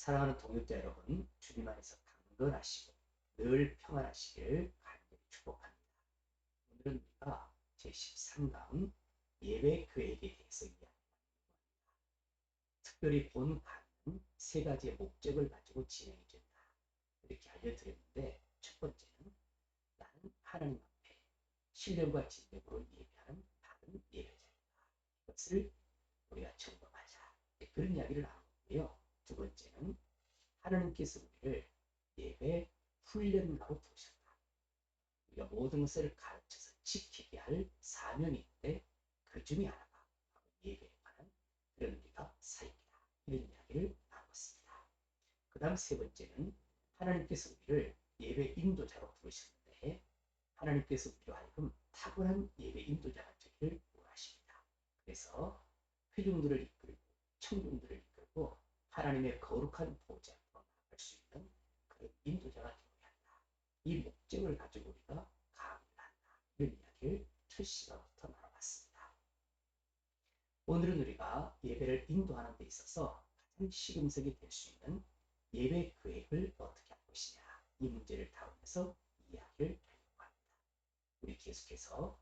사랑하는 동역자 여러분, 주님 안에서 강건하시고 늘 평안하시길 간절히 축복합니다. 오늘은 우리가 제13강 예배 계획에 대해서 이야기합니다. 특별히 본 강의는 세 가지의 목적을 가지고 진행이 된다. 이렇게 알려드렸는데, 첫 번째는 나는 하나님 앞에 신령과 진정으로 예배하는 바른 예배자이다. 이것을 우리가 점검하자. 그런 이야기를 나누고요. 두 번째는 하나님께서 우리를 예배 훈련가로 부르셨다. 우리가 모든 것을 가르쳐서 지키게 할 사명인데 그 중에 하나가 예배에 관한 그런 우리가 사역이다. 이런 이야기를 나눴습니다. 그 다음 세 번째는 하나님께서 우리를 예배 인도자로 부르셨는데 하나님께서 우리로 하여금 탁월한 예배 인도자가 되기를 원하십니다. 그래서 회중들을 이끌고 청중들을 이끌고 하나님의 거룩한 보좌로 나아갈 수 있는 그런 인도자가 되어야 한다. 이 목적을 가지고 우리가 강의를 한다. 이런 이야기를 첫 시간부터 나눠봤습니다. 오늘은 우리가 예배를 인도하는 데 있어서 가장 시금석이 될 수 있는 예배 계획을 어떻게 할 것이냐, 이 문제를 다루면서 이야기를 하려고 합니다. 우리 계속해서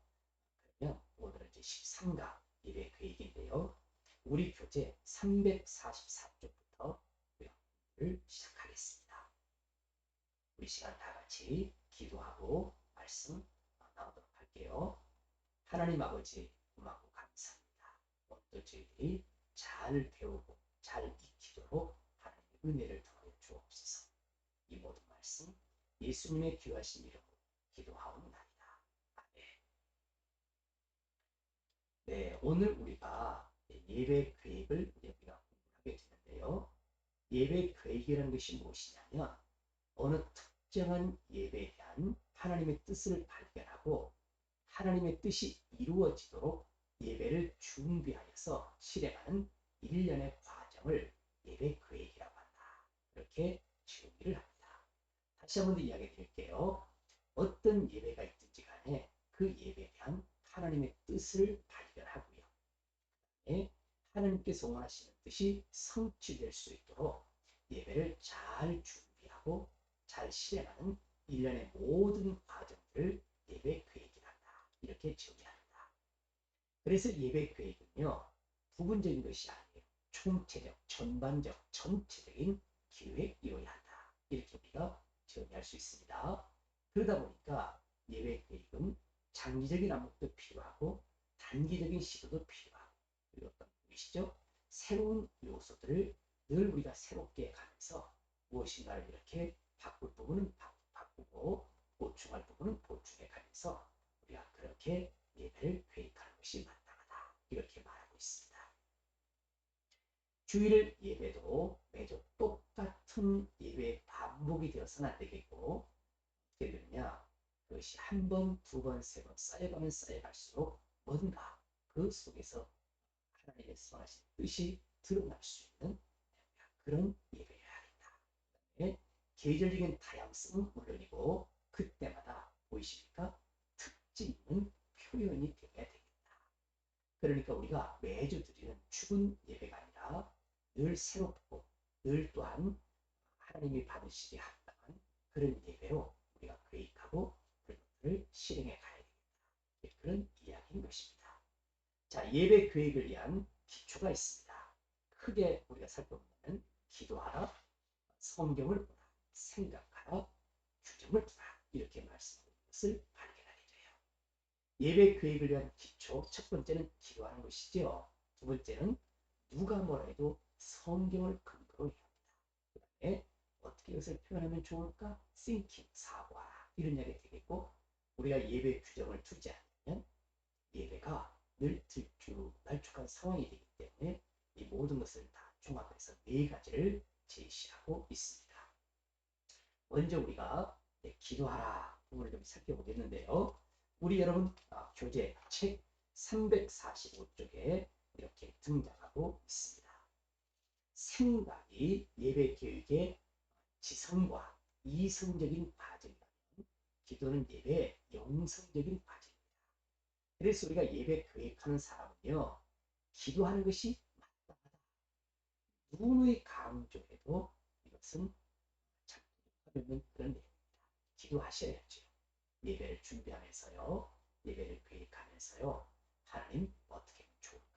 그러면 오늘은 이제 13강 예배 계획인데요. 우리 교재 344쪽부터 공부를 시작하겠습니다. 우리 시간 다 같이 기도하고 말씀 나오도록 할게요. 하나님 아버지, 고맙고 감사합니다. 오늘도 저희들이 잘 배우고 잘 익히도록 하나님의 은혜를 더하여 주옵소서. 이 모든 말씀 예수님의 귀하신 이름으로 기도하옵나이다. 아멘. 네, 오늘 우리가 예배 계획을 우리가 공부하게 되는데요. 예배 계획이라는 것이 무엇이냐면 어느 특정한 예배에 대한 하나님의 뜻을 발견하고 하나님의 뜻이 이루어지도록 예배를 준비하여서 실행하는 일련의 과정을 예배 계획이라고 한다. 이렇게 정의를 합니다. 다시 한번 더 이야기 드릴게요. 어떤 예배가 있든지 간에 그 예배에 대한 하나님의 뜻을 발견하고요. 하나님께서 원하시는 뜻이 성취될 수 있도록 예배를 잘 준비하고 잘 실행하는 일련의 모든 과정들을 예배 계획이란다. 이렇게 정의합니다. 그래서 예배 계획은요, 부분적인 것이 아니에요. 총체적, 전반적, 전체적인 계획이어야 한다. 이렇게 우리가 정의할 수 있습니다. 그러다 보니까 예배 계획은 장기적인 안목도 필요하고 단기적인 시도도 필요하고, 그리고 어떤 것이죠? 새로운 요소들을 늘 우리가 새롭게 가면서 무엇인가를 이렇게 바꿀 부분은 바꾸고 보충할 부분은 보충해 가면서 우리가 그렇게 예배를 계획하는 것이 마땅하다. 이렇게 말하고 있습니다. 주일 예배도 매주 똑같은 예배의 반복이 되어서는 안 되겠고, 어떻게 되느냐? 그것이 한 번, 두 번, 세 번 쌓여가면 쌓여갈수록 뭔가 그 속에서 하나님의 선하신 뜻이 드러날 수 있는 그런 예배여야겠다. 네? 계절적인 다양성은 물론이고 그때마다 보이십니까? 특징 있는 표현이 되어야 되겠다. 그러니까 우리가 매주 드리는 죽은 예배가 아니라 늘 새롭고 늘 또한 하나님이 받으시기에 합당한 그런 예배로 우리가 계획하고 그것들을 실행해 가야 되겠다. 그런 이야기인 것입니다. 자, 예배 계획을 위한 기초가 있습니다. 크게 우리가 살펴보면 기도하라, 성경을 보라, 생각하라, 규정을 두라, 이렇게 말씀하는 것을 발견하게 돼요. 예배 계획을 위한 기초, 첫 번째는 기도하는 것이죠. 두 번째는 누가 뭐라 해도 성경을 근거로 해야 합니다. 그 다음에 어떻게 이것을 표현하면 좋을까? thinking, 사고하라, 이런 이야기 되겠고, 우리가 예배 규정을 두지 않으면 예배가 늘 들쭉날쭉한 상황이 되기 때문에 이 모든 것을 다 종합해서 네 가지를 제시하고 있습니다. 먼저 우리가 기도하라 부분을 좀 살펴보겠는데요. 우리 여러분 교재 책 345쪽에 이렇게 등장하고 있습니다. 생각이 예배 계획의 지성과 이성적인 과정이라면 기도는 예배의 영성적인 과정입니다. 그래서 우리가 예배 계획하는 사람은요, 기도하는 것이 마땅하다. 누누이 강조해도 것은 참 어려운 그런 내용입니다. 기도하셔야죠. 예배를 준비하면서요. 예배를 계획하면서요. 하나님 어떻게 하면 좋을까요?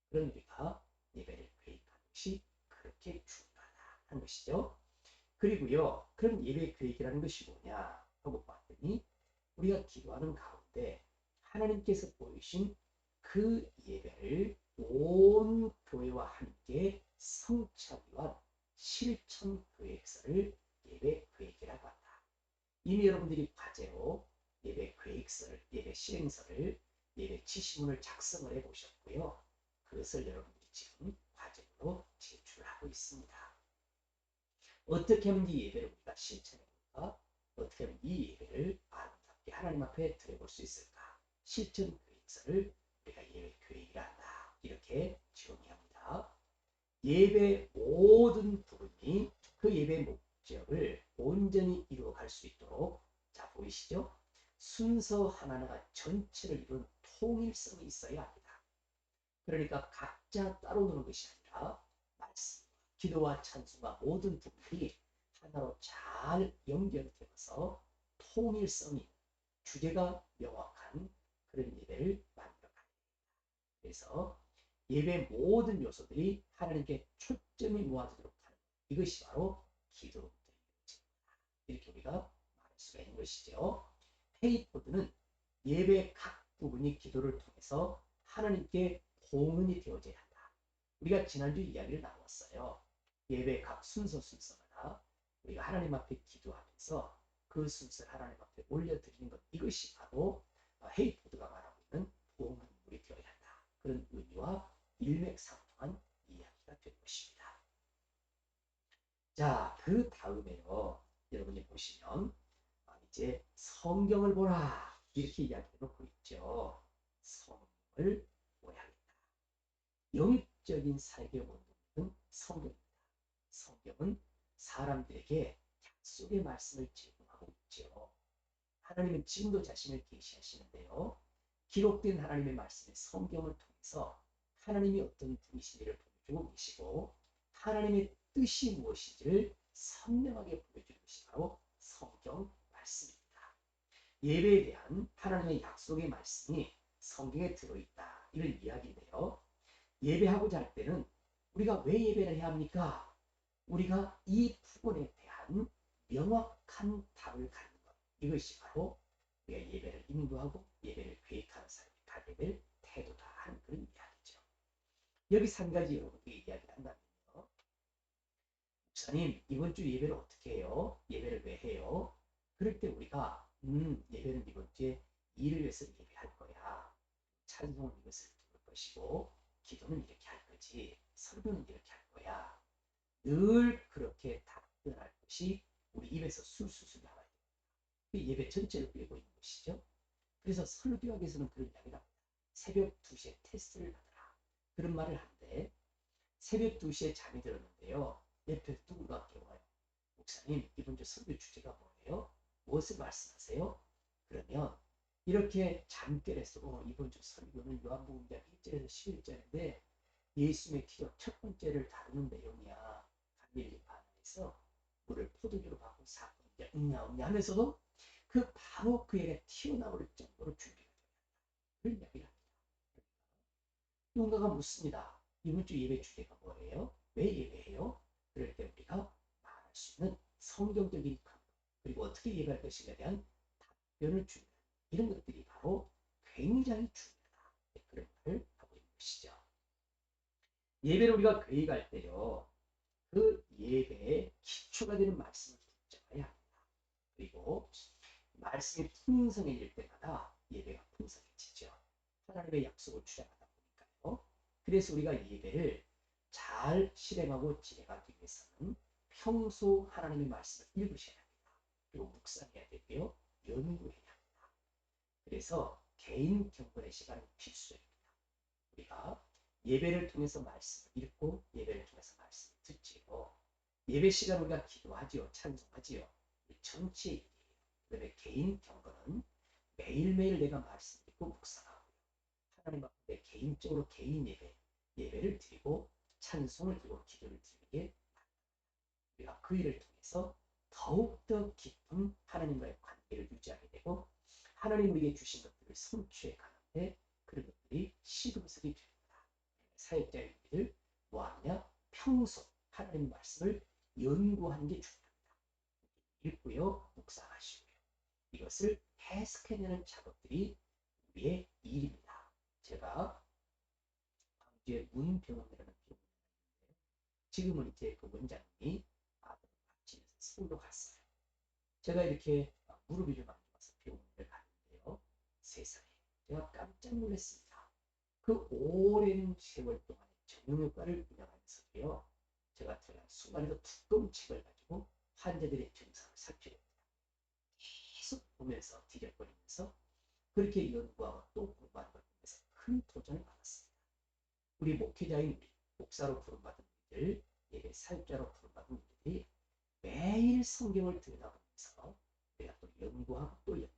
그런 우리가 예배를 계획하는 것이 그렇게 중요하다 하는 것이죠. 그리고요. 그럼 예배 계획이라는 것이 뭐냐 하고 봤더니 우리가 기도하는 가운데 하나님께서 보이신 그 예배를 온 교회와 함께 성취하기 위한 실천 계획서를 예배 계획이라고 한다. 이미 여러분들이 과제로 예배 계획서를, 예배 실행서를, 예배 지시문을 작성을 해보셨고요. 그것을 여러분들이 지금 과제로 제출하고 있습니다. 어떻게 하면 이 예배를 우리가 실천해볼까? 어떻게 하면 이 예배를 아름답게 하나님 앞에 드려볼 수 있을까? 실천 계획서를 우리가 예배 계획이라 한다. 이렇게 정의합니다. 예배 모든 부분이 그 예배 목적을 온전히 이루어갈 수 있도록, 자 보이시죠? 순서 하나하나가 전체를 이룬 통일성이 있어야 합니다. 그러니까 각자 따로 노는 것이 아니라 말씀, 기도와 찬송과 모든 부분이 하나로 잘 연결되어서 통일성이, 주제가 명확한 그런 예배를 만들어가야 됩니다. 그래서 예배 모든 요소들이 하나님께 초점이 모아지도록 하는, 이것이 바로 기도입니다. 이렇게 우리가 말할 수가 있는 것이죠. 페이포드는 예배 각 부분이 기도를 통해서 하나님께 공헌이 되어져야 한다. 우리가 지난주 이야기를 나눴어요. 예배 각 순서마다 우리가 하나님 앞에 기도하면서 그 순서를 하나님 앞에 올려드리는 것, 이것이 바로 헤이포드가 말하고 있는 공헌물이 되어야 한다. 그런 의미와 일맥상통한 이야기가 될 것입니다. 자, 그 다음에요. 여러분이 보시면 이제 성경을 보라 이렇게 이야기해놓고 있죠. 성경을 보아야 합니다. 영적인 사역의 원동력은 성경입니다. 성경은 사람들에게 약속의 말씀을 제공하고 있죠. 하나님은 지금도 자신을 계시하시는데요. 기록된 하나님의 말씀의 성경을 통해서 하나님이 어떤 분이신지를 보여주고 계시고 하나님의 뜻이 무엇인지를 선명하게 보여주는 것이 바로 성경 말씀입니다. 예배에 대한 하나님의 약속의 말씀이 성경에 들어있다, 이런 이야기인데요. 예배하고자 할 때는 우리가 왜 예배를 해야 합니까? 우리가 이 부분에 대한 명확한 답을 갖는 것, 이것이 바로 우리가 예배를 인도하고 예배를 계획하는 사람이 가게 될 태도다 하는 그런 이야기죠. 여기서 한 가지 여러분께 이야기를 한다면요. 목사님, 이번 주 예배를 어떻게 해요? 예배를 왜 해요? 그럴 때 우리가 예배는 이번 주에 일을 위해서 예배할 거야. 찬송은 이것을 부를 것이고 기도는 이렇게 할 거지. 설교는 이렇게 할 거야. 늘 그렇게 답변할 것이 우리 입에서 술술술 나와야 돼요. 예배 전체를 끌고 있는 것이죠. 그래서 설교학에서는 그런 이야기를 합니다. 새벽 2시에 테스트를 받으라. 그런 말을 하는데 새벽 2시에 잠이 들었는데요. 옆에서 누군가 깨워요. 목사님, 이번 주 설교 주제가 뭐예요? 무엇을 말씀하세요? 그러면 이렇게 잠결에서 이번 주 설교는 요한복음 1절에서 11절인데 예수님의 기적 첫 번째를 다루는 내용이야. 갈릴리 바다에서 물을 포도주로 바꾼 사건이 응냐 하면서도 그 바로 그에게 튀어나올 정도로 준비가 되어야 한다. 그런 이야기를 합니다. 누군가가 묻습니다. 이번 주 예배 주제가 뭐예요? 왜 예배해요? 그럴 때 우리가 말할 수 있는 성경적인 근거, 그리고 어떻게 예배할 것인가에 대한 답변을 주는 이런 것들이 바로 굉장히 중요하다. 그런 말을 하고 있는 것이죠. 예배를 우리가 계획할 때요. 그 예배의 기초가 되는 말씀을 붙잡아야 합니다. 그리고 말씀이 풍성해질 때마다 예배가 풍성해지죠. 하나님의 약속을 주장하다 보니까요. 그래서 우리가 예배를 잘 실행하고 진행하기 위해서는 평소 하나님의 말씀을 읽으셔야 합니다. 그리고 묵상해야 되고요. 연구해야 합니다. 그래서 개인 경건의 시간은 필수입니다. 우리가 예배를 통해서 말씀을 읽고 예배를 통해서 말씀을 듣지요. 예배 시간 우리가 기도하지요. 찬송하지요. 전체 일이에요. 그다음에 개인 경건은 매일매일 내가 말씀 읽고 묵상하고요. 하나님 앞에 개인적으로 개인 예배를 드리고 찬송을 드리고 기도를 드리는 게 우리가 그 일을 통해서 더욱더 깊은 하나님과의 관계를 유지하게 되고 하나님 우리에게 주신 것들을 성취해 가는데 그런 것들이 시금석이 됩니다. 사역자의 우리들 뭐하냐? 평소 하나님 말씀을 연구하는 게 중요합니다. 읽고요, 묵상하시고요. 이것을 해석해내는 작업들이 우리의 일입니다. 제가 광주의 문병원이라는 병원에 있는데 지금은 이제 그 원장님이 아들을 같이 서울로 갔어요. 제가 이렇게 무릎이 좀 안 좋아서 병원을 갔는데요. 세상에 제가 깜짝 놀랐습니다. 그 오랜 세월 동안에 정형외과를 운영하면서도요. 제가 들어간 순간에도 두꺼운 책을 가지고 환자들의 증상을 살피고 계속 보면서 뒤적거리면서 그렇게 연구하고 또 공부하는 걸 보면서 큰 도전을 받았습니다. 우리 목회자인 우리, 목사로 부름받은 우리들, 예배 사역자로 부름받은 우리들이 매일 성경을 들여다보면서 우리가 또 연구하고 또 연구하고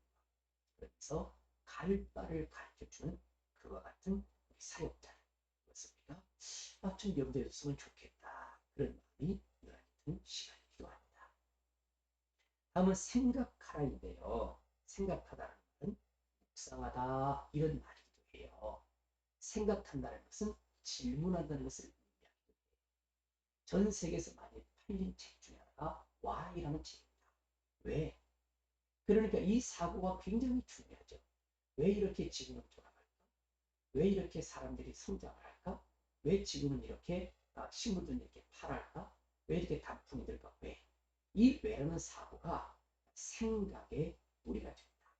그러면서 갈 바를 가르쳐주는 그와 같은 우리 사역자 그것을 우리가 좀 염두에 뒀으면 좋겠다 그런 마음이 유난히 드는 시간이기도 합니다. 다음은 생각하라인데요. 생각하다는 말은 묵상하다 이런 말이기도 해요. 생각한다는 것은 질문한다는 것을 의미하기도 해요. 전 세계에서 많이 팔린 책 중에 하나가 Why라는 책입니다. 왜? 그러니까 이 사고가 굉장히 중요하죠. 왜 이렇게 지구는 돌아갈까? 왜 이렇게 사람들이 성장을 할까? 왜 지구는 이렇게 식물들은 이렇게 파랄까? 왜 이렇게 단풍이 들까? 왜? 이 왜라는 사고가 생각의 뿌리가 됩니다.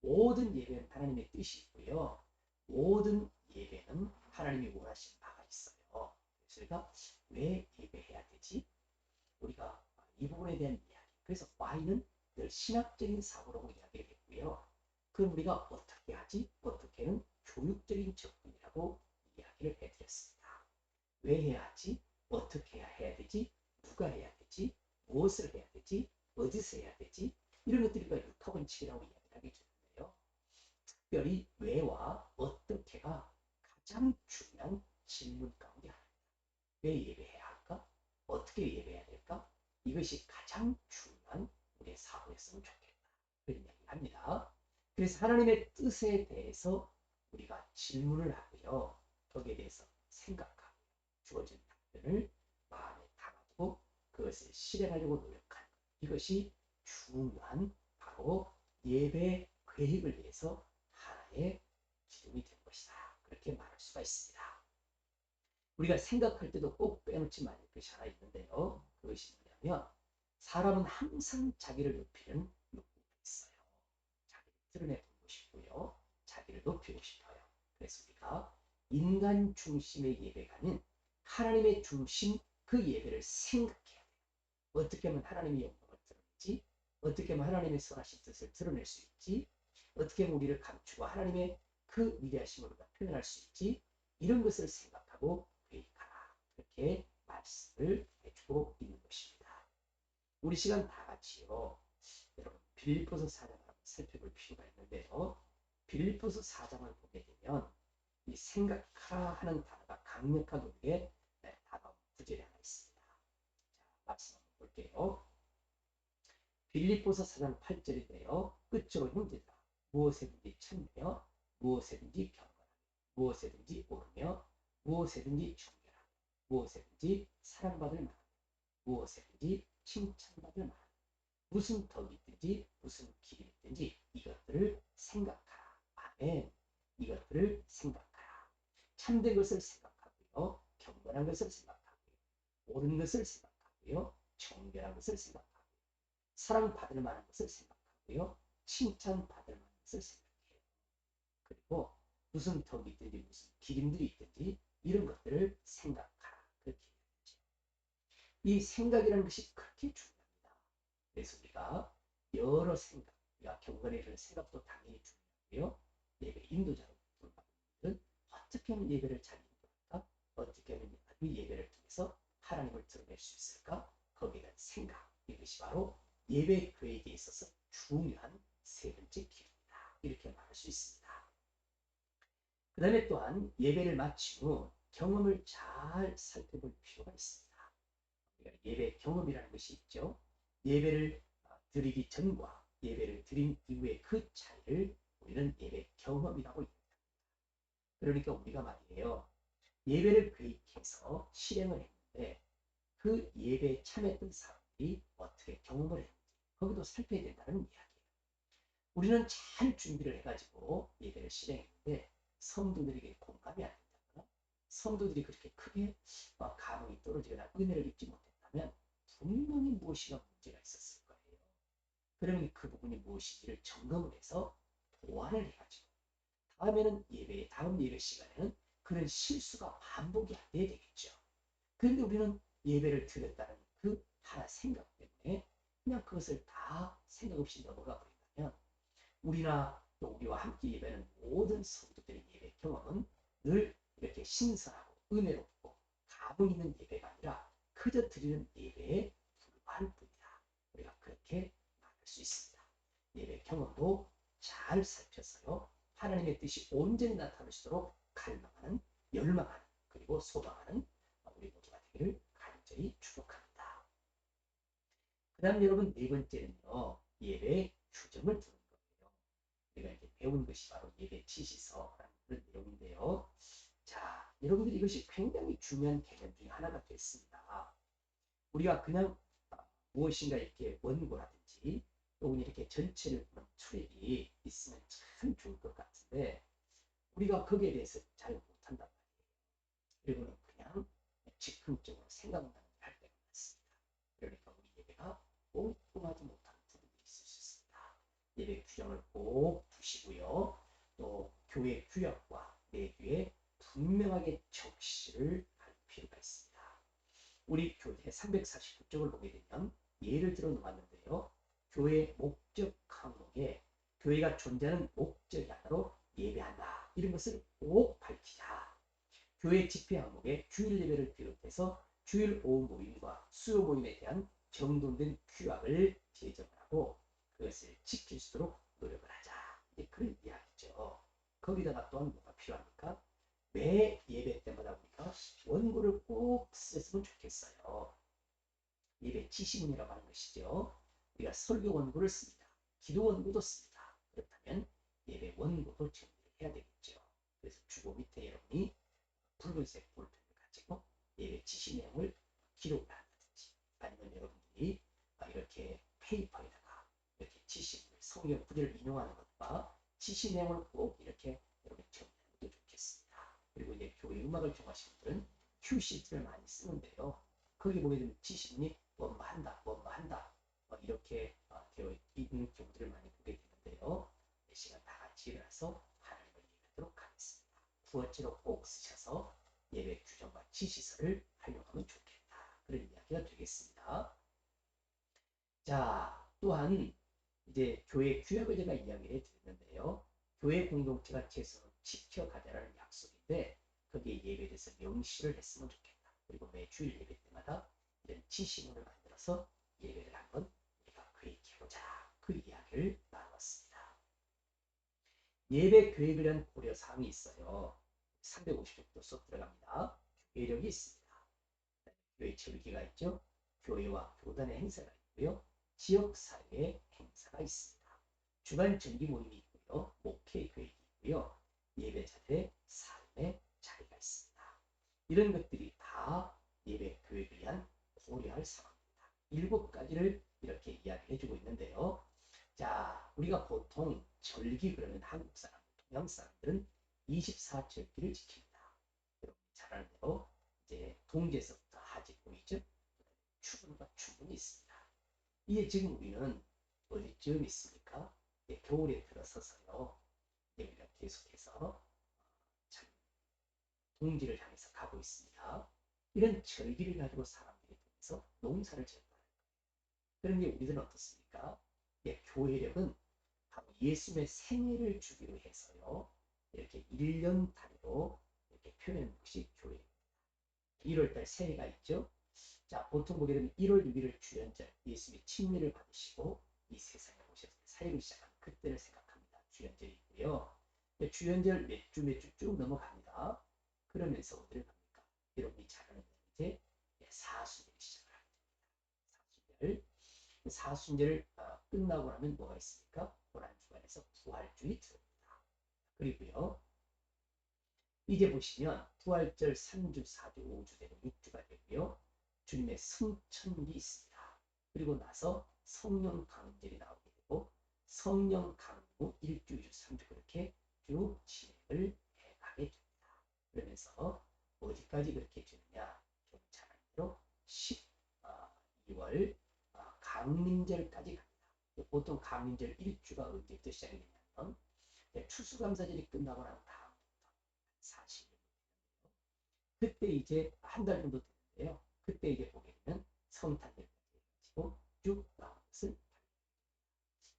모든 예배는 하나님의 뜻이 있고요. 모든 예배는 하나님이 원하시는 바가 있어요. 그래서 우리가 왜 예배해야 되지? 우리가 이 부분에 대한 이야기. 그래서 why는 늘 신학적인 사고라고 이야기를 했고요. 그럼 우리가 어떻게 하지? 어떻게는 교육적인 접근이라고 이야기를 해드렸습니다. 왜 해야 하지? 어떻게 해야 되지? 누가 해야 되지? 무엇을 해야 되지? 어디서 해야 되지? 이런 것들이 6학원칙이라고 이야기를 하게 되는데요. 특별히 왜와 어떻게가 가장 중요한 질문 가운데 하나입니다. 왜 예배해야 할까? 어떻게 예배해야 될까? 이것이 가장 중요한 우리의 사고였으면 좋겠다. 그런 이야기를 합니다. 그래서 하나님의 뜻에 대해서 우리가 질문을 하고요. 거기에 대해서 생각하고 주어진 답변을 마음에 담아두고 그것을 실행하려고 노력하는 것. 이것이 중요한 바로 예배 계획을 위해서 하나의 기둥이 된 것이다. 그렇게 말할 수가 있습니다. 우리가 생각할 때도 꼭 빼놓지 말을 것이 하나 있는데요. 그것이 뭐냐면 사람은 항상 자기를 높이는 욕구가 있어요. 자기를 드러내고 싶고요. 자기를 높이고 싶어요. 그래서 우리가 인간 중심의 예배가 아닌 하나님의 중심 그 예배를 생각해야 돼요. 어떻게 하면 하나님의 영광을 드러내지? 어떻게 하면 하나님의 선하신 뜻을 드러낼 수 있지? 어떻게 하면 우리를 감추고 하나님의 그 위대하심을 표현할 수 있지? 이런 것을 생각하고 회개하라. 그렇게 말씀을 해주고 있는 것입니다. 우리 시간 다 같이요. 여러분 빌립보서 4장을 살펴볼 필요가 있는데요. 빌립보서 4장을 보게 되면 이 생각하라 하는 단어가 강력하게 우리에게 다가온 구절이 하나 있습니다. 자, 말씀 한번 볼게요. 빌립보서 4장 8절인데요. 끝으로 형제들아 무엇에든지 참으며 무엇에든지 경건하며 무엇에든지 오르며 무엇에든지 존경하며 무엇에든지 사랑받을 만하며 무엇에든지 칭찬받을 만하며 무슨 덕이 있든지 무슨 길이 있든지 이것들을 생각하라. 아멘. 이것들을 생각하라. 참된 것을 생각하고요. 경건한 것을 생각하고요. 옳은 것을 생각하고요. 정결한 것을 생각하고요. 사랑받을 만한 것을 생각하고요. 칭찬받을 만한 것을 생각해요. 그리고 무슨 덕이 있든지 무슨 기림들이 있든지 이런 것들을 생각하라. 그렇게 얘기하죠. 이 생각이라는 것이 그렇게 중요합니다. 그래서 우리가 여러 생각, 우리가 경건에 이런 생각도 당연히 중요하고요. 예배 인도자로 부르는 어떻게 하면 예배를 잘 인도할까? 어떻게 하면 이 예배를 통해서 하나님을 드러낼 수 있을까? 거기에 대한 생각, 이것이 바로 예배 계획에 있어서 중요한 세 번째 기준이다. 이렇게 말할 수 있습니다. 그 다음에 또한 예배를 마친 후 경험을 잘 살펴볼 필요가 있습니다. 우리가 예배 경험이라는 것이 있죠. 예배를 드리기 전과 예배를 드린 이후의 그 차이를 우리는 예배 경험이라고 얘기합니다. 그러니까 우리가 말이에요. 예배를 계획해서 실행을 했는데 그 예배에 참여했던 사람들이 어떻게 경험을 했는지 거기도 살펴야 된다는 이야기예요. 우리는 잘 준비를 해가지고 예배를 실행했는데 성도들에게 공감이 안 된다거나 성도들이 그렇게 크게 감흥이 떨어지거나 은혜를 입지 못했다면 분명히 무엇인가 문제가 있었을 거예요. 그러면 그 부분이 무엇인지를 점검을 해서 보완을 해가지고 다음 예배 시간에는 그런 실수가 반복이 안 돼야 되겠죠. 그런데 우리는 예배를 드렸다는 그 하나 생각 때문에 그냥 그것을 다 생각 없이 넘어가 버린다면 우리나 또 우리와 함께 예배하는 모든 성도들의 예배 경험은 늘 이렇게 신선하고 은혜롭고 감흥 있는 예배가 아니라 그저 드리는 예배에 불과할 뿐이다. 우리가 그렇게 말할 수 있습니다. 예배 경험도 잘 살펴서요. 하나님의 뜻이 온전히 나타날 수 있도록 갈망하는, 열망하는, 그리고 소망하는 우리 모두가 되기를 간절히 축복합니다. 그 다음 여러분 네 번째는요. 예배의 규정을 두는 거예요. 우리가 이제 배운 것이 바로 예배 지시서라는 그런 내용인데요. 자, 여러분들 이것이 굉장히 중요한 개념 중에 하나가 됐습니다. 우리가 그냥 무엇인가 이렇게 원고라든지 또는 이렇게 전체를 보는 트랙이 있으면 참 좋을 것 같은데 우리가 거기에 대해서 잘 못한단 말이에요. 그리고는 그냥 즉흥적으로 생각만 할 때가 많습니다. 그러니까 우리 예배가 꼼꼼하지 못한 부분이 있을 수 있습니다. 예배 규정을 꼭 두시고요. 또 교회 규약과 내규에 분명하게 적시를 할 필요가 있습니다. 우리 교회 349쪽을 보게 되면 예를 들어 놓았는데요. 교회 목적 항목에 교회가 존재하는 목적이 하나로 예배한다. 이런 것을 꼭 밝히자. 교회 집회 항목에 주일 예배를 비롯해서 주일 오후 모임과 수요 모임에 대한 정돈된 규약을 제정하고 그것을 지킬 수 있도록 노력을 하자. 그런 이야기죠. 거기다가 또한 뭐가 필요합니까? 매 예배 때마다 우리가 원고를 꼭 썼으면 좋겠어요. 예배 지시문이라고 하는 것이죠. 우리가 설교 원고를 씁니다. 기도 원고도 씁니다. 그렇다면 예배 원고도 정리를 해야 되겠죠. 그래서 주보 밑에 여러분이 붉은색 볼펜을 가지고 예배 지시 내용을 기록을 한다든지 아니면 여러분들이 이렇게 페이퍼에다가 이렇게 지시문을 성경 구절을 인용하는 것과 지시 내용을 꼭 이렇게 여러분 정리하는 것도 좋겠습니다. 그리고 이제 교회 음악을 좋아하시는 분들은 큐시트를 많이 쓰는데요. 거기 보게 되면 지시문이 뭐한다 이렇게 되어 있는 경우들을 많이 보게 되는데요. 이 시간 다 같이 일어나서 하나님을 예배하도록 하겠습니다. 구어체로 꼭 쓰셔서 예배 규정과 지시서를 활용하면 좋겠다. 그런 이야기가 되겠습니다. 자, 또한 이제 교회 규약을 제가 이야기를 해드렸는데요. 교회 공동체가 최소한 지켜가자라는 약속인데 거기에 예배에 대해서 명시를 했으면 좋겠다. 그리고 매 주일 예배 때마다 이런 지시문을 만들어서 예배를 한번 우리가 계획해보자. 그 이야기를 나눴습니다. 예배 계획을 위한 고려사항이 있어요. 350쪽도 쏙 들어갑니다. 교회력이 있습니다. 교회 절기가 있죠. 교회와 교단의 행사가 있고요. 지역사회의 행사가 있습니다. 주간 정기 모임이 있고요. 목회 계획이 있고요. 예배자들의 삶의 자리가 있습니다. 이런 것들이 다 예배 계획을 위한 고려할 사항입니다. 7가지를 이렇게 이야기해주고 있는데요. 자, 우리가 보통 절기 그러면 한국 사람, 동양 사람들은 24절기를 지킵니다. 여러분 잘 아는 대로 이제 동제서부터 하지 보이죠? 추분과 추분이 있습니다. 이게 지금 우리는 어디쯤 있습니까? 겨울에 들어서서요. 우리가 계속해서 참 동지를 향해서 가고 있습니다. 이런 절기를 가지고 사람들이 통해서 농사를 지었다. 그런 게 우리들은 어떻습니까? 교회력은 바로 예수님의 생애를 주기로 해서요. 이렇게 1년 단위로 이렇게 표현하는 것이 교회입니다. 1월달 새해가 있죠. 자, 보통 보게 되면 1월 6일을 주연절, 예수님이 침례를 받으시고 이 세상에 오셔서 사역을 시작한 그때를 생각합니다. 주연절이 있고요. 주연절 몇 주 쭉 넘어갑니다. 그러면서 어디를 갑니까? 여러분이 잘 아는 이제 사순일이 시작을 합니다. 사순절. 사순절 끝나고 나면 뭐가 있습니까? 고난주간에서 부활주일이 들어옵니다. 그리고요. 이제 보시면 부활절 3주, 4주, 5주 되고 6주가 되고요. 주님의 승천이 있습니다. 그리고 나서 성령 강림절이 나오게 되고 성령 강림 후 1주, 2주, 3주 그렇게 쭉 진행을 해가게 됩니다. 그러면서 어디까지 그렇게 주느냐? 좀 잘 아는 대로 12월 강림절까지 갑니다. 보통 강림절 1주가 언제부터 시작이 되냐면 추수감사절이 끝나고 난 다음부터 40일 그때 이제 한 달 정도 되는데요. 그때 이제 보게 되면 성탄절까지 해가지고 쭉 나오는 것을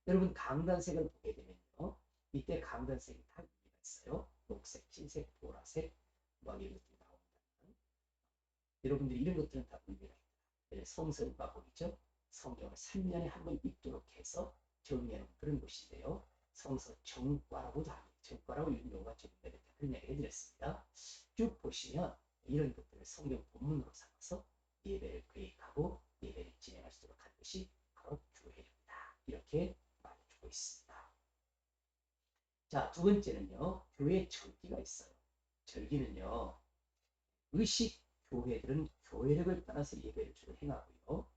여러분 강단색을 보게 되면요. 이때 강단색이 다 의미가 있어요. 녹색, 흰색, 보라색 뭐 이런 것들이 나옵니다. 여러분들이 이런 것들은 다 의미가 있다. 성서가 보이죠? 성경을 3년에 한 번 읽도록 해서 정리하는 그런 곳인데요. 성서 정과라고도 합니다. 정과라고 이런 용어가 적용되는 그런 얘기를 해드렸습니다. 쭉 보시면 이런 것들을 성경 본문으로 삼아서 예배를 계획하고 예배를 진행할 수 있도록 하는 것이 바로 교회입니다. 이렇게 말해주고 있습니다. 자, 두 번째는요. 교회 절기가 있어요. 절기는요. 의식 교회들은 교회력을 따라서 예배를 주로 행하고요.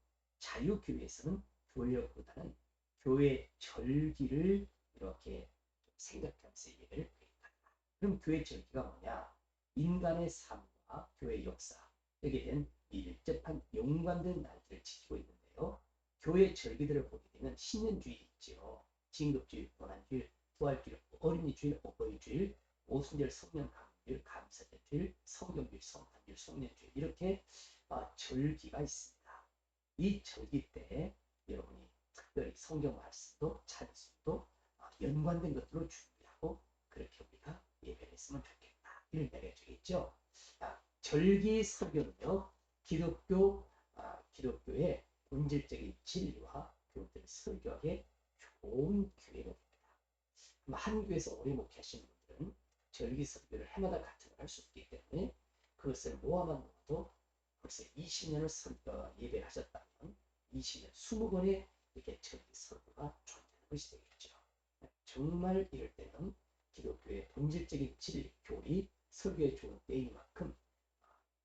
자유교회에서는 교회력보다는 교회 절기를 이렇게 생각하면서 예배를 계획한다. 그럼 교회 절기가 뭐냐? 인간의 삶과 교회 역사, 여기에 대한 밀접한 연관된 날들을 지키고 있는데요. 교회 절기들을 보게 되면 신년주일이 있죠. 진급주일, 고난주일, 부활주일, 어린이주일, 어버이주일, 오순절, 성령강주일, 감사절주일, 성경주일, 성탄주일, 송년주일 이렇게 절기가 있습니다. 이 절기 때 여러분이 특별히 성경 말씀도 찬송도 연관된 것들로 준비하고 그렇게 우리가 예배를 했으면 좋겠다. 이런 얘기가 되겠죠. 절기 설교는요. 기독교의 본질적인 진리와 교훈들을 설교하기에 좋은 기회가 됩니다. 한교에서 오래 목회하시는 분들은 절기 설교를 해마다 같은 걸 할 수 없기 때문에 그것을 모아만 놓아도 벌써 20년을 예배를 하셨다면 20년, 20번의 이렇게 절기 설교가 존재하는 것이 되겠죠. 정말 이럴 때는 기독교의 본질적인 진리, 교리, 설교에 좋은 때인 만큼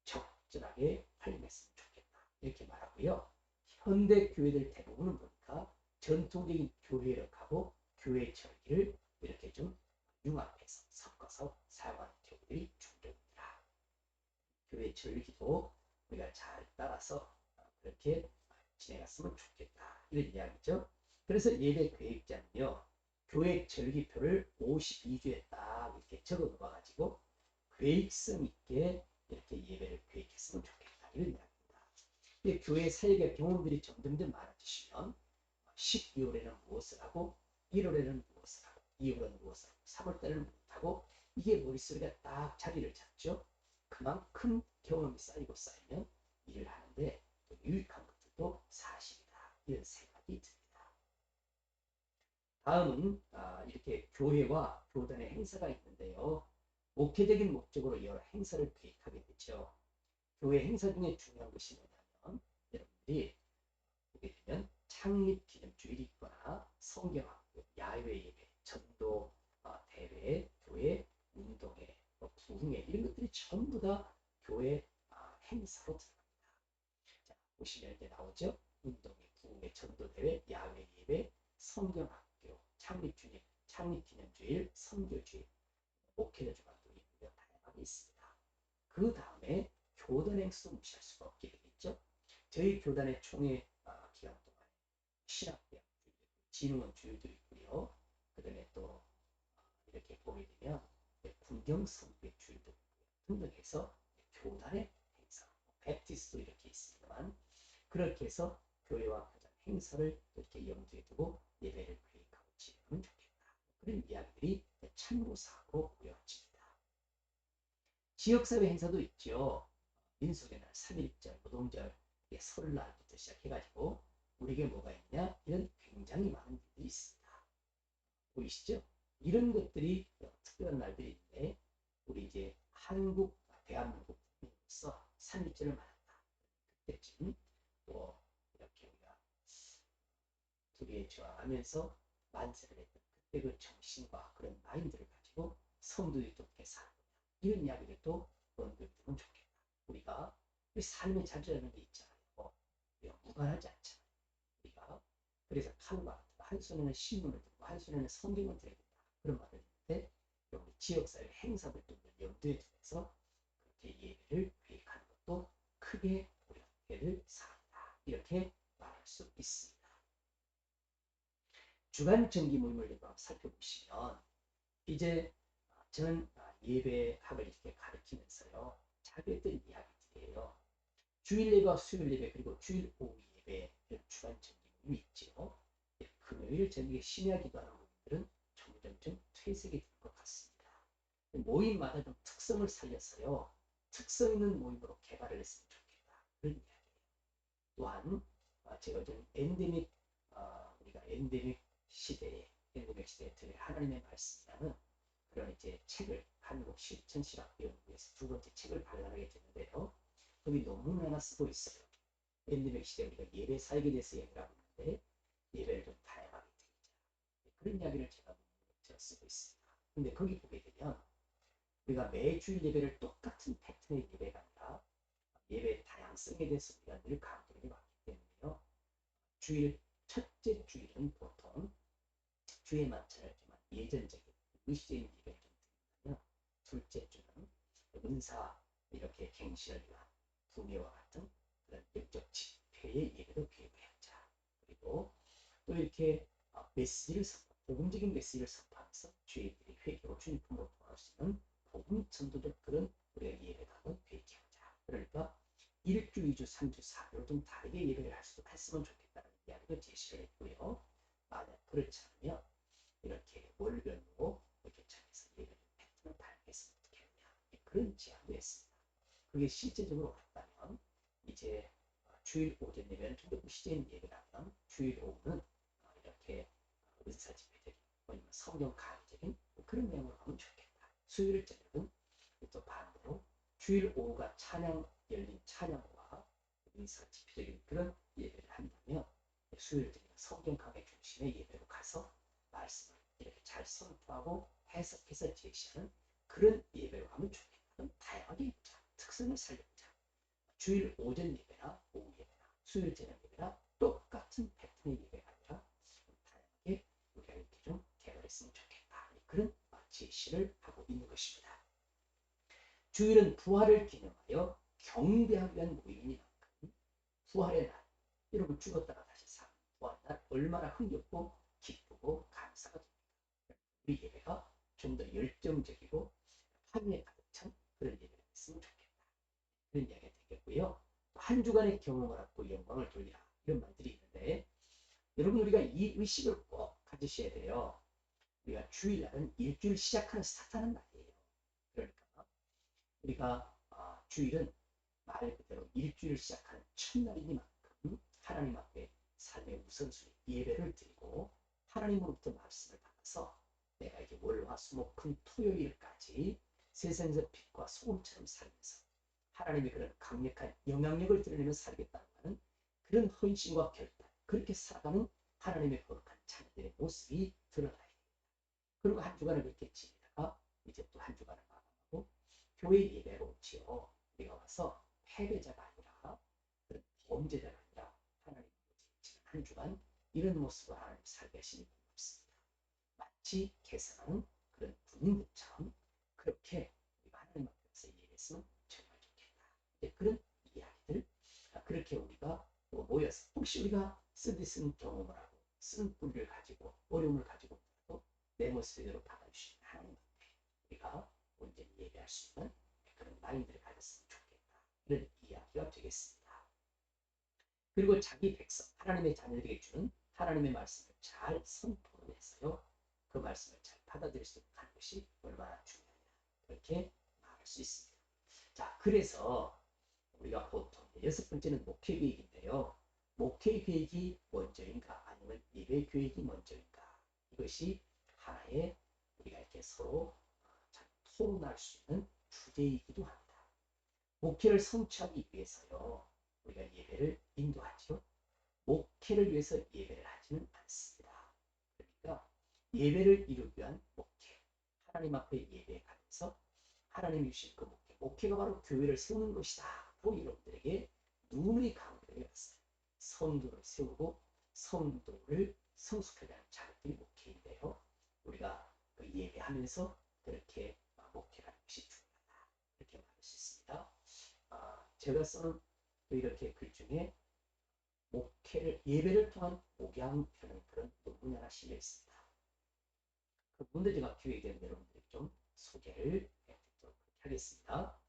적절하게 활용했으면 좋겠다. 이렇게 말하고요. 현대 교회들 대부분은 보니까 전통적인 교회력하고 교회 절기를 이렇게 좀 융합해서 섞어서 사용하는 경우들이 종종입니다. 교회 절기도 우리가 잘 따라서 그렇게 지내갔으면 좋겠다. 이런 이야기죠. 그래서 예배 계획자는요. 교회 절기표를 52주에 딱 이렇게 적어 놓아가지고 계획성 있게 이렇게 예배를 계획했으면 좋겠다. 이런 이야기입니다. 교회 사역의 경험들이 점점 많아지시면 12월에는 무엇을 하고 1월에는 무엇을 하고 2월에는 무엇을 하고 3월달에는 무엇하고 이게 머릿속에 딱 자리를 잡죠. 그만큼 경험이 쌓이면 일을 하는데 또 유익한 것들도 사실이다. 이런 생각이 듭니다. 다음은 이렇게 교회와 교단의 행사가 있는데요. 목회적인 목적으로 여러 행사를 계획하게 되죠. 교회 행사 중에 중요한 것이 뭐냐면 여러분들이 보게 되면 창립기념주일이 있거나 성경학교, 야외 예배, 전도 대회, 교회 운동회, 부흥회 이런 것들이 전부 다 교회 행사로 들어갑니다. 자, 보시면 이렇게 나오죠. 운동회, 부흥회, 전도대회, 야외 예배, 성경학교, 창립기념주일, 선교주일, 목회자 주간도 있고요. 다양하게 있습니다. 그 다음에 교단 행사도 무시할 수가 없게 되겠죠. 저희 교단의 총회 기간 동안 신학대학 주일도 있고 진흥원 주일도 있고요. 그 다음에 또 이렇게 보게 되면 군경성교회 주일도 있고요. 등등 해서 교단의 행사, 베프티스도 이렇게 있습니다만 그렇게 해서 교회와 교단 행사를 이렇게 염두에 두고 예배를 계획하고 진행하면 좋겠다. 그런 이야기들이 참고사항으로 보여집니다. 지역사회 행사도 있죠. 민속의 날, 3.1절, 노동절, 설날부터 시작해가지고 우리에게 뭐가 있냐? 이런 굉장히 많은 일들이 있습니다. 보이시죠? 이런 것들이 특별한 날들이 있는데 우리 이제 대한민국 국민으로서 3.1절을 맞았다. 그때쯤 또 이렇게 우리가 위에 저항하면서 만세를 했던 그때 그 정신과 그런 마인드를 가지고 성도들이 어떻게 사는 거냐 이런 이야기들도 언급되면 좋겠다. 우리가 우리 삶의 자질하는 게 있잖아요. 우리가 무관하지 않잖아요. 우리가 그래서 칼과 한 손에는 신문을 들고 한 손에는 성경을 들어야 된다. 그런 말을 했는데 우리 지역사회 행사들도 염두에 두면서 그렇게 예배를 계획하는 것도 크게 우리가 예배를 사랑한다. 이렇게 말할 수 있습니다. 주간 정기 모임을 살펴보시면 이제 저는 예배학을 이렇게 가르치면서요. 자기 했던 이야기들이에요. 주일 예배와 수요일 예배 그리고 주일 오후 예배 이런 주간 정기 모임이 있죠. 금요일 저녁에 심야 기도하는 모임들은 점점점 퇴색이 될 것 같습니다. 모임마다 좀 특성을 살려서요. 특성 있는 모임으로 개발을 했으면 좋겠다. 그런 이야기예요. 또한 제가 좀 우리가 엔데믹 시대에 하나님의 말씀이라는 그런 이제 책을 한국 실천실학연구에서 두 번째 책을 발간하게 됐는데요. 거기 논문을 하나 쓰고 있어요. 엔데믹 시대 우리가 예배 사역에 대해서 얘기를 하고 있는데 예배를 좀 다양하게 드리자. 그런 이야기를 제가 쓰고 있습니다. 근데 거기 보게 되면 우리가 매주일 예배를 똑같은 패턴의 예배가 아니라 예배 다양성에 대해서 우리가 늘 강조를 받기 때문에요. 첫째 주일은 보통 주의 만찬을 좀 예전적인 의식적인 예배를 좀 드리면 둘째 주는 은사 이렇게 갱신을 위한 부묘와 같은 그런 영적 집회의 예배로 계획을 하자. 그리고 또 이렇게 복음적인 메시지를 선포하면서 주의들이 회개로 주님 품으로 돌아올 수 있는 복음 전도적 그런 우리가 예배당을 계획해보자. 그러니까 1주, 2주, 3주, 4주를 좀 다르게 예배를 했으면 좋겠다는 이야기를 제시를 했고요. 만약 그렇지 않으면 이렇게 월별로 이렇게 정해서 예배를 패턴을 발견해서 어떻게 하느냐 그런 제안도 했습니다. 그게 실제적으로 왔다면 이제 주일 오전 예배는 좀 더 시적인 예배라면 주일 오후는 이렇게 은사 집회적인 아니면 성경 강의적인 그런 내용으로 하면 좋겠다. 수요일 저녁은 또 반대로 주일 오후가 열린 찬양과 은사 집회적인 그런 예배를 한다면 수요일 저녁은 성경 강의 중심의 예배로 가서 말씀을 이렇게 잘 선포하고 해석해서 제시하는 그런 예배로 하면 좋겠다. 다양하게 입자. 특성을 살려보자. 주일 오전 예배나 오후 예배나 수요일 저녁 예배나 똑같은 패턴의 예배가 아니라 다양하게 우리가 이렇게 좀 개발했으면 좋겠다. 그런 제시를 하고 있는 것입니다. 주일은 부활을 기념하여 경배하기 위한 모임이니만큼 부활의 날, 여러분 죽었다가 다시 사는 부활의 날 얼마나 흥겹고 기쁘고 감사가 됩니다. 우리 예배가 좀 더 열정적이고 화면에 가득 찬 그런 예배가 있으면 좋겠다. 그런 이야기가 되겠고요. 한 주간의 경험을 얻고 영광을 돌리라 이런 말들이 있는데 여러분 우리가 이 의식을 꼭 가지셔야 돼요. 우리가 주일날은 일주일 시작하는 스타트하는 날이에요. 그러니까 우리가 주일은 말 그대로 일주일을 시작하는 첫날이니만큼 하나님 앞에 삶의 우선순위 예배를 드리고 하나님으로부터 말씀을 받아서 내가 이제 월화수목금 토요일까지 세상에서 빛과 소금처럼 살면서 하나님의 그런 강력한 영향력을 드러내며 살겠다는 하는 그런 헌신과 결단 그렇게 살아가는 하나님의 거룩한 자녀들의 모습이 드러나야 됩니다. 그리고 한 주간을 그렇게 지내다가 이제 또 한 주간을 마감하고 교회 예배로 오지요. 우리가 와서 패배자가 아니라 그런 범죄자가 아니라 하나님의 한 주간 이런 모습으로 하나님 살게 하시니 고맙습니다. 마치 계산하는 그런 군인들처럼 그렇게 우리가 하나님 앞에서 예배했으면 정말 좋겠다. 그런 이야기들 그렇게 우리가 모여서 혹시 우리가 쓰디쓴 경험을 하고 쓴 뿌리를 가지고 어려움을 가지고 내 모습대로 받아주시는 하나님 앞에 우리가 온전히 예배할 수 있는 그런 마인드를 가졌으면 좋겠다. 이런 이야기가 되겠습니다. 그리고 자기 백성 하나님의 자녀들에게 주는 하나님의 말씀을 잘 선포해서요. 그 말씀을 잘 받아들일 수 있는 것이 얼마나 중요하냐 그렇게 말할 수 있습니다. 자, 그래서 우리가 보통 6번째는 목회 계획인데요. 목회 계획이 먼저인가 아니면 예배 계획이 먼저인가 이것이 하나의 우리가 이렇게 서로 잘 토론할 수 있는 주제이기도 합니다. 목회를 성취하기 위해서요. 우리가 예배를 인도하죠. 목회를 위해서 예배를 하죠. 하지는 않습니다. 그러니까 예배를 이루기 위한 목회, 하나님 앞에 예배에 가면서 하나님이 주신 그 목회, 목회가 바로 교회를 세우는 것이다. 고 여러분들에게 누누이 강조해 왔어요. 성도를 세우고 성도를 성숙하게 하는 자격들이 목회인데요. 우리가 그 예배하면서 그렇게 목회하는 것이 중요하다. 이렇게 말할 수 있습니다. 제가 쓰는 이렇게 글 중에 목회를 예배를 통한 목양하는 그런 논문이 하나 실려 있습니다. 그 문제 제가 기회가 되는 여러분들에게 좀 소개를 해드리도록 하겠습니다.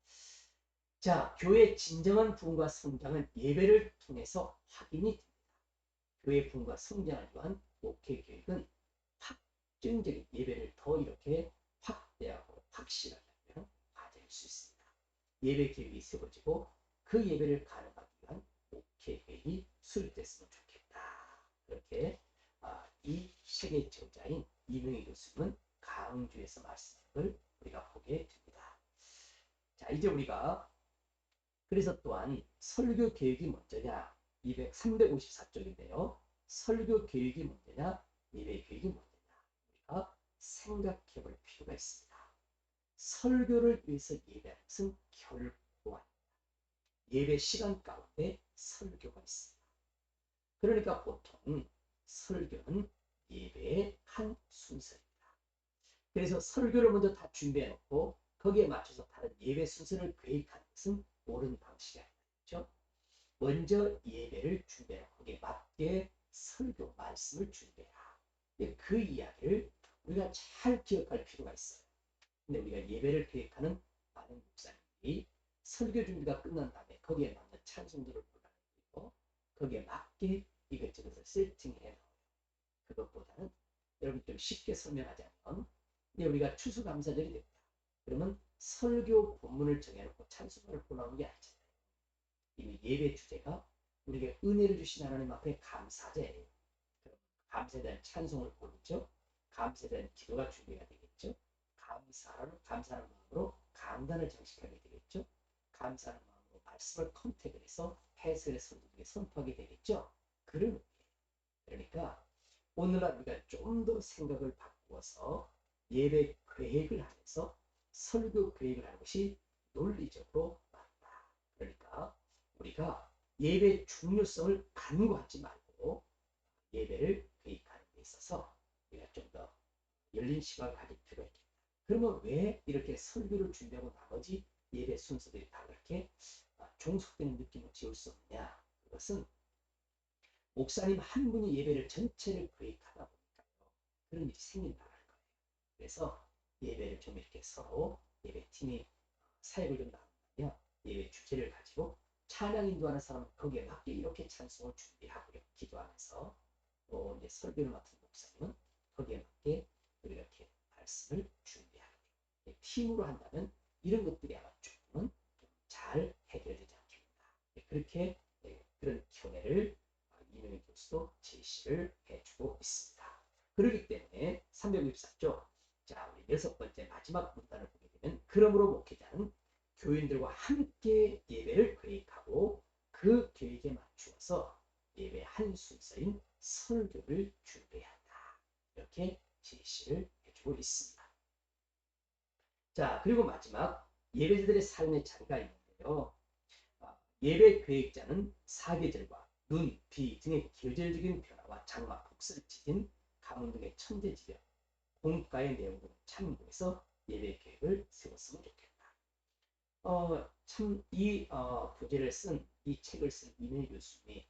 자, 교회의 진정한 부흥과 성장은 예배를 통해서 확인이 됩니다. 교회의 부흥과 성장을 위한 목회 계획은 확증적인 예배를 더 이렇게 확대하고 확실하게 하면 과제일 수 있습니다. 예배 계획이 세워지고 그 예배를 가능하기 위한 목회 계획이 수립됐으면 좋겠다. 그렇게 이 책의 저자인 이명희 교수는 강조해서 말씀한 걸 우리가 보게 됩니다. 자, 이제 우리가 그래서 또한 설교 계획이 먼저냐 354쪽인데요. 설교 계획이 먼저냐 예배 계획이 먼저냐 우리가 생각해 볼 필요가 있습니다. 설교를 위해서 예배하는 것은 결코 아닙니다. 예배 시간 가운데 설교가 있습니다. 그러니까 보통 설교는 예배의 한 순서입니다. 그래서 설교를 먼저 다 준비해 놓고 거기에 맞춰서 다른 예배 순서를 계획하는 것은 옳은 방식이 아니죠. 먼저 예배를 준비해 거기에 맞게 설교 말씀을 준비해라. 그 이야기를 우리가 잘 기억할 필요가 있어요. 근데 우리가 예배를 계획하는 많은 목사님들이 설교 준비가 끝난 다음에 거기에 맞는 찬송들을 불러내고 거기에 맞게 이것저것을 세팅해 놓아요. 그것보다는 여러분 좀 쉽게 설명하자면 우리가 추수감사절이 됩니다. 그러면 설교 본문을 정해놓고 찬송을 불러오는 게 아니잖아요. 이미 예배 주제가 우리에게 은혜를 주신 하나님 앞에 감사제예요. 감사에 대한 찬송을 부르죠. 감사에 대한 기도가 준비가 되겠죠. 감사하는 마음으로 강단을 장식하게 되겠죠. 감사하는 마음으로 말씀을 컨택을 해서 해설의 성도에게 선포하게 되겠죠. 그런 의미예요. 그러니까 오늘날 우리가 좀 더 생각을 바꾸어서 예배 계획을 하면서 설교 계획을 하는 것이 논리적으로 맞다. 그러니까 우리가 예배의 중요성을 간과하지 말고 예배를 계획하는 데 있어서 우리가 좀 더 열린 시각을 가질 필요가 있겠다. 그러면 왜 이렇게 설교를 준비하고 나머지 예배 순서들이 다 그렇게 종속되는 느낌을 지울 수 없느냐? 그것은 목사님 한 분이 예배를 전체를 계획하다 보니까요. 그런 일이 생긴다는 거예요. 그래서 예배를 좀 이렇게 서로 예배팀이 사역을 좀 나눈다면 예배 주제를 가지고 찬양 인도하는 사람은 거기에 맞게 이렇게 찬송을 준비하고요. 기도하면서 또 이제 설교를 맡은 목사님은 거기에 맞게 이렇게 말씀을 준비하게 돼요. 팀으로 한다면 이런 것들이 아마 조금은 잘 해결되지 않겠나. 그렇게 그런 견해를 이명희 교수도 제시를 해주고 있습니다. 그렇기 때문에 364쪽 자 우리 6번째 마지막 문단을 보게 되면 그러므로 목회자는 교인들과 함께 예배를 계획하고 그 계획에 맞추어서 예배 한 순서인 설교를 준비해야 한다. 이렇게 제시를 해주고 있습니다. 자 그리고 마지막 예배자들의 삶의 차이가 있는데요. 예배 계획자는 사계절과 눈, 비 등의 계절적인 변화와 장마, 폭설지진, 가뭄 등의 천재지변, 공과의 내용을 참고해서 예배 계획을 세웠으면 좋겠다. 참 이 부제를 쓴 이 책을 쓴 이명희 교수님이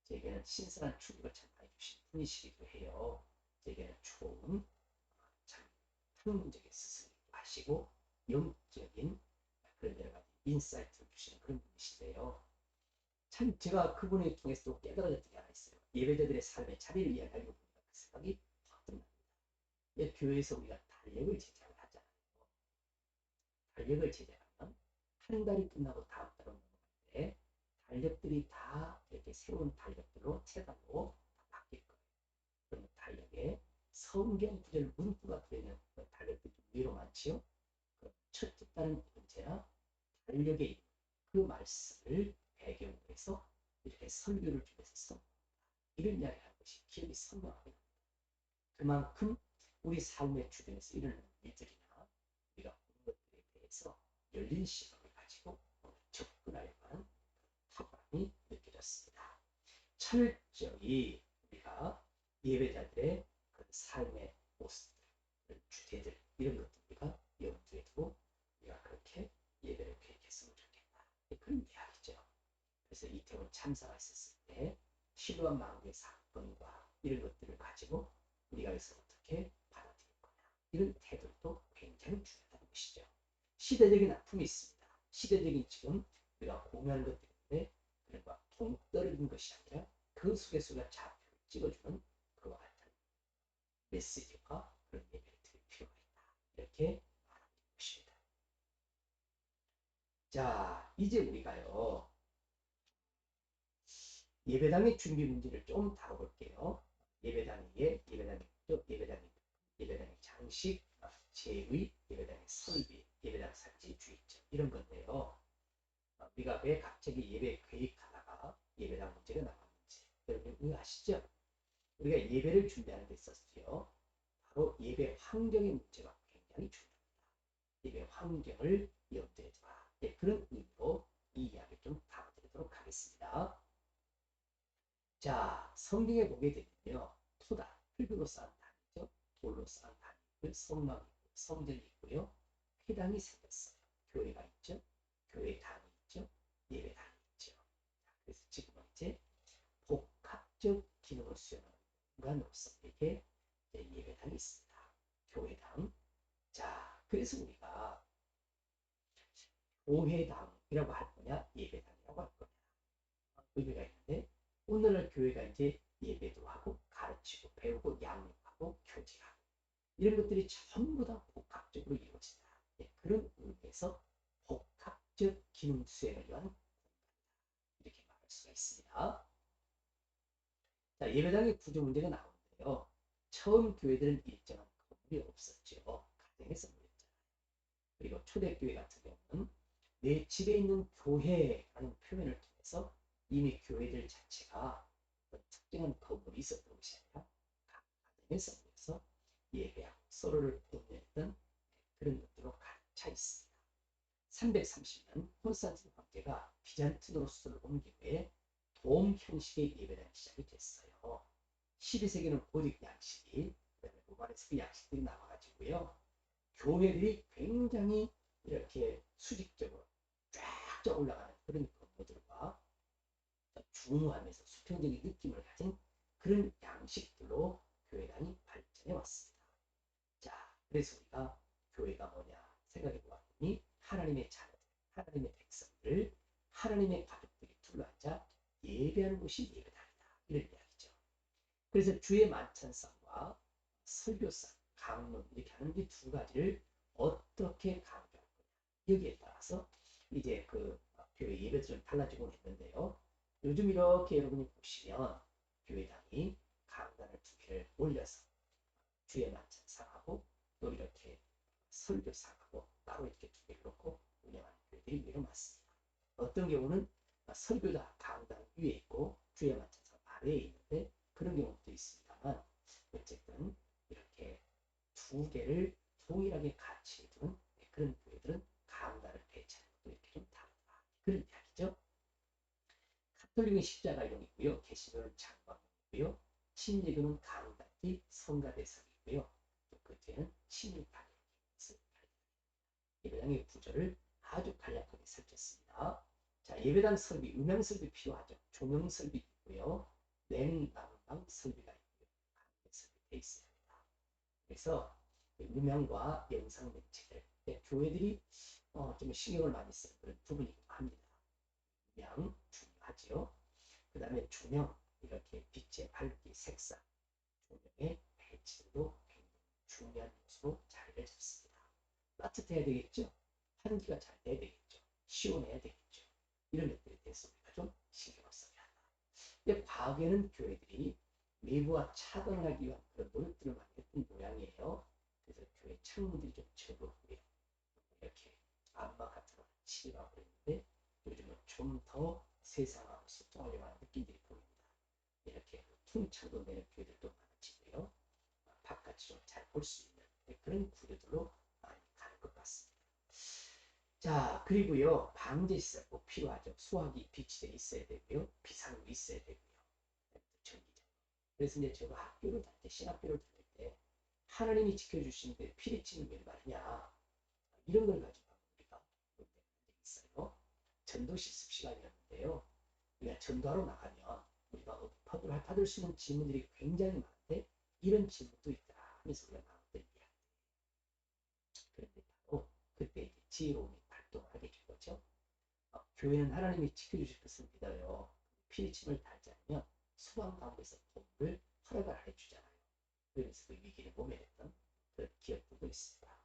제게는 신선한 추구를 참 많이 주신 분이시기도 해요. 제게는 좋은 참 학문적인 스승이기도 하시고 영적인 그런 여러 가지 인사이트를 주시는 그런 분이신데요. 참 제가 그분을 통해서 또 깨달아졌던 게 하나 있어요. 예배자들의 삶의 자리를 이야기하려고 보니까 그 생각이 확 듭니다. 교회에서 우리가 달력을 제작을 하잖아요. 달력을 제작하면 한 달이 끝나고 다음 달로 넘어갈 때 달력들이 다 이렇게 새로운 달력들로 체달로 바뀔 거예요. 그러면 달력에 성경 구절 문구가 들어있는 달력들이 좀 위로 많지요. 첫째 달은 언제나 달력에 있는 그 말씀을 배경으로 해서 이렇게 설교를 통해서 이런 이야기를 것이 기억이 선명하게 납니다. 그만큼 우리 삶의 주변에서 일어나는 일들이나 우리가 보는 것들에 대해서 열린 시각을 가지고 접근하려고 하는 탁월함이 느껴졌습니다. 철저히 우리가 예배자들의 그 삶의 모습들, 주제들 이런 것들 우리가 염두에 두고 우리가 그렇게 예배를 계획했으면 좋겠다. 그런 이야기죠. 그래서 이태원 참사가 있었을 때 실로암 망대 사건과 이런 것들을 가지고 우리가 여기서 어떻게 받아들일 거냐 이런 태도도 굉장히 중요하다는 것이죠. 시대적인 아픔이 있습니다. 시대적인 지금 우리가 공유하는 것 때문에 그런과 동떨어진 것이 아니라 그 속에서 우리가 좌표를 찍어주는 그와 같은 메시지와 그런 예배를 드릴 필요가 있다. 이렇게 말하는 것입니다. 자, 이제 우리가요 예배당의 준비 문제를 좀 다뤄볼게요. 예배당의 예배당의 장식, 제의, 예배당의 설비, 예배당 산지 주의점 이런 건데요. 우리가 왜 갑자기 예배 계획하다가 예배당 문제가 나왔는지 여러분 이거 아시죠? 우리가 예배를 준비하는 데 있었어요. 바로 예배 환경의 문제가 굉장히 중요합니다. 예배 환경을 염두에 두라. 네, 그런 의미로 이 이야기를 좀 다뤄드리도록 하겠습니다. 자, 성경에 보게 되면요. 토다, 흙으로 쌓은 단이죠. 돌로 쌓은 단이 성막이 있고 성전이 있고요. 회당이 생겼어요. 교회가 있죠. 교회당이 있죠. 예배당이 있죠. 그래서 지금은 이제 복합적 기능을 수행하는 공간으로서 이게 예배당이 있습니다. 교회당. 자, 그래서 우리가 교회당이라고 할 거냐, 예배당이라고 할 거냐 의미가 있는데 오늘날 교회가 이제 예배도 하고 가르치고 배우고 양육하고 교제하고 이런 것들이 전부 다 복합적으로 이루어진다. 네, 그런 의미에서 복합적 기능 수행을 위한 공간이다. 이렇게 말할 수가 있습니다. 자, 예배당의 구조 문제가 나오는데요. 처음 교회들은 일정한 건물이 없었죠. 가정에서 모였잖아요. 그리고 초대교회 같은 경우는 내 집에 있는 교회라는 표현을 통해서 이미 교회들 자체가 특정한 건물이 있었던 것이 아니라 각 가정에서 모여서 예배하고 서로를 돕는 그런 것들로 가득 차 있습니다. 330년 콘스탄틴 황제가 비잔틴으로 수도를 옮긴 후에 돔 형식의 예배당이 시작이 됐어요. 12세기는 고딕 양식이 그다음에 로마에서 그 양식들이 나와가지고요. 교회들이 굉장히 이렇게 수직적으로 쫙쫙 올라가는 그런 건물들과 중후하면서 수평적인 느낌을 가진 그런 양식들로 교회당이 발전해 왔습니다. 자, 그래서 우리가 교회가 뭐냐 생각해 보았더니 하나님의 자녀들, 하나님의 백성들, 하나님의 가족들이 둘러앉아 예배하는 곳이 예배당이다. 이런 이야기죠. 그래서 주의 만찬상과 설교상, 강론 이렇게 하는 이 두 가지를 어떻게 강조할 거냐. 여기에 따라서 이제 그 교회 예배들은 달라지곤 했는데요. 요즘 이렇게 여러분이 보시면 교회당이 강단을 두 개를 올려서 주의 만찬상하고 또 이렇게 설교상하고 따로 이렇게 두 개를 놓고 운영하는 교회들이 매우 많습니다. 어떤 경우는 설교자 강단 위에 있고 주의 만찬상 아래에 있는데 그런 경우도 있습니다만 어쨌든 이렇게 두 개를 동일하게 같이 두는 그런 교회들은 강단을 배치하는 것도 이렇게 좀 다르다. 그런 이야기죠. 가톨릭은 십자가용이고요. 개신교는 장방용이고요. 신리교는 강단이 성가대석이고요. 또 그 뒤에는 친일파의 예배당의 구조를 아주 간략하게 살폈습니다. 자, 예배당 설비, 음향 설비 필요하죠. 조명 설비 있고요. 냉난방 설비가 있고요. 강대 설비 베이스입니다. 그래서 음향과 영상 매체들, 교회들이 좀 신경을 많이 쓰는 그런 부분이기도 합니다. 음향 중요하지요. 그 다음에 조명, 이렇게 빛의 밝기, 색상, 조명의 배치도 굉장히 중요한 요소로 자리를 잡습니다. 따뜻해야 되겠죠. 환기가 잘 돼야 되겠죠. 시원해야 되겠죠. 이런 것들에 대해서 우리가 좀 신경을 써야 한다. 근데 과거에는 교회들이 외부와 차단하기 위한 그런 노력들을 많이 했던 모양이에요. 그래서 교회 창문들이 좀 적었고요. 이렇게 안마 같은 거 칠하고 그랬는데 요즘은 좀 더 세상하고 소통하려고 하는 느낌들이 보입니다. 이렇게 풍창도 내는 교회들도 많아지고요. 바깥으로 잘 볼 수 있는 그런 구조들로 많이 가는 것 같습니다. 자, 그리고요, 방제시설 꼭 필요하죠. 수화기 비치되어 있어야 되고요. 비상구 있어야 되고요. 전기적. 그래서 이제 제가 학교를 다닐 때, 신학교를 다닐 때, 하나님이 지켜주시는데 피리치는 웬 말이냐. 이런 걸 가지고 우리가 있어요. 전도 실습 시간이었는데요. 우리가 전도하러 나가면 우리가 받을 수 있는 질문들이 굉장히 많은데 이런 질문도 있다 하면서 우리가 나왔던 이야기. 그런데 바로 그때 이제 지혜로움이 발동을 하게 된 거죠. 교회는 하나님이 지켜주실 것을 믿어요. 피리침을 달지 않으면 소방 가운데서 도움을 허락을 안 해주잖아요. 그래서 그 위기를 모면했던 그런 기억들도 있습니다.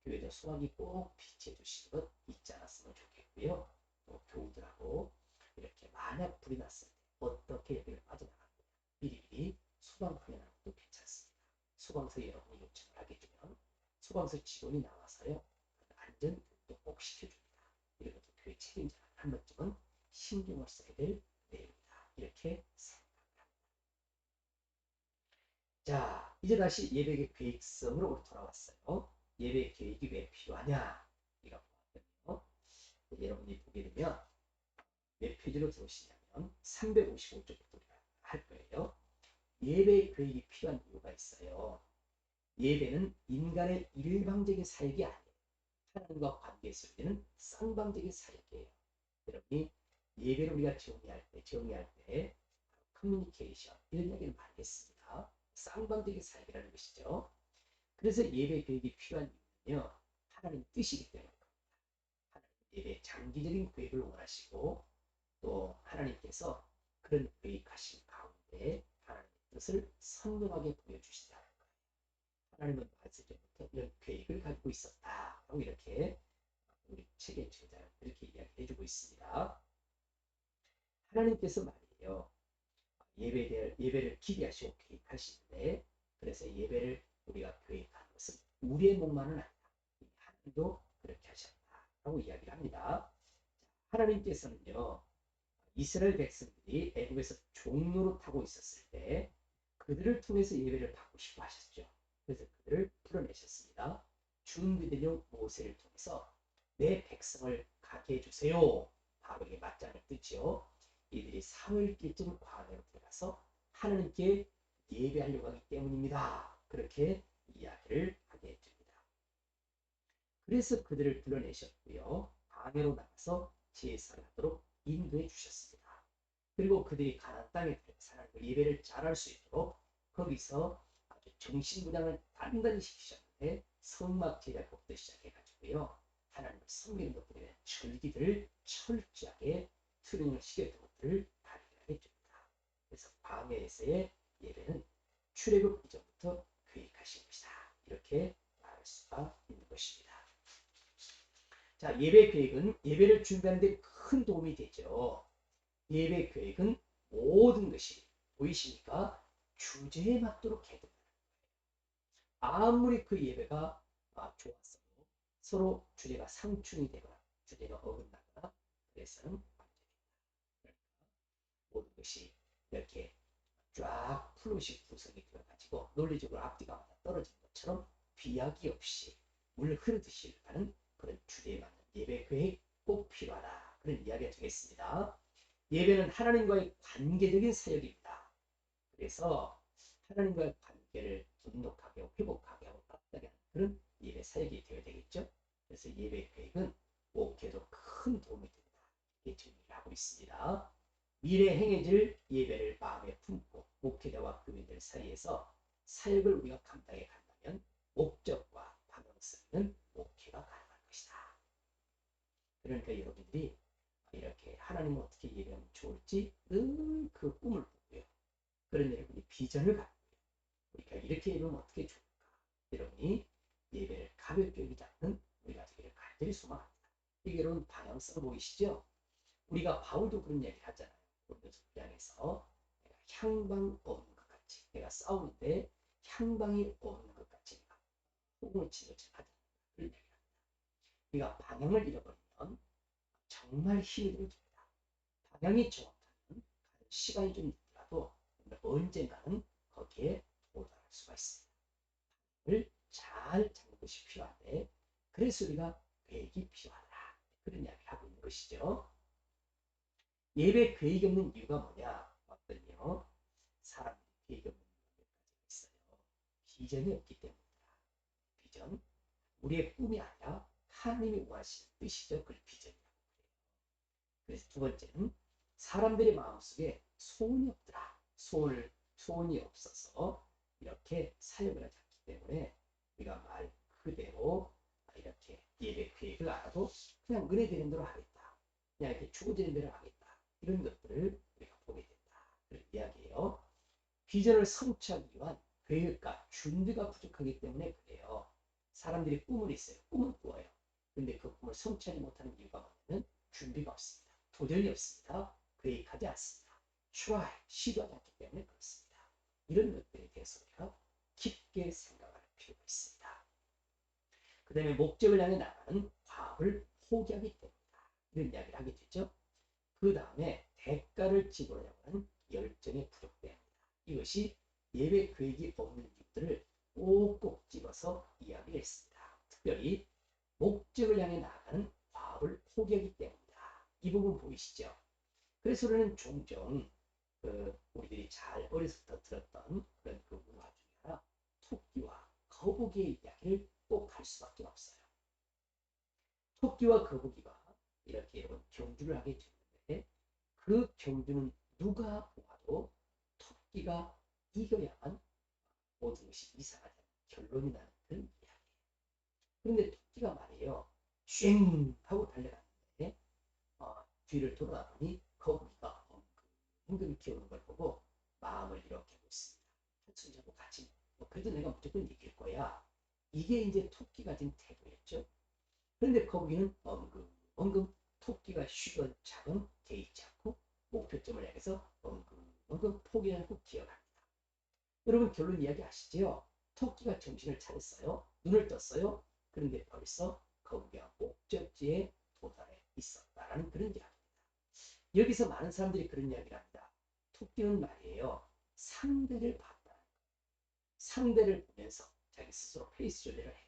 교회도 소방이 꼭 비치해 주시는 것 잊지 않았으면 좋겠고요. 또 교우들하고 이렇게 만약 불이 났을 때 어떻게 여기를 빠져나가느냐 미리미리 소방 확인하는 것도 괜찮습니다. 소방서 여러분이 요청을 하게 되면 소방서 직원이 나와서요. 안전 교육도 꼭 시켜줍니다. 이런 것도 교회 책임자가 한 번쯤은 신경을 써야 될 내용이다. 이렇게 생각합니다. 자, 이제 다시 예배 계획성으로 우리 돌아왔어요. 예배 계획이 왜 필요하냐? 이거 보았거든요. 여러분이 보게 되면 몇 페이지로 들어오시냐면 355쪽부터 할 거예요. 예배 계획이 필요한 이유가 있어요. 예배는 인간의 일방적인 사역이 아니에요. 하나님과 관계에서 되는 쌍방적인 사역이에요. 여러분이 예배를 우리가 정의할 때 커뮤니케이션 이런 이야기를 많이 했습니다. 쌍방적인 사역이라는 것이죠. 그래서 예배 계획이 필요한 이유는요. 하나님 뜻이기 때문입니다. 하나님 예배 장기적인 계획을 원하시고 또 하나님께서 그런 계획하신 가운데 하나님의 뜻을 선명하게 보여주신다는 거예요. 하나님은 봤을 때부터 이런 계획을 가지고 있었다라고 이렇게 우리 책의 저자는 이렇게 이야기해주고 있습니다. 하나님께서 말이에요. 예배를 기대하시고 계획하시는데 그래서 예배를 우리가 계획하는 것은 우리의 목만은 아니다. 하나님도 그렇게 하셨다라고 이야기를 합니다. 하나님께서는요. 이스라엘 백성들이 애굽에서 종로로 타고 있었을 때 그들을 통해서 예배를 받고 싶어 하셨죠. 그래서 그들을 풀어내셨습니다. 준비대령 모세를 통해서 내 백성을 가게 해주세요. 바로 이게 맞자는 뜻이요. 이들이 사흘길쯤 광야로 들어가서 하나님께 예배하려고 하기 때문입니다. 그렇게 이야기를 하게 해줍니다. 그래서 그들을 불러내셨고요. 광야로 나가서 제사를 하도록 인도해 주셨습니다. 그리고 그들이 가나안 땅에 들어가서 하나님의 예배를 잘할 수 있도록 거기서 아주 정신분양을 단단히 시키셨는데 성막 제작법도 시작해가지고요. 하나님을 섬기는 것들에 대한 절기들을 철저하게 트레이닝을 시켰던 것들을 발휘하게 됩니다. 그래서 광야에서의 예배는 출애굽 이전부터 계획하신 것이다. 이렇게 말할 수가 있는 것입니다. 자, 예배 계획은 예배를 준비하는 데 큰 도움이 되죠. 예배 계획은 모든 것이 보이십니까? 주제에 맞도록 해야 됩니다. 아무리 그 예배가 좋았어도 서로 주제가 상충이 되거나 주제가 어긋나거나 그래서는 안 됩니다. 모든 것이 이렇게 쫙 플롯이 구성이 되어가지고 논리적으로 앞뒤가 맞아 떨어진 것처럼 비약이 없이 물 흐르듯이 가는 그런 주제에 맞는 예배 계획 꼭 필요하다. 그런 이야기가 되겠습니다. 예배는 하나님과의 관계적인 사역입니다. 그래서 하나님과의 관계를 돈독하게 하고 회복하게 하고 따뜻하게 하는 그런 예배 사역이 되어야 되겠죠. 그래서 예배 계획은 목회도 큰 도움이 된다. 이렇게 정리를 하고 있습니다. 미래 행해질 예배를 마음에 품고 목회자와 교인들 사이에서 사역을 우리가 감당해 간다면 목적과 방향성은 목회가 가능한 것이다. 그러니까 여러분들이 이렇게 하나님을 어떻게 예배하면 좋을지 늘 그 꿈을 꾸고요. 그런 여러분이 비전을 갖고요. 우리가 이렇게 예배하면 어떻게 좋을까? 여러분이 예배를 가볍게 여기지 않는 우리가 되기를 간절히 소망합니다. 이게 여러분 방향성 보이시죠? 우리가 바울도 그런 얘기 하잖아요. 고린도서 9장에서 내가 향방 없는 것 같이 내가 싸우는데 향방이 없는 것 같이 내가 호응을 치는 것처럼 하다. 그런 얘기를 합니다. 우리가 방향을 잃어버리면 정말 힘이 들어집니다. 방향이 정확하면 시간이 좀 있더라도 언젠가는 거기에 도달할 수가 있습니다. 을 잘 잡는 것이 필요한데 그래서 우리가 계획이 필요하다. 그런 이야기를 하고 있는 것이죠. 예배 계획이 없는 이유가 뭐냐? 어떤요? 사람들이 계획이 없는 이유가 몇 가지가 있어요. 비전이 없기 때문이다. 비전. 우리의 꿈이 아니라 하나님이 원하시는 뜻이죠. 그걸 비전이라고 그래요. 그래서 두 번째는 사람들의 마음속에 소원이 없더라. 소원이 없어서 이렇게 사역을 하지 않기 때문에 우리가 말 그대로 이렇게 예배 계획을 알아도 그냥 은혜되는 대로 하겠다. 그냥 이렇게 주어지는 대로 하겠다. 이런 것들을 우리가 보게 된다. 그런 이야기예요. 비전을 성취하기 위한 계획과 준비가 부족하기 때문에 그래요. 사람들이 꿈을 있어요. 꿈을 꾸어요. 근데 그 꿈을 성취하지 못하는 이유가 뭐냐면 준비가 없습니다. 도전이 없습니다. 계획하지 않습니다. 시도하지 않기 때문에 그렇습니다. 이런 것들에 대해서 우리가 깊게 생각할 필요가 있습니다. 그 다음에 목적을 향해 나가는 과업을 포기하기 때문이다. 이런 이야기를 하게 되죠. 그 다음에 대가를 지불하려고 하는 열정의 부족 때문이다. 이것이 예배 계획이 없는 이유들을 꼭꼭 집어서 이야기를 했습니다. 특별히 목적을 향해 나아가는 과업을 포기하기 때문이다. 이 부분 보이시죠? 그래서 우리는 종종 우리들이 잘 어려서부터 들었던 그런 그 문화 중에 하나 토끼와 거북이의 이야기를 꼭 할 수밖에 없어요. 토끼와 거북이가 이렇게 여러분 경주를 하게 되는데 그 경주는 누가 보아도 토끼가 이겨야만 모든 것이 이상하다는 결론이 나는 그런 이야기예요. 그런데 토끼가 말이에요. 쉥 하고 달려갔는데 뒤를 돌아보니 거북이가 엉금엉금 기어오는 걸 보고 마음을 이렇게 먹습니다. 한숨 자고 같이 그래도 내가 무조건 이길 거야. 이게 이제 토끼 가진 태도였죠. 그런데 거북이는 엉금 토끼가 쉬던 작은 개의치 않고 목표점을 향해서 엉금 포기하지 않고 기어갑니다. 여러분 결론 이야기 아시죠? 토끼가 정신을 차렸어요. 눈을 떴어요. 그런데 벌써 거북이가 목적지에 도달해 있었다라는 그런 이야기입니다. 여기서 많은 사람들이 그런 이야기를 합니다. 토끼는 말이에요. 상대를 봤다. 상대를 보면서 자기 스스로 페이스 조절을 해요.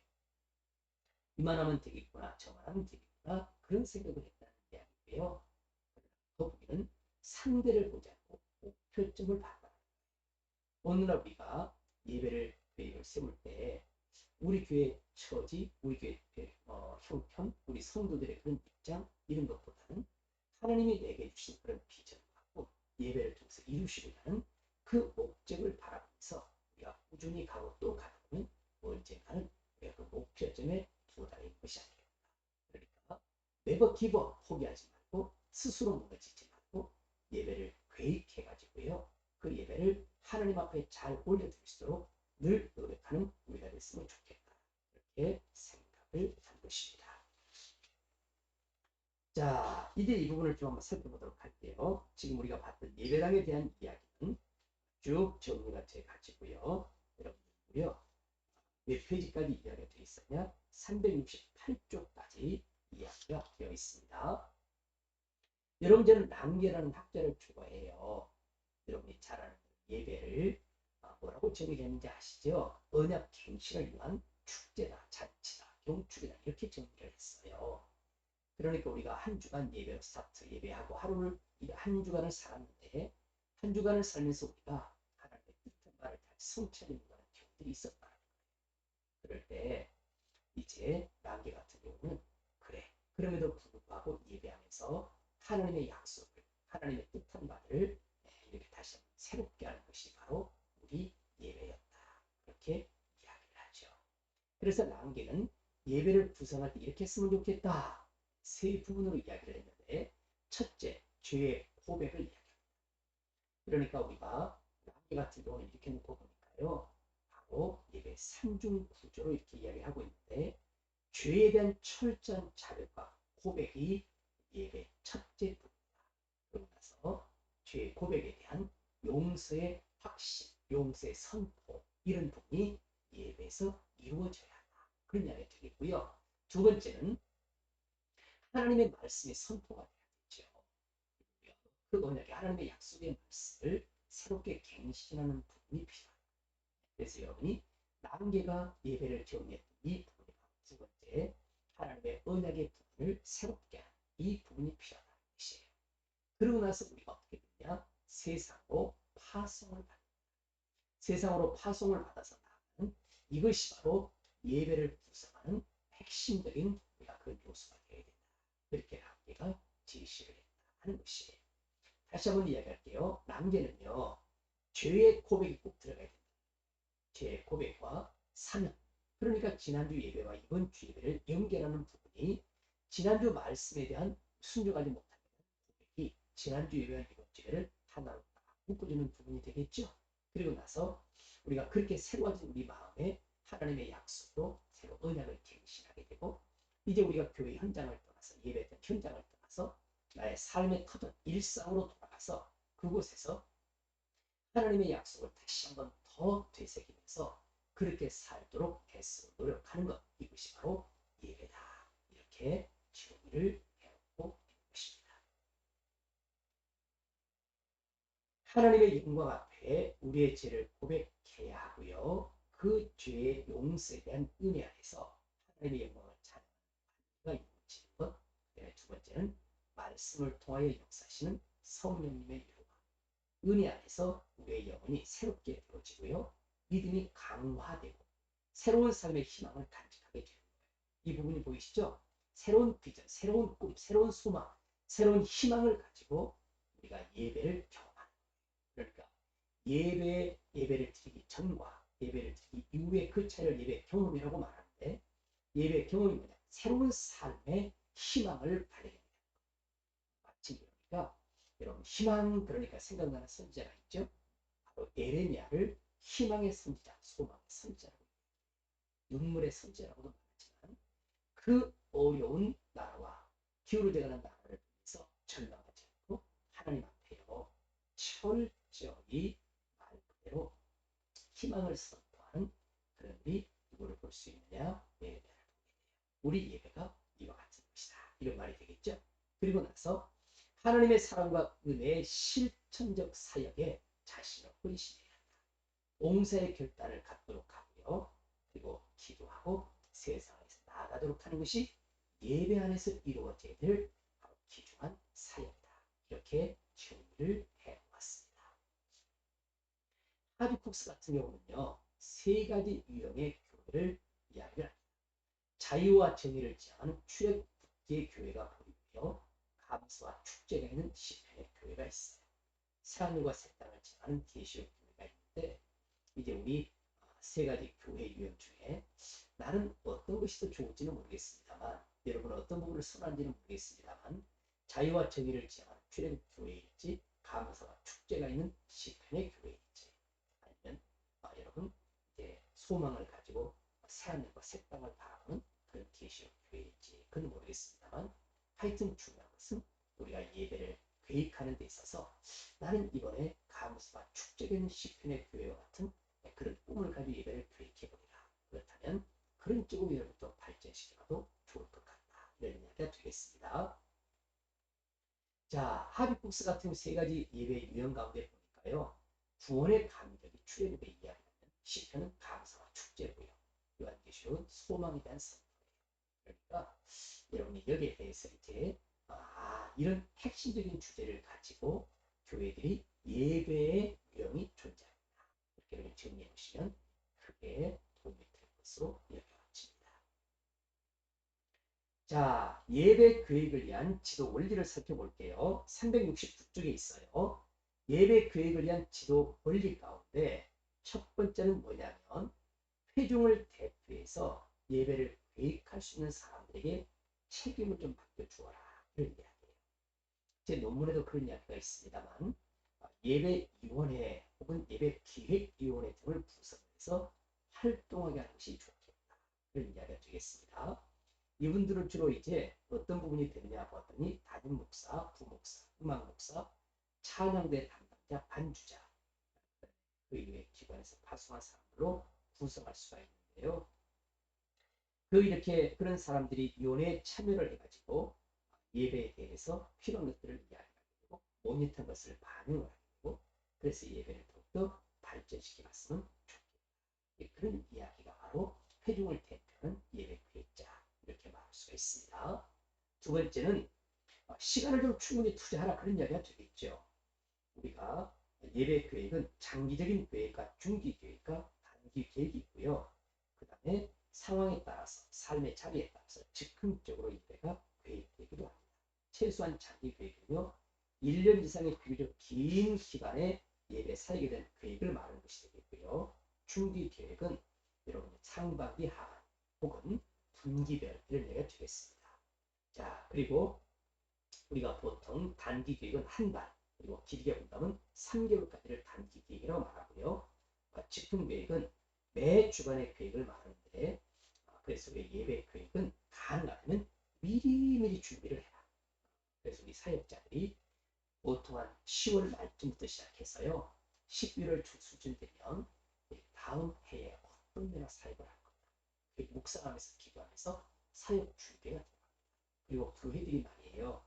이만하면 되겠구나. 저만하면 되겠구나. 그런 생각을 했다는 이야기고요. 거북이는 상대를 보지 않고 목표점을 봤다. 오늘날 우리가 예배를 계획을 세울 때 우리 교회 처지, 우리 교회 형편, 우리 성도들의 그런 입장 이런 것보다는 하나님이 내게 주신 그런 비전을 갖고 예배를 통해서 이루시고자 하는 그 목적을 바라보면서 우리가 꾸준히 가고 또 가다 보면 언젠가는 우리가 그 목표점에 도달하는 것이 아니겠다. 그러니까 네버 기브업 포기하지 말고 스스로 무너지지 말고 예배를 계획해가지고요. 그 예배를 하나님 앞에 잘 올려드릴 수 있도록 늘 노력하는 우리가 됐으면 좋겠다. 이렇게 생각을 한 것입니다. 자, 이제 이 부분을 좀 한번 살펴보도록 할게요. 지금 우리가 봤던 예배당에 대한 이야기는 쭉 정리가 돼 가지고요. 여러분들요. 몇 페이지까지 이야기가 되어 있었냐? 368쪽까지 이야기가 되어 있습니다. 여러분 저는 랑게라는 학자를 좋아해요. 여러분이 잘 아는 예배를 뭐라고 정의했는지 아시죠? 언약 갱신을 위한 축제다, 잔치다, 경축이다 이렇게 정의를 했어요. 그러니까 우리가 한 주간 예배로 스타트 예배하고 하루를 한 주간을 살았는데 한 주간을 살면서 우리가 하나님의 뜻한 바를 다 성취하는 경우들이 있었다. 그럴 때 이제 랑게 같은 경우는 그래 그럼에도 불구하고 예배하면서 하나님의 약속을 하나님의 뜻한 바를 이렇게 다시 새롭게 하는 것이 바로 우리 예배였다. 그렇게 이야기를 하죠. 그래서 랑게는 예배를 구성할 때 이렇게 했으면 좋겠다. 세 부분으로 이야기를 했는데 첫째, 죄의 고백을 이야기합니다. 그러니까 우리가 랑게 같은 경우는 이렇게 놓고 보니까요. 바로 예배 3중 구조로 이렇게 이야기하고 있는데 죄에 대한 철저한 자백과 고백이 예배 첫째 부분입니다. 그러고 나서 죄의 고백에 대한 용서의 확신, 용서의 선포 이런 부분이 예배에서 이루어져야 한다. 그런 이야기가 되겠고요. 두 번째는 하나님의 말씀이 선포가 되어야 되죠. 그 언약의 하나님의 약속의 말씀을 새롭게 갱신하는 부분이 필요합니다. 그래서 여러분이 랑게가 예배를 정리했던 이 부분이 바로 두 번째, 하나님의 언약의 부분을 새롭게 하는 이 부분이 필요하다는 것이에요. 그러고 나서 우리가 어떻게 되냐? 세상으로 파송을 받습니다. 세상으로 파송을 받아서 나가는 이것이 바로 예배를 구성하는 핵심적인 우리가 그 요소가 되어야 된다. 그렇게 랑게가 제시를 했다 하는 것이에요. 다시 한번 이야기할게요. 랑게는요, 죄의 고백이 꼭 들어가야 된다. 죄의 고백과 사명. 그러니까 지난주 예배와 이번 주 예배를 연결하는 부분이 지난주 말씀에 대한 순종하지 못하는 고백이 지난주 예배와 이번 주 예배를 하나로 묶어주는 부분이 되겠죠. 그리고 나서 우리가 그렇게 새로워진 우리 마음에 하나님의 약속으로 새로 언약을 갱신하게 되고, 이제 우리가 교회 현장을 떠나서 예배했던 현장을 떠나서 나의 삶의 터전 일상으로 돌아가서 그곳에서 하나님의 약속을 다시 한번 더 되새기면서 그렇게 살도록 애쓰고 노력하는 것, 이것이 바로 예배다. 이렇게 정의를 해놓고 있는 것입니다. 하나님의 영광 앞에 우리의 죄를 고백해야 하고요. 그 죄의 용서에 대한 은혜 안에서 하나님의 영광을 찬양하는 이루어지는 것. 두 번째는 말씀을 통하여 역사하시는 성령님의 은혜 안에서 우리의 영혼이 새롭게 되어지고요. 믿음이 강화되고 새로운 삶의 희망을 간직하게 되는 거예요. 이 부분이 보이시죠? 새로운 비전, 새로운 꿈, 새로운 소망, 새로운 희망을 가지고 우리가 예배를 경험하는 거예요. 그러니까 예배를 드리기 전과 예배를 드리기 이후의 그 차이를 예배 경험이라고 말하는데, 예배 경험이 뭐냐? 새로운 삶의 희망을 발견해야 됩니다. 마침 그러니까 여러분, 희망 그러니까 생각나는 선지자가 있죠. 바로 에레미야를 희망의 선지자, 소망의 선지자라고, 눈물의 선지자라고도 말하지만, 그 어려운 나라와 기울어져가는 나라를 위해서 절망하지 않고 하나님 앞에요 철저히 말 그대로 희망을 선포하는 그런 우리 누구를 볼 수 있느냐? 예배를 보게 돼요. 우리 예배가 이와 같은 것이다. 이런 말이 되겠죠. 그리고 나서 하나님의 사랑과 은혜의 실천적 사역에 자신을 헌신해야 한다. 봉사의 결단을 갖도록 하고요. 그리고 기도하고 세상에서 나아가도록 하는 것이 예배 안에서 이루어져야 될 바로 귀중한 사역이다. 이렇게 정리를 해왔습니다. 하비쿡스 같은 경우는요, 세 가지 유형의 교회를 이야기를 합니다. 자유와 정의를 지향하는 출애굽기의 교회가 보이고요. 감사와 축제가 있는 시편의 교회가 있어요. 새하늘과 새 땅을 지향하는 계시록 교회가 있는데, 이제 우리 세 가지 교회 유형 중에 나는 어떤 것이 더 좋을지는 모르겠습니다만, 여러분은 어떤 부분을 선호하는지는 모르겠습니다만, 자유와 정의를 지향하는 출애굽 교회일지, 감사와 축제가 있는 시편의 교회일지, 아니면 여러분 이제 소망을 가지고 새하늘과 새 땅을 바라보는 그런 계시록 교회일지, 그건 모르겠습니다만, 하여튼 중요한 것은 우리가 예배를 계획하는 데 있어서 나는 이번에 감사와 축제가 있는 시편의 교회와 같은 그런 꿈을 가지고 예배를 계획해보리라. 그렇다면 그런 쪽으로 여러분도 발전시켜도 좋을 것 같다. 이런 이야기가 되겠습니다. 자, 하비국스 같은 세 가지 예배 유형 가운데 보니까요, 구원의 감격이 출애굽의 이야기라면 시편은 감사와 축제고요. 요한계시록은 소망에 대한 선포예요. 그러니까 여러분이 여기에 대해서 이제 이런 핵심적인 주제를 가지고 교회들이 예배의 유형이 존재합니다. 이렇게 정리해 보시면 크게 도움이 될 것으로 여겨집니다. 자, 예배 계획을 위한 지도 원리를 살펴볼게요. 369쪽에 있어요. 예배 계획을 위한 지도 원리 가운데 첫 번째는 뭐냐면, 회중을 대표해서 예배를 계획할 수 있는 사람들에게 책임을 좀 맡겨주어라. 이런 이야기예요. 제 논문에도 그런 이야기가 있습니다만, 예배위원회 혹은 예배기획위원회 등을 구성해서 활동하게 하는 것이 좋겠다. 그런 이야기가 되겠습니다. 이분들은 주로 이제 어떤 부분이 되느냐 봤더니 담임 목사, 부목사, 음악 목사, 찬양대 담당자, 반주자, 그 이외의 기관에서 파송한 사람들로 구성할 수가 있는데요. 이렇게 그런 사람들이 위원회에 참여를 해가지고 예배에 대해서 필요한 것들을 이야기하게 되고 모니터한 것을 반영을 하게 되고, 그래서 예배를 더욱더 발전시켜 갔으면 좋겠다. 그런 이야기가 바로 회중을 대표하는 예배 계획자 이렇게 말할 수가 있습니다. 두 번째는 시간을 좀 충분히 투자하라 그런 이야기가 되겠죠. 우리가 예배 계획은 장기적인 계획과 중기 계획과 단기 계획이 있고요. 그 다음에 상황에 따라서 삶의 자리에 따라서 즉흥적으로 예배가 계획되기도 합니다. 최소한 장기 계획은요. 1년 이상의 비교적 긴 기간에 예배 사역에 대한 계획을 말하는 것이 되겠고요. 중기 계획은 여러분 상반기 하반 혹은 분기별 이런 얘기가 되겠습니다. 자, 그리고 우리가 보통 단기 계획은 한 달, 그리고 길게 본다면 3개월까지를 단기 계획이라고 말하고요. 즉흥 계획은 매 주간의 계획을 말하는데, 그래서 우리 예배 계획은 가능하면 미리미리 준비를 해라. 그래서 우리 사역자들이 보통 한 10월 말쯤부터 시작해서요. 11월 초 수준 되면 다음 해에 어떤 내가 사역을 할 거다. 묵상하면서 기도하면서 사역 준비가 됩니다. 그리고 교회들이 많이 해요.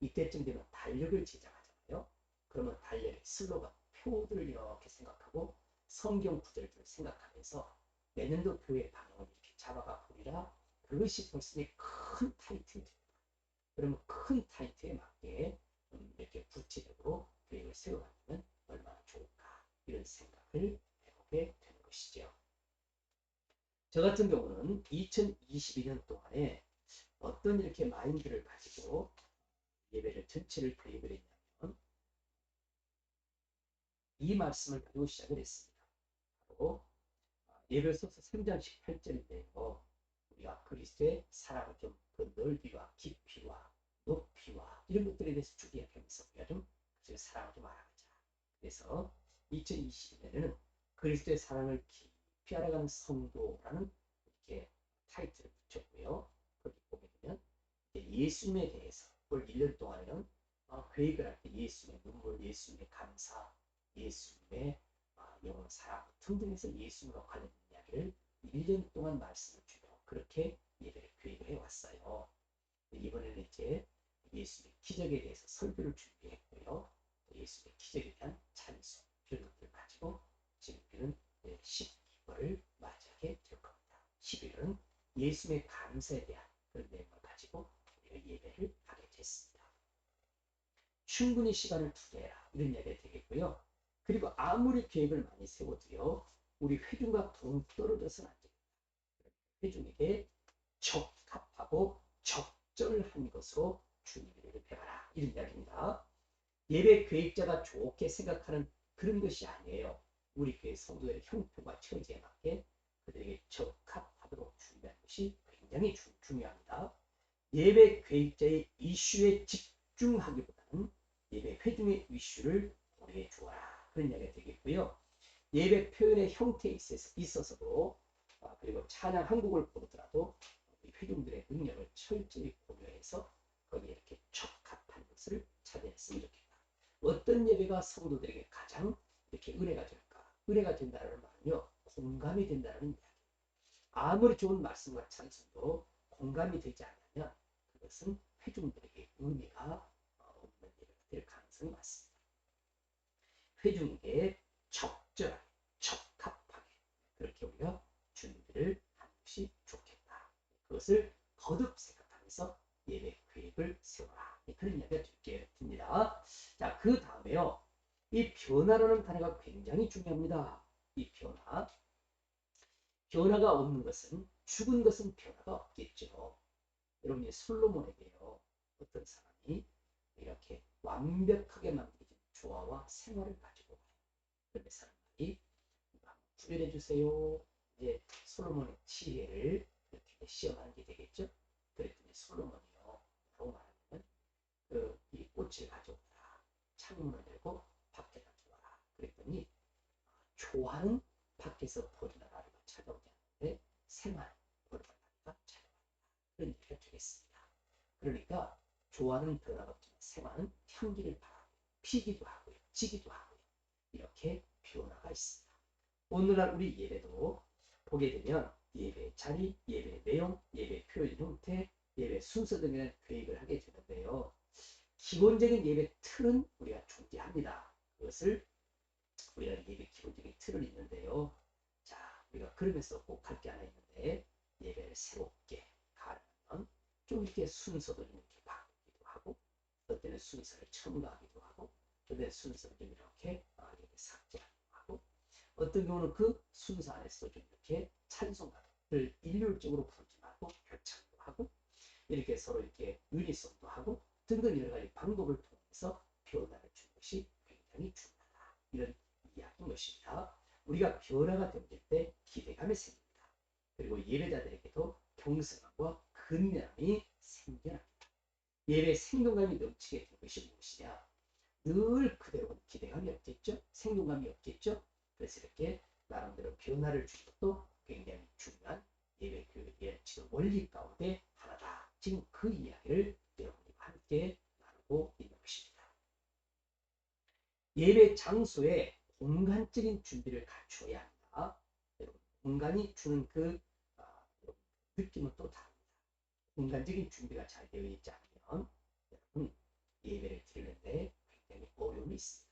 이때쯤 되면 달력을 제작하잖아요. 그러면 달력의 슬로건, 표들을 이렇게 생각하고 성경 구절들을 생각하면서 내년도 교회 방향을 이렇게 잡아가 보리라. 그것이 벌써 큰 타이틀이 됩니다. 그러면 큰 타이틀에 맞게 이렇게 구체적으로 계획을 세워가면 얼마나 좋을까 이런 생각을 해보게 되는 것이죠. 저 같은 경우는 2022년 동안에 어떤 이렇게 마인드를 가지고 예배를 전체를 계획을 했냐면 이 말씀을 가지고 시작을 했습니다. 바로 예배소서 3장 18절인데요. 우리가 그리스도의 사랑을 좀 그 넓이와 깊이와 높이와 이런 것들에 대해서 쭉 이야기하면서 우리가 좀 그 사랑을 좀 알아가자. 그래서 2022년에는 그리스도의 사랑을 깊이 알아가는 성도라는 이렇게 타이틀을 붙였고요. 거기 보게 되면 예수님에 대해서 올 1년 동안에는 계획을 할 때 예수님의 눈물, 예수님의 감사, 예수님의 영원 사랑 등등해서 예수님과 관련된 이야기를 1년 동안 말씀을 주며 그렇게 예배를 계획을 해왔어요. 이번에는 이제 예수님의 기적에 대해서 설교를 준비했고요. 예수님의 기적에 대한 찬송 이런 것들을 가지고 지금 우리는 12월을 맞이하게 될 겁니다. 11월은 예수님의 감사에 대한 그런 내용을 가지고 우리가 예배를 하게 됐습니다. 충분히 시간을 투자해라 이런 이야기가 되겠고요. 그리고 아무리 계획을 많이 세워도요. 우리 회중과 동떨어져서는 안 됩니다. 회중에게 적합하고 적절한 것으로 준비를 해봐라 이런 이야기입니다. 예배 계획자가 좋게 생각하는 그런 것이 아니에요. 우리 교회 성도들의 형편과 처지에 맞게 그들에게 적합하도록 준비하는 것이 굉장히 중요합니다. 예배 계획자의 이슈에 집중하기보다는 예배 회중의 이슈를 고려해 주어라 그런 이야기가 되겠고요. 예배 표현의 형태에 있어서도 그리고 찬양 한 곡을 부르더라도 회중들의 능력을 철저히 고려해서 거기에 이렇게 적합한 것을 찾아냈으면 좋겠다. 어떤 예배가 성도들에게 가장 이렇게 은혜가 될까? 은혜가 된다는 말은요. 공감이 된다는 이야기. 아무리 좋은 말씀과 찬송도 공감이 되지 않으면 그것은 회중들에게 의미가 없는 예배가 될 가능성이 많습니다. 회중에게 적절하게, 적합하게 그렇게 우리가 준비를 하는 것이 좋겠다. 그것을 거듭 생각하면서 예배 계획을 세워라. 그런 이야기가 듭니다. 자, 그 다음에요. 이 변화라는 단어가 굉장히 중요합니다. 이 변화. 변화가 없는 것은 죽은 것은 변화가 없겠죠. 여러분이 솔로몬에게요. 어떤 사람이 이렇게 완벽하게 만들어진 조화와 생활을 가지고 와요. 그런데 사람들이 구별해 주세요. 이제 솔로몬의 지혜를 이렇게 시험하는 게 되겠죠. 그랬더니 솔로몬이요. 뭐라고 말하냐면 이 꽃을 가져오라. 창문을 열고 밖에다 두어라. 그랬더니 조화는 밖에서 버리나라를 찾아오지 않는데 생활 버리나라가 찾아온다. 그런 얘기가 되겠습니다. 그러니까 조화는 변화가 없지만 생활은 향기를 바라고 피기도 하고요. 지기도 하고요. 이렇게 변화가 있습니다. 오늘날 우리 예배도 보게 되면 예배 자리, 예배 내용, 예배 표현 형태, 예배 순서 등의 계획을 하게 되는데요. 기본적인 예배 틀은 우리가 존재합니다. 그것을 틀은 있는데요. 자, 우리가 그러면서 꼭 할 게 하나 있는데, 예배를 새롭게 가려면 좀 이렇게 순서도 좀 이렇게 바꾸기도 하고, 어떤 때는 순서를 첨가하기도 하고, 어떤 때는 순서를 좀 이렇게 삭제하기도 하고, 어떤 경우는 그 순서 안에서 좀 이렇게 찬송가를 일률적으로 부르지 말고 교창도 하고, 이렇게 서로 이렇게 유니송도 하고 등등 여러 가지 방법을 통해서 변화를 주는 것이 굉장히 중요하다. 이런 이야기인 것입니다. 우리가 변화가 되어질 때 기대감이 생깁니다. 그리고 예배자들에게도 경성함과 근면함이 생겨납니다. 예배 생동감이 넘치게 된 것이 무엇이냐? 늘 그대로 기대감이 없겠죠? 생동감이 없겠죠? 그래서 이렇게 나름대로 변화를 주는 것도 굉장히 중요한 예배 교육의 지도 원리 가운데 하나다. 지금 그 이야기를 여러분과 함께 나누고 있는 것입니다. 예배 장소에 공간적인 준비를 갖추어야 합니다. 여러분, 공간이 주는 그 느낌은 또 다릅니다. 공간적인 준비가 잘 되어 있지 않으면 여러분 예배를 드리는데 굉장히 어려움이 있습니다.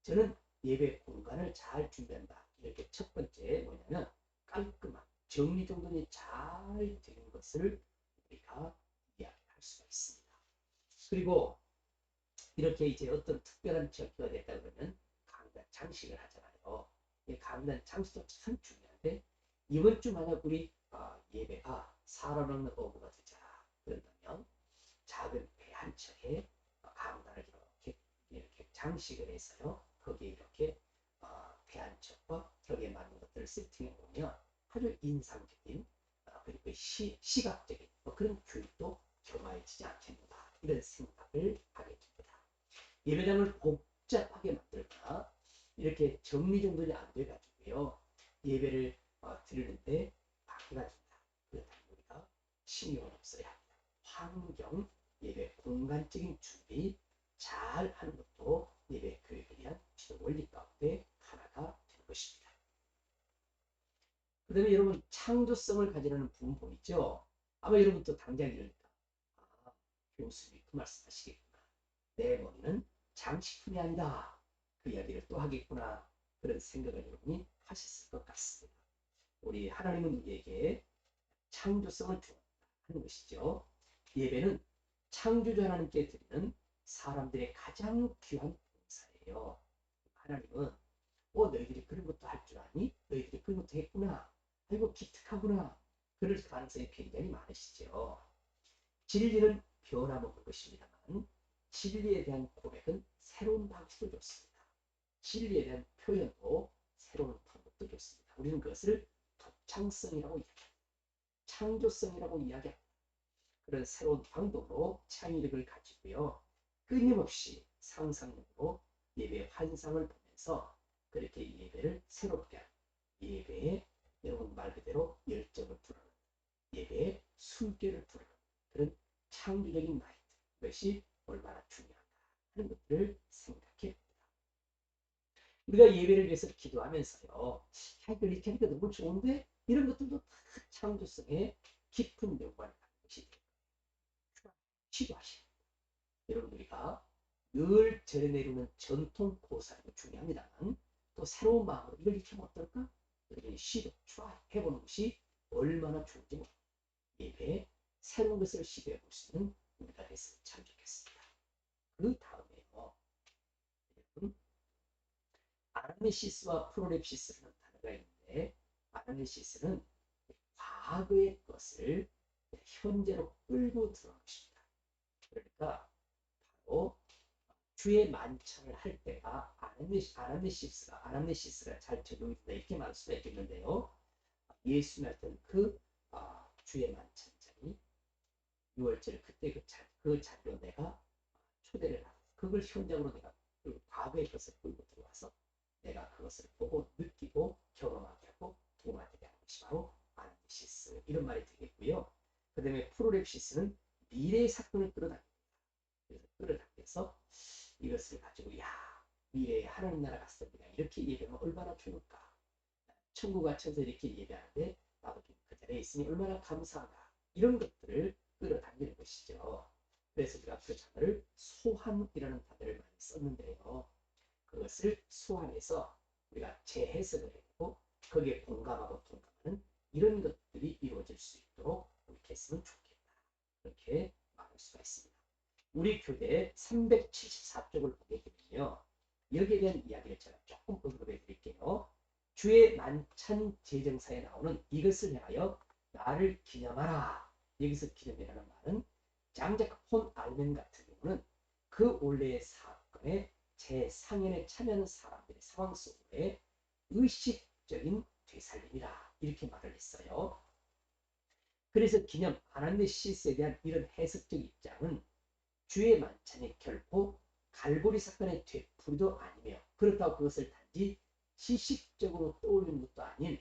저는 예배 공간을 잘 준비한다. 이렇게 첫 번째 뭐냐면 깔끔한 정리정돈이 잘 되는 것을 우리가 이야기할 수가 있습니다. 그리고 이렇게 이제 어떤 특별한 지역가 됐다 그러면 강단 장식을 하잖아요. 이 강단 장식도 참 중요한데 이번 주 만약 우리 예배가 살아남는 어부가 되자 그런다면 작은 배 한 척에 강단을 이렇게 장식을 해서요. 거기에 이렇게 배 한 척과 벽에 맞는 것들을 세팅해 보면 아주 인상적인 그리고 시각적인 그런 교육도 겸하여지지 않겠는가 이런 생각을 하게 됩니다. 예배당을 복잡하게 만들거나 이렇게 정리정돈이 안 돼가지고요. 예배를 드리는데 방해가 된다. 그렇다면 우리가 신경을 써야 합니다. 환경, 예배 공간적인 준비 잘 하는 것도 예배 교육에 대한 지도 원리 가운데 하나가 되는 것입니다. 그 다음에 여러분 창조성을 가지려는 부분 있죠. 아마 여러분도 당장 이러니까 교수님이 그 말씀하시겠구나. 내 머리는 장식품이 아니다. 그 이야기를 또 하겠구나. 그런 생각을 여러분이 하셨을 것 같습니다. 우리 하나님은 우리에게 창조성을 주는 것이죠. 예배는 창조주 하나님께 드리는 사람들의 가장 귀한 봉사예요. 하나님은 너희들이 그런 것도 할 줄 아니? 너희들이 그런 것도 했구나. 아이고 기특하구나. 그럴 가능성이 굉장히 많으시죠. 진리는 변함없는 것입니다만 진리에 대한 고백은 새로운 방식을 줬습니다. 진리에 대한 표현도 새로운 방법도 줬습니다. 우리는 그것을 독창성이라고 이야기합니다. 창조성이라고 이야기합니다. 그런 새로운 방법으로 창의력을 가지고요. 끊임없이 상상력으로 예배의 환상을 보면서 그렇게 예배를 새롭게 하는 예배에 여러분 말 그대로 열정을 불어넣는 예배의 숨결을 불어넣는 그런 창조적인 마인드 이것이 얼마나 중요한가 하는 것들을 생각해 봅니다. 우리가 예배를 위해서 기도하면서요. 이걸 이렇게 하니까 너무 좋은데 이런 것들도 다 창조성에 깊은 연관을 갖는 것이 시도하시는 여러분 우리가 늘 절에 내리는 전통 고사도 중요합니다만 또 새로운 마음으로 이걸 이렇게 하면 어떨까? 이렇게 시도 해보는 것이 얼마나 좋은지 모릅니다. 예배에 새로운 것을 시도해 볼 수 있는 우리가 됐으면 참 좋겠습니다. 그 다음에요. 아나메시스와 프로lep시스라는 단어가 있는데 아나메시스는 과거의 것을 현재로 끌고 들어오는 것입니다. 그러니까 바로 주의 만찬을 할 때가 아나메시스가 잘 적용이 된다 이렇게 말할 수가 있겠는데요. 예수님 했던 그 주의 만찬장이 6월절 그때 그 자리로 내가 초대를 하고 그걸 현장으로 내가 그 과거의 것을 끌고 들어와서 내가 그것을 보고 느끼고 경험하게 하고 동화되게 하는 것이 바로 아나메시스 이런 말이 되겠고요. 그 다음에 프로lep시스는 미래의 사건을 끌어당깁니다. 그래서 끌어당겨서 이것을 가지고 미래에 하나님 나라 갔을 때 이렇게 예배하면 얼마나 좋을까. 천국 갇혀서 이렇게 예배하는데 나도 그 자리에 있으니 얼마나 감사한가. 이런 것들을 끌어당기는 것이죠. 그래서 우리가 그 단어를 소환이라는 단어를 많이 썼는데요. 그것을 소환해서 우리가 재해석을 해보고 거기에 공감하고 동감하는 이런 것들이 이루어질 수 있도록 그렇게 했으면 좋겠다. 그렇게 말할 수가 있습니다. 우리 교재 374쪽을 보게 되면요. 여기에 대한 이야기를 제가 조금 언급해 드릴게요. 주의 만찬 제정사에 나오는 이것을 향하여 나를 기념하라. 여기서 기념이라는 말은 장작 폰 알멘 같은 경우는 그 원래의 사건에 재상연에 참여하는 사람들의 상황 속에 의식적인 되살림이라 이렇게 말을 했어요. 그래서 기념 아나니시스에 대한 이런 해석적 입장은 주의 만찬이 결코 갈보리 사건의 되풀이도 아니며 그렇다고 그것을 단지 지식적으로 떠올리는 것도 아닌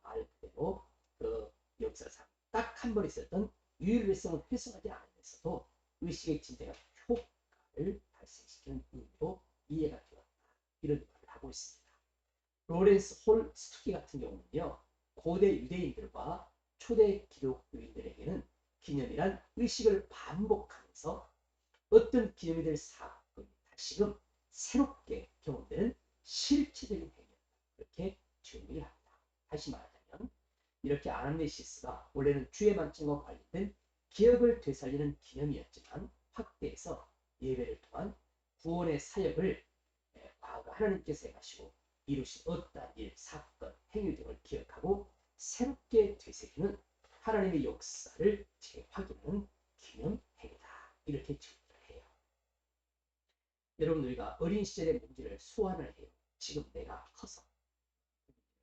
말 그대로 그 역사상 딱 한 번 있었던 유일성을 훼손하지 않으면서도 의식의 진정한 효과를 발생시키는 의미로 이해가 되었다. 이런 말을 하고 있습니다. 로렌스 홀 스투키 같은 경우는요. 고대 유대인들과 초대 기독교인들에게는 기념이란 의식을 반복하면서 어떤 기념이 될 사건이 다시금 새롭게 경험되는 실체적인 행위였다. 그렇게 정의를 합니다. 다시 말하자면 이렇게 아남네시스가 원래는 주의 만찬과 관련된 기억을 되살리는 기념이었지만 확대해서 예배를 통한 구원의 사역을 과거 하나님께서 해가시고 이루신 어떠한 일, 사건, 행위 등을 기억하고 새롭게 되새기는 하나님의 역사를 재확인하는 기념 행위다. 이렇게 정의를 해요. 여러분 우리가 어린 시절의 문제를 소환을 해요. 지금 내가 커서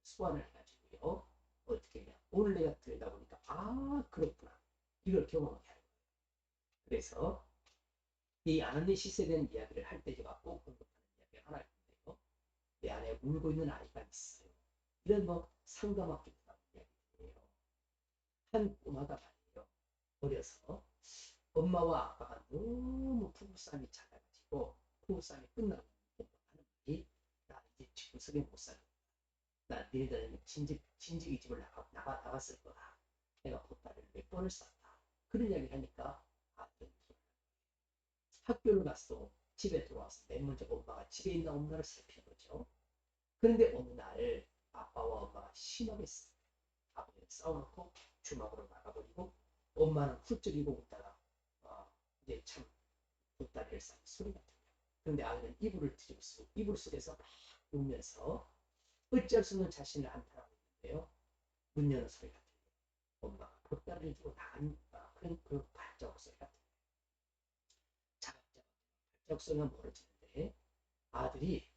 소환을 해가지고요. 어떻게 해냐. 오늘 내가 들여다보니까 그렇구나. 이걸 경험하게 하는 거예요. 그래서 이 아나니시스에 대한 이야기를 할 때 제가 꼭 언급하는 이야기가 하나 있는데요. 내 안에 울고 있는 아이가 있어요. 이런 상담학교 이야기예요. 한 꼬마가 말이에요. 어려서 엄마와 아빠가 너무 부부싸움이 잦아가지고 부부싸움이 끝나고 하는 말이 나 이제 집구석에 못 살겠다. 나 너희들은 진즉이 집을 나갔을 거다. 내가 보따리를 몇 번을 쌌다. 그런 이야기를 하니까 학교를 갔어. 집에 들어와서 맨 먼저 엄마가 집에 있나 없나를 살피는 거죠. 그런데 어느 날 아빠와 엄마가 심하게 아버지는 싸워놓고 주막으로 나가버리고 엄마는 훌쩍이고 웃다가 이제 참 보따리를 싸는 소리가 들려요. 그런데 아이는 이불 속에서 막 울면서 어찌할 수 없는 자신을 한탄하고 있는데요. 문 여는 소리가 들려요. 엄마가 보따리를 주고 나간 그런 그 발자국 소리가 들려요. 자각자각 발자국 소리가 멀어지는데 아들이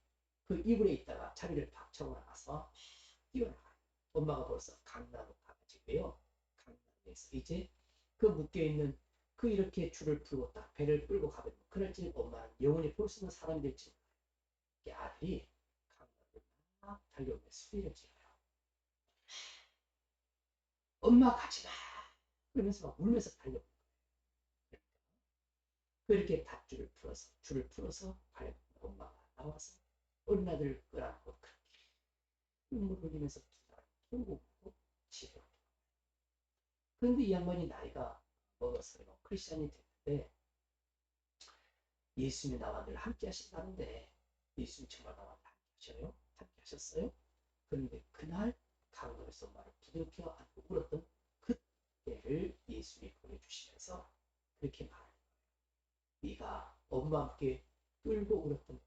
그 이불에 있다가 자리를 박차고 나가서 뛰어나가요. 엄마가 벌써 강나로 가가지고요. 강나루에서 이제 그 묶여있는 그 이렇게 줄을 풀고 딱 배를 끌고 가면 그날쯤 엄마는 영원히 볼 수 있는 사람이 될지 몰라요. 아들이 강나루를 막 달려오며 소리를 질러요. 엄마 가지마! 그러면서 막 울면서 달려오는 거예요. 그렇게 줄을 풀어서 가요. 엄마가 나와서 어린아들을 끌어안고 그렇게 눈물 흘리면서 두 사람이 돌고 오고 집에 오고. 그런데 이 양반이 나이가 먹었어요. 크리스찬이 됐는데 예수님이 나와 늘 함께 하신다는데 예수님 정말 나와 함께 하셔요? 함께 하셨어요? 그런데 그날 강도에서 엄마를 부드럽게 안고 울었던 그때를 예수님이 보내주시면서 그렇게 말해요. 네가 엄마와 함께 끌고 울었던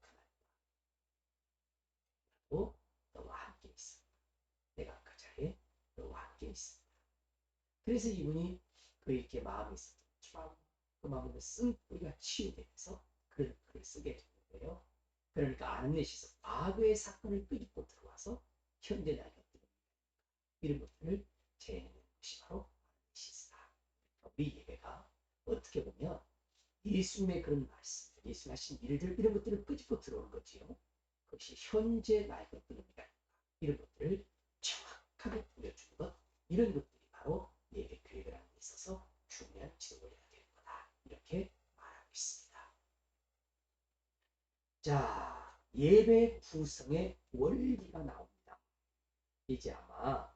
그날도 너와 함께 있어. 내가 그 자리에 너와 함께 있습니다. 그래서 이분이 그 이렇게 마음에 있었던 트라우마, 그 마음의 쓴 뿌리가 치유되면서 그런 글을 쓰게 되는데요. 그러니까 아나니시스 과거의 사건을 끄집고 들어와서 현재 나이가 어떤 이런 것들을 재해내는 것이 바로 아나니시스다. 우리 예배가 어떻게 보면 예수님의 그런 말씀, 예수님 하신 일들 이런 것들을 끄집고 들어오는 거지요. 그것이 현재 나이가 어떤 의미가 이런 것들을 정확하게 보여주는 것, 이런 것들이 바로 예배 계획을 하는 데 있어서 중요한 지도자가 되는 거다. 이렇게 말하고 있습니다. 자, 예배 구성의 원리가 나옵니다. 이제 아마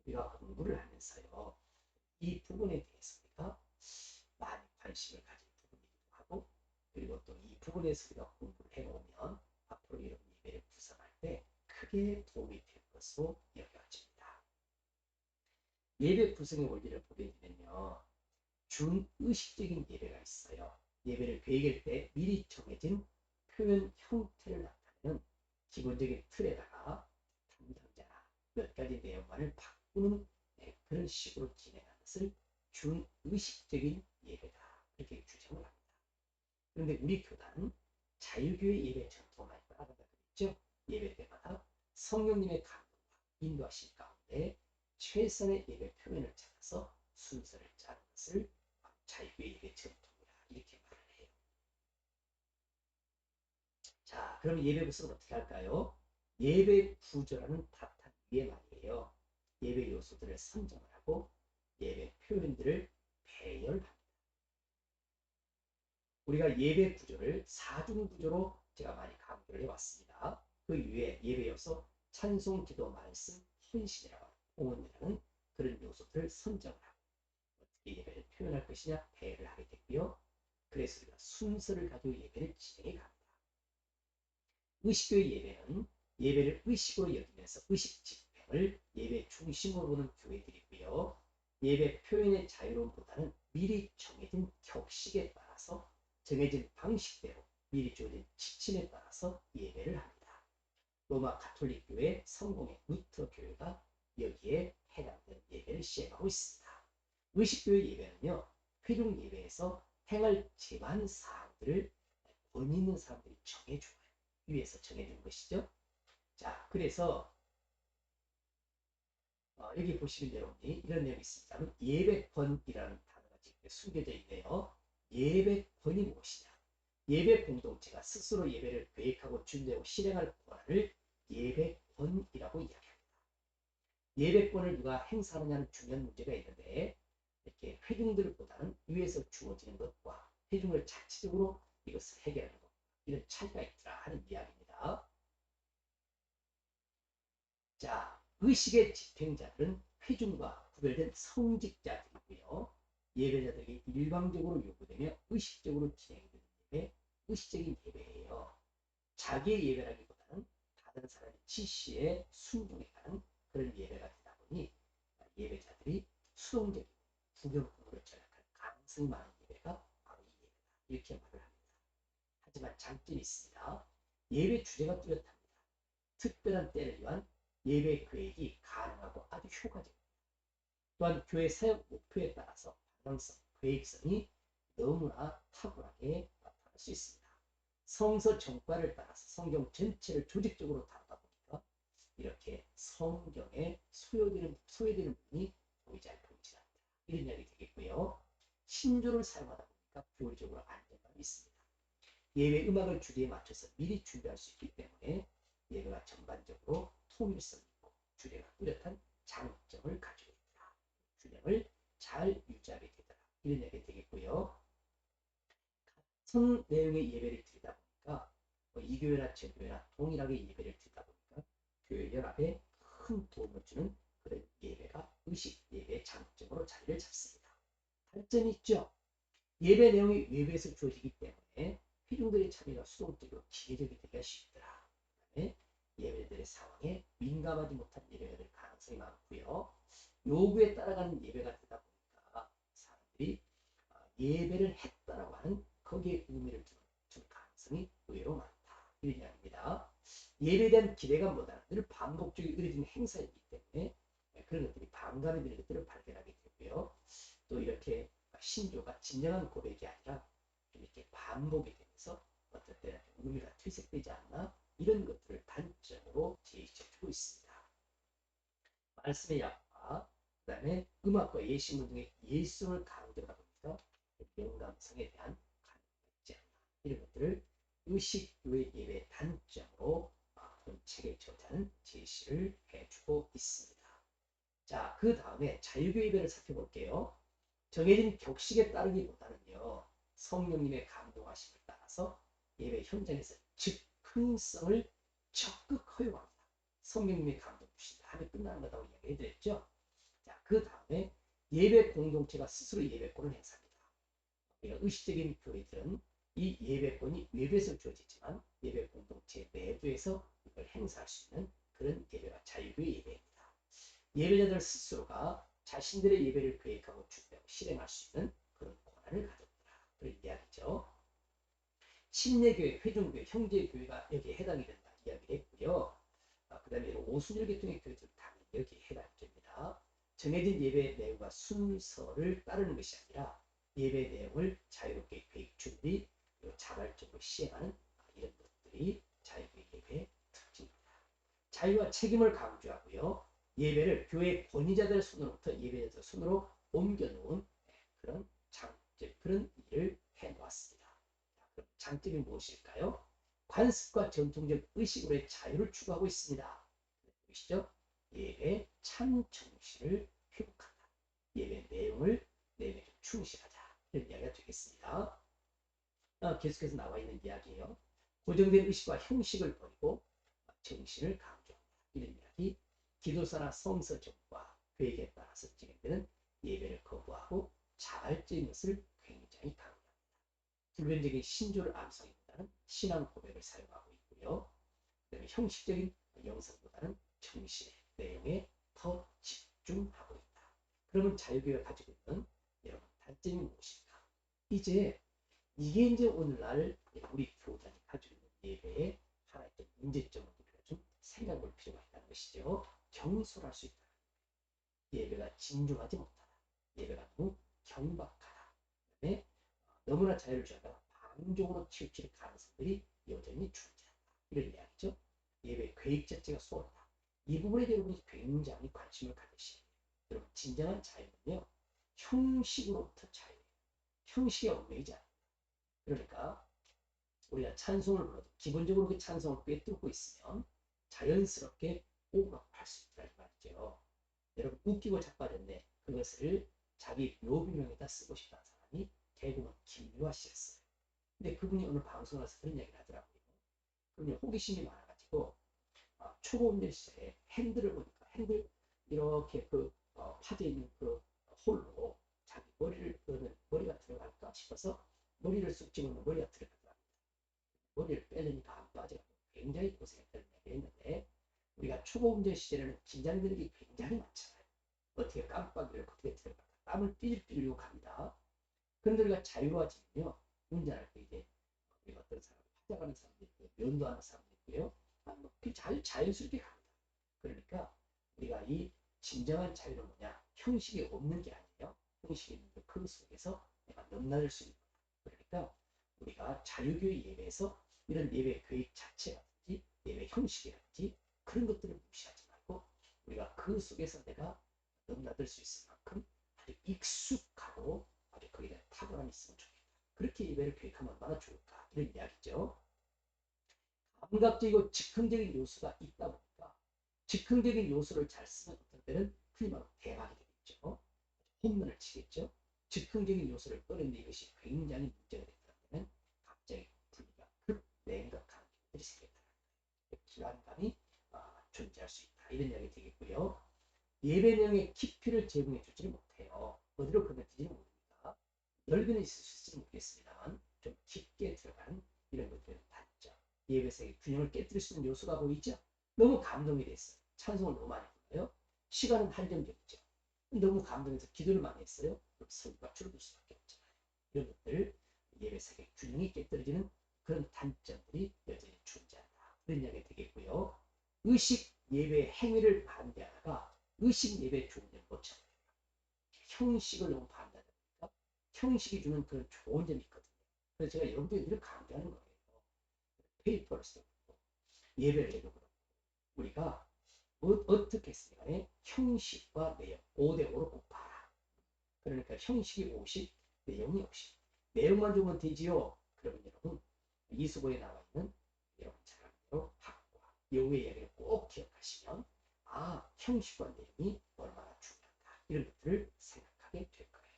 우리가 공부를 하면서요. 이 부분에 대해서 우리가 많이 관심을 가질 부분이기도 하고 그리고 또 이 부분에서 우리가 공부를 해보면 앞으로 이런 예배를 구성할 때 크게 도움이 될 것으로 여겨집니다. 예배 구성의 원리를 보게 되면요. 준의식적인 예배가 있어요. 예배를 계획할 때 미리 정해진 표현 형태를 나타내는 기본적인 틀에다가 담당자나 몇 가지 내용만을 바꾸는 그런 식으로 진행하는 것을 준의식적인 예배다. 이렇게 규정을 합니다. 그런데 우리 교단은 자유교회 예배 전통을 많이 따라간다 그랬죠. 예배 때마다 성령님의 감동과 인도하심 가운데 최선의 예배 표현을 찾아서 순서를 짜는 것을 자유교회 예배 전통이다. 이렇게 말을 해요. 자, 그럼 예배 구성은 어떻게 할까요? 예배 구조라는 답답 위에 말이에요. 예배 요소들을 선정을 하고 예배 표현들을 배열합니다. 우리가 예배 구조를 4중 구조로 제가 많이 강조를 해왔습니다. 그 위에 예배 요소, 찬송, 기도, 말씀, 헌신이라고 공헌이라는 그런 요소들을 선정을 하고 어떻게 예배를 표현할 것이냐 배열을 하게 됐고요. 그래서 우리가 순서를 가지고 예배를 진행해 갑니다. 의식교회 예배는 예배를 의식으로 여기면서 의식 집행을 예배 중심으로 보는 교회들이고요. 예배 표현의 자유로움보다는 미리 정해진 격식에 따라서 정해진 방식대로 미리 주어진 지침에 따라서 예배를 합니다. 로마 가톨릭 교회, 성공의 루터 교회가 여기에 해당되는 예배를 시행하고 있습니다. 의식교회 예배는요. 회중 예배에서 행할 제한 사항들을 권위 있는 사람들이 정해줘요. 위에서 정해준 것이죠. 자, 그래서 여기 보시면 여러분이 이런 내용이 있습니다. 예배권이라는 단어가 지금 숨겨져 있네요. 예배권이 무엇이냐? 예배 공동체가 스스로 예배를 계획하고 준비하고 실행할 권한을 예배권이라고 이야기합니다. 예배권을 누가 행사하느냐는 중요한 문제가 있는데 이렇게 회중들보다는 위에서 주어지는 것과 회중을 자체적으로 이것을 해결하는 것 이런 차이가 있더라 하는 이야기입니다. 자, 의식의 집행자들은 회중과 구별된 성직자들이고요. 예배자들에게 일방적으로 요구되며 의식적으로 진행되는 예배, 의식적인 예배예요. 자기의 예배라기보다는 다른 사람의 지시에 순종해가는 그런 예배가 되다 보니 예배자들이 수동적이고 구경꾼으로 전락할 가능성이 많은 예배가 바로 이 예배다. 이렇게 말을 합니다. 하지만 장점이 있습니다. 예배 주제가 뚜렷합니다. 특별한 때를 위한 예배 계획이 가능하고 아주 효과적입니다. 또한 교회 사역 목표에 따라서 방향성, 계획성이 너무나 탁월하게 나타날 수 있습니다. 성서 정과를 따라서 성경 전체를 조직적으로 다루다 보니까 이렇게 성경에 소요되는 부분이 거의 잘 보이지 않는다. 이런 이야기 되겠고요. 신조를 사용하다 보니까 교리적으로 안정감이 있습니다. 예배 음악을 주제에 맞춰서 미리 준비할 수 있기 때문에 예배가 전반적으로 통일성 있고 주례가 뚜렷한 장점을 가지고 있다. 균형을 잘 유지하게 되더라. 이런 얘기 되겠고요. 같은 내용의 예배를 드리다 보니까 이 교회나 저 교회나 동일하게 예배를 드리다 보니까 교회 연합에 큰 도움을 주는 그런 예배가 의식 예배의 장점으로 자리를 잡습니다. 단점이 있죠. 예배 내용이 외부에서 주어지기 때문에 회중들의 참여가 수동적이고 기계적이 되기가 쉽더라. 그다음에 예배들의 상황에 민감하지 못한 예배가 될 가능성이 많고요. 요구에 따라가는 예배가 되다 보니까 사람들이 예배를 했다라고 하는 거기에 의미를 줄 가능성이 의외로 많다. 이런 이야기입니다. 예배에 대한 기대감보다는 늘 반복적으로 이루어지는 행사이기 때문에 그런 것들이 반감이 되는 것들을 발견하게 되고요. 또 이렇게 신조가 진정한 고백이 아니라 이렇게 반복이 되면서 어떤 때는 의미가 퇴색되지 않나 이런 것들을 단점으로 제시해주고 있습니다. 말씀의 약화, 그 다음에 음악과 예시문 등의 예술을 강조하다 보니까 영감성에 대한 가능성이 있지 않나 이런 것들을 의식교회 예배 단점으로 책의 저자는 제시를 해주고 있습니다. 자, 그 다음에 자유교회 예배를 살펴볼게요. 정해진 격식에 따르기보다는요. 성령님의 감동하심을 따라서 예배 현장에서 즉흥성을 적극 허용합니다. 성령님의 감동 주신다 하면 끝나는 거라고 이야기해드렸죠. 자, 그 다음에 예배 공동체가 스스로 예배권을 행사합니다. 의식적인 교회들은 이 예배권이 외부에서 주어지지만 예배 공동체 내부에서 이걸 행사할 수 있는 그런 예배가 자유교회 예배입니다. 예배자들 스스로가 자신들의 예배를 계획하고 준비하고 실행할 수 있는 그런 권한을 가졌다. 그런 이야기죠. 침례교회, 회중교회, 형제교회가 여기에 해당이 된다 이야기를 했고요. 그 다음에 오순절 계통의 교회들 당연히 여기에 해당이 됩니다. 정해진 예배 내용과 순서를 따르는 것이 아니라 예배 내용을 자유롭게 계획, 준비, 그리고 자발적으로 시행하는 이런 것들이 자유교회 예배의 특징입니다. 자유와 책임을 강조하고요. 예배를 교회 권위자들의 손으로부터 예배자들 손으로 옮겨놓은 그런 장점, 그런 일을 해놓았습니다. 그럼 장점이 무엇일까요? 관습과 전통적 의식으로의 자유를 추구하고 있습니다. 보시죠? 예배 참 정신을 회복한다. 예배 내용을 내용에 충실하자. 이런 이야기가 되겠습니다. 계속해서 나와 있는 이야기예요. 고정된 의식과 형식을 버리고 정신을 강조한다. 이런 이야기. 기도사나 성서 정과 계획에 따라서 진행되는 예배를 거부하고 자발적인 것을 굉장히 강조합니다. 불변적인 신조를 암송보다는 신앙 고백을 사용하고 있고요. 그다음에 형식적인 영상보다는 정신의 내용에 더 집중하고 있다. 그러면 자유교회가 가지고 있는 여러분 단점이 무엇일까? 이제 이게 이제 오늘날 우리 교단이 가지고 있는 예배의 하나의 문제점을 우리가 좀 생각해 볼 필요가 있다는 것이죠. 경솔할 수 있다. 예배가 진중하지 못하다. 예배가 너무 경박하다. 그다음에 너무나 자유를 주다가 반쪽으로 치우칠 가능성들이 여전히 존재한다. 이런 이야기죠. 예배 계획 자체가 소홀하다. 이 부분에 여러분이 굉장히 관심을 가지시는 거예요. 여러분 진정한 자유는요. 형식으로부터 자유예요. 형식에 얽매이지 않아요. 그러니까 우리가 찬송을 불러도 기본적으로 그 찬송을 꿰뚫고 있으면 자연스럽게 오락할 수 있다는 말이죠. 여러분 웃기고 자빠졌네. 그것을 자기 묘비명에다 쓰고 싶다는 사람이 대부분 김유아 씨였어요. 근데 그분이 오늘 방송을 해서 그런 얘기를 하더라고요. 그분이 호기심이 많아가지고 초보운전 시절에 핸들을 보니까 핸들 이렇게 파져 있는 그 홀로 자기 머리가 들어갈까 싶어서 머리를 쑥 집으면 머리가 들어가더랍니다. 머리를 빼려니까 안 빠져가지고 굉장히 고생했다는 얘기를 했는데 우리가 초보운전 시절에는 긴장되는 게 굉장히 많잖아요. 어떻게 깜빡이를 어떻게 들어갈까 땀을 삐질삐질 갑니다. 그런데 우리가 자유로워지면요. 운전할 때 이제 우리가 어떤 사람 화장하는 사람도 있고요. 면도하는 사람도 있고요. 자연스럽게 갑니다. 그러니까 우리가 이 진정한 자유는 뭐냐? 형식이 없는 게 아니에요. 형식이 있는데 그 속에서 내가 넘나들 수 있는 거다. 그러니까 우리가 자유교회 예배에서 이런 예배 계획 자체라든지 예배 형식이라든지 그런 것들을 무시하지 말고 우리가 그 속에서 내가 넘나들 수 있을 만큼 아주 익숙하고 아주 거기다 탁월함이 있으면 좋겠다. 그렇게 예배를 계획하면 얼마나 좋을까 이런 이야기죠. 감각적이고 즉흥적인 요소가 있다 보니까 즉흥적인 요소를 잘 쓰면 어떤 때는 흔히 말하면 대박이 되겠죠. 홈런을 치겠죠. 즉흥적인 요소를 꺼내는데 이것이 굉장히 문제가 됐다는 데는 갑자기 분위기가 냉각한 경우들이 생겼다는 거예요. 불안감이 존재할 수 있다. 이런 이야기 되겠고요. 예배 내용의 깊이를 제공해 주지를 못해요. 어디로 건너뛰지는 모릅니다. 넓이는 있을 수 있을지 모르겠습니다만 좀 깊게 들어가는 이런 것들은 단점. 예배색의 균형을 깨뜨릴 수 있는 요소가 보이죠? 너무 감동이 됐어요. 찬송을 너무 많이 불러요. 시간은 한정적이죠. 너무 감동해서 기도를 많이 했어요. 그럼 설교가 줄어들 수밖에 없잖아요. 이런 것들 예배색의 균형이 깨뜨려지는 그런 단점들이 여전히 존재한다. 그런 이야기가 되겠고요. 의식 예배 행위를 반대하다가 의식 예배 좋은 점을 놓쳐버려요. 형식을 너무 반대하다 보니까 형식이 주는 그런 좋은 점이 있거든요. 그래서 제가 여러분들이 강조하는 거예요. 페이퍼를 쓰고 예배를 해도 그렇고 우리가 어떻게 했으니까 형식과 내용 5대5로 꼭 봐라. 그러니까 형식이 50, 내용이 50. 내용만 좋으면 되지요. 그러면 여러분 이수고에 나와 있는 여러분 잘 아는 대로 학과 여우의 이야기를 꼭 기억하시면 형식과 내용이 얼마나 중요한가 이런 것들을 생각하게 될 거예요.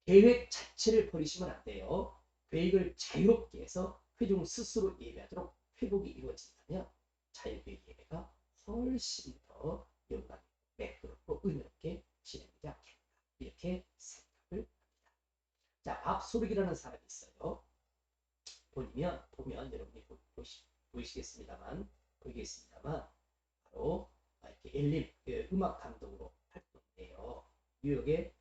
계획 자체를 버리시면 안 돼요. 계획을 자유롭게 해서 회중 스스로 예배하도록 회복이 이루어진다면 자유교회 예배가 훨씬 더 영광 매끄럽고 은혜롭게 진행되지 않겠나 이렇게 생각을 합니다. 자, 밥소르기라는 사람이 있어요. 보면 여러분이 보이시겠습니다만 뉴욕에서도 이렇게 엘림 음악 감독으로 활동해요. 뉴욕의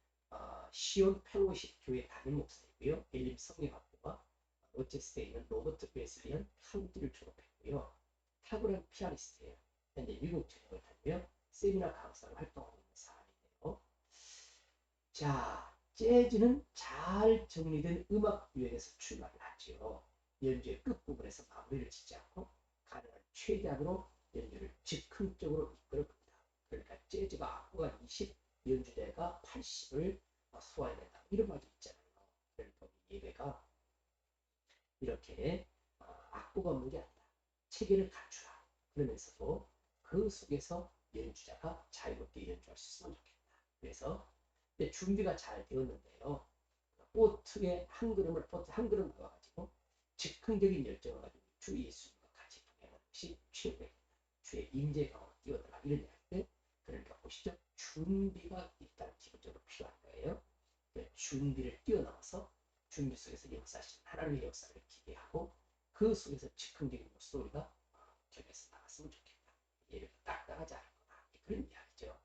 시온 펠로십 교회 담임 목사이고요. 엘림 성경학교와 로체스터에 있는 로버트 웨슬리언 카운티를 졸업했고요. 탁월한 피아니스트예요. 현재 미국 전역을 다니며 세미나 강사로 활동하고 있는 사람인데요. 자, 재즈는 잘 정리된 음악 유형에서 출발을 하죠. 연주의 끝부분에서 마무리를 짓지 않고 가능한 최대한으로 연주를 즉흥적으로 이끌어갑니다. 그러니까 재즈가 악보가 20, 연주자가 80을 소화해야 된다. 이런 말도 있잖아요. 그러니까 예배가 이렇게 악보가 무게 아니다. 체계를 갖추라. 그러면서도 그 속에서 연주자가 자유롭게 연주할 수 있으면 좋겠다. 그래서 준비가 잘 되었는데요. 보트의 한 그릇을 보트 한 그릇 넣어가지고 즉흥적인 열정을 가지고 주 예수님과 같이 동행하는 것이 최고입니다. 주의 임재 가운데 뛰어들라 이런 얘기할 때 그러니까 보시죠. 준비가 일단 기본적으로 필요한 거예요. 준비를 뛰어넘어서 준비 속에서 역사하시는 하나님의 역사를 기대하고 그 속에서 즉흥적인 목소리가 전해서 나갔으면 좋겠다. 예배가 딱딱하지 않을 거다. 그런 이야기죠.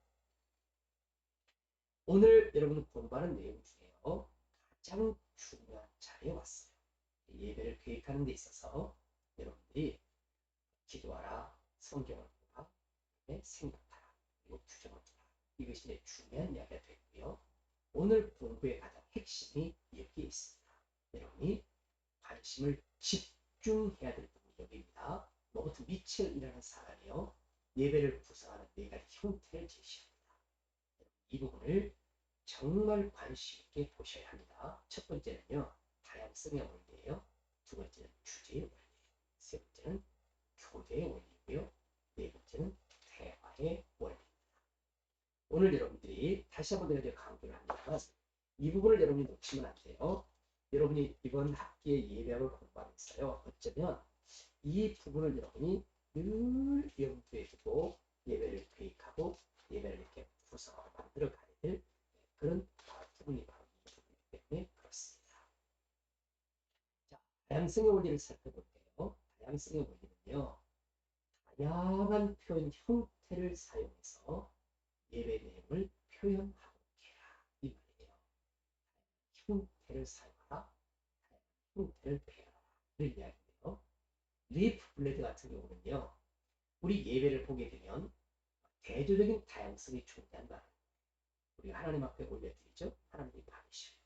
오늘 여러분 공부하는 내용 중에요. 가장 중요한 자리에 왔어요. 예배를 계획하는 데 있어서 여러분들이 기도하라, 성경을 보라, 생각하라, 그리고 규정을 두라. 이것이 중요한 이야기가 되고요. 오늘 공부의 가장 핵심이 여기에 있습니다. 여러분이 관심을 집중해야 될 부분이 여기입니다. 로버트 미첼이라는 사람이요. 예배를 구성하는 4가지 형태를 제시합니다. 이 부분을 정말 관심 있게 보셔야 합니다. 첫 번째는요. 다양성의 원리예요. 두 번째는 주제의 원리예요. 세 번째는 교대의 원리고요. 네 번째는 대화의 원리입니다. 오늘 여러분들이 다시 한번 내가 강조를 합니다. 이 부분을 여러분이 놓치면 안 돼요. 여러분이 이번 학기에 예배학을 공부하면서요. 어쩌면 이 부분을 여러분이 늘 염두에 두고 예배를 계획하고 예배를 이렇게 구성하고 만들어 가야 될 그런 부분이 바로 이 부분이기 때문에 그렇습니다. 자, 다양성의 원리를 살펴볼게요. 다양성의 원리는요. 다양한 표현 형태를 사용해서 예배 내용을 표현하고 해라. 이 말이에요. 형태를 사용하라. 형태를 표현하라. 이런 이야기인데요. 리프 블레드 같은 경우는요. 우리 예배를 보게 되면 대조적인 다양성이 존재한다. 우리가 하나님 앞에 올려드리죠. 하나님이 받으시고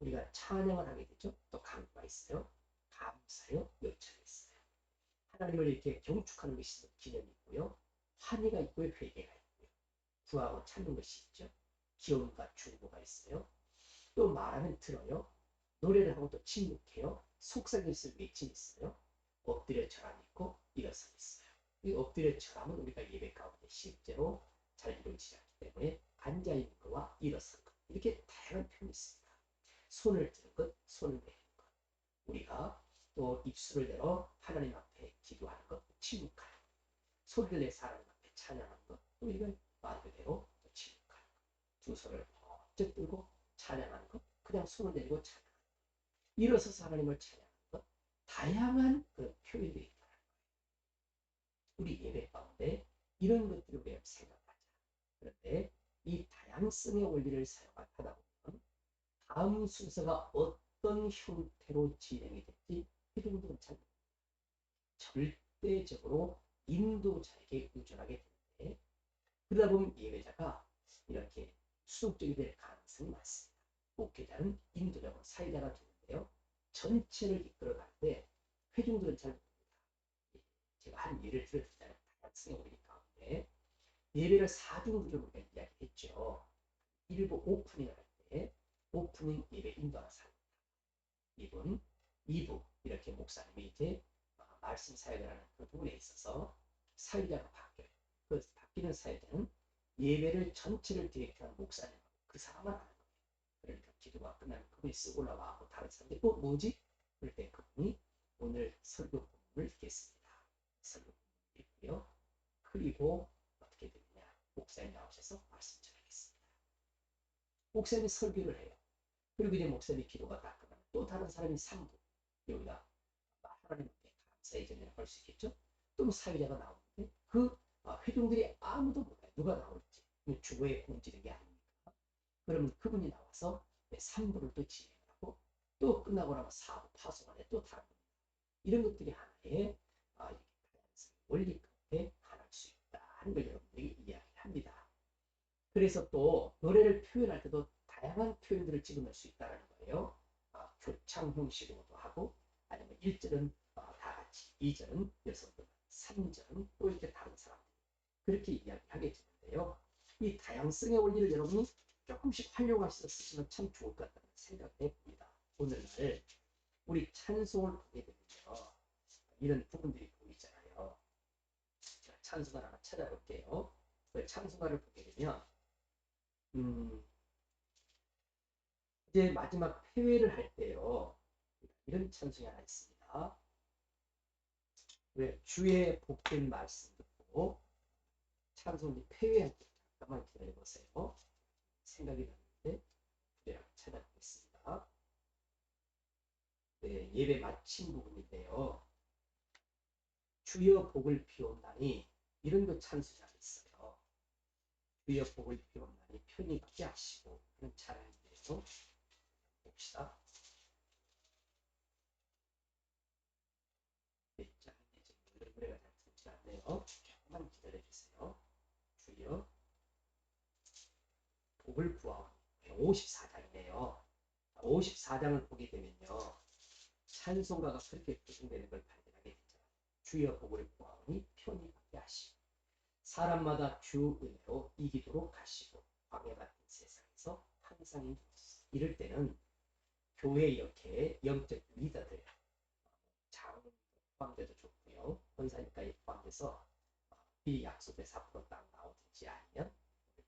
우리가 찬양을 하게 되죠. 또 강구가 있어요. 감사요. 요청이 있어요. 하나님을 이렇게 경축하는 것이 기념이 있고요. 환희가 있고요. 회개가 있고요. 구하고 찾는 것이 있죠. 기원과 중보가 있어요. 또 말하면 들어요. 노래를 하고 또 침묵해요. 속삭임을 외침이 있어요. 엎드려 절함이 있고 일어섬이 있어요. 이 엎드려 절함은 우리가 예배 가운데 실제로 잘 이루어지지 않기 때문에 앉아있는 것과 일어선 것 이렇게 다양한 표현이 있습니다. 손을 드는 것, 손을 내는 것 우리가 또 입술을 내어 하나님 앞에 기도하는 것, 침묵하는 것 소리를 내서 하나님 앞에 찬양하는 것 또 이건 말 그대로 침묵하는 것 두 손을 번쩍 들고 찬양하는 것 그냥 손을 내리고 찬양하는 것 일어서서 하나님을 찬양하는 것 다양한 그런 표현들이 있다는 거예요. 우리 예배 가운데 이런 것들을 우리가 생각하자. 그런데 이 다양성의 원리를 사용하다 보면 다음 순서가 어떤 형태로 진행이 될지 회중들은 잘 절대적으로 인도자에게 의존하게 되는데 그러다 보면 예배자가 이렇게 수동적이 될 가능성이 많습니다. 목회자는 인도자고 사회자가 되는데요. 전체를 이끌어가는데 회중들은 잘 모릅니다. 제가 한 예를 들어드리자면 다양성의 원리 가운데 예배를 4중구조로 우리가 이야기했죠. 1부 오프닝을 할 때 오프닝 예배 인도하는 사람 1분, 2부 이렇게 목사님이 이제 말씀 사역을 하는 그 부분에 있어서 사회자가 바뀌어요. 그 바뀌는 사회자는 예배를 전체를 디렉트하는 목사님하고 그 사람만 하는 거예요. 그러니까 기도가 끝나면 그분이 쓱 올라와고 다른 사람들이 뭐지? 그럴 때 그분이 오늘 설교 본문을 읽겠습니다. 설교 본문을 읽고요. 그리고 어떻게 되느냐 목사님 나오셔서 말씀 전하겠습니다. 목사님이 설교를 해요. 그리고 이제 목사님이 기도가 다 끝나면 또 다른 사람이 3부 여기다 하나님께 감사의 전례를 할 수 있겠죠. 또 사회자가 나오는데 그 회중들이 아무도 몰라요. 누가 나올지. 주보에 공지된 게 아닙니까? 그러면 그분이 나와서 3부를 또 진행을 하고 또 끝나고 나면 4부 파송안에 또 다른 이런 것들이 하나의 원리 가운데 하나일 수 있다는 걸 여러분들이 이야기합니다. 그래서 또 노래를 표현할 때도 다양한 표현들을 집어넣을 수 있다는 거예요. 교창 형식으로도 하고 아니면 1절은 다 같이, 2절은 여성들, 3절은 또 이렇게 다른 사람들 그렇게 이야기하게 되는데요. 이 다양성의 원리를 여러분이 조금씩 활용하셔서 쓰시면 참 좋을 것 같다는 생각을 해봅니다. 오늘날 우리 찬송을 보게 되면요. 이런 부분들이 보이잖아요. 제가 찬송가를 하나 찾아볼게요. 그 찬송가를 보게 되면 이제 마지막 폐회를 할 때요. 이런 찬송이 하나 있습니다. 왜 주의 복된 말씀 듣고 찬송이 폐회할 때 잠깐만 기다려보세요. 생각이 나는데 그대로 찾아보겠습니다. 네, 예배 마친 부분인데요. 주여 복을 비온다니 이런 거 찬송이 있어요. 주여 복을 비온다니 편히 받게 하시고 그런 찬양인데요. 봅시다. 노래가 잘 듣지 않네요. 조금만 기다려주세요. 주여 복을 구하오. 54장이네요. 54장을 보게 되면요. 찬송가가 그렇게 구성되는 걸 발견하게 되죠. 주여 복을 구하오니 편히 받게 하시고 사람마다 주 은혜로 이기도록 하시고 광야 같은 세상에서 항상 인도하소서. 이럴 때는 교회 이렇게 영적 리더들 장로들 포함돼도 좋고요. 권사님까지 포함돼서 이 약속에서 앞으로 딱 나오든지 아니면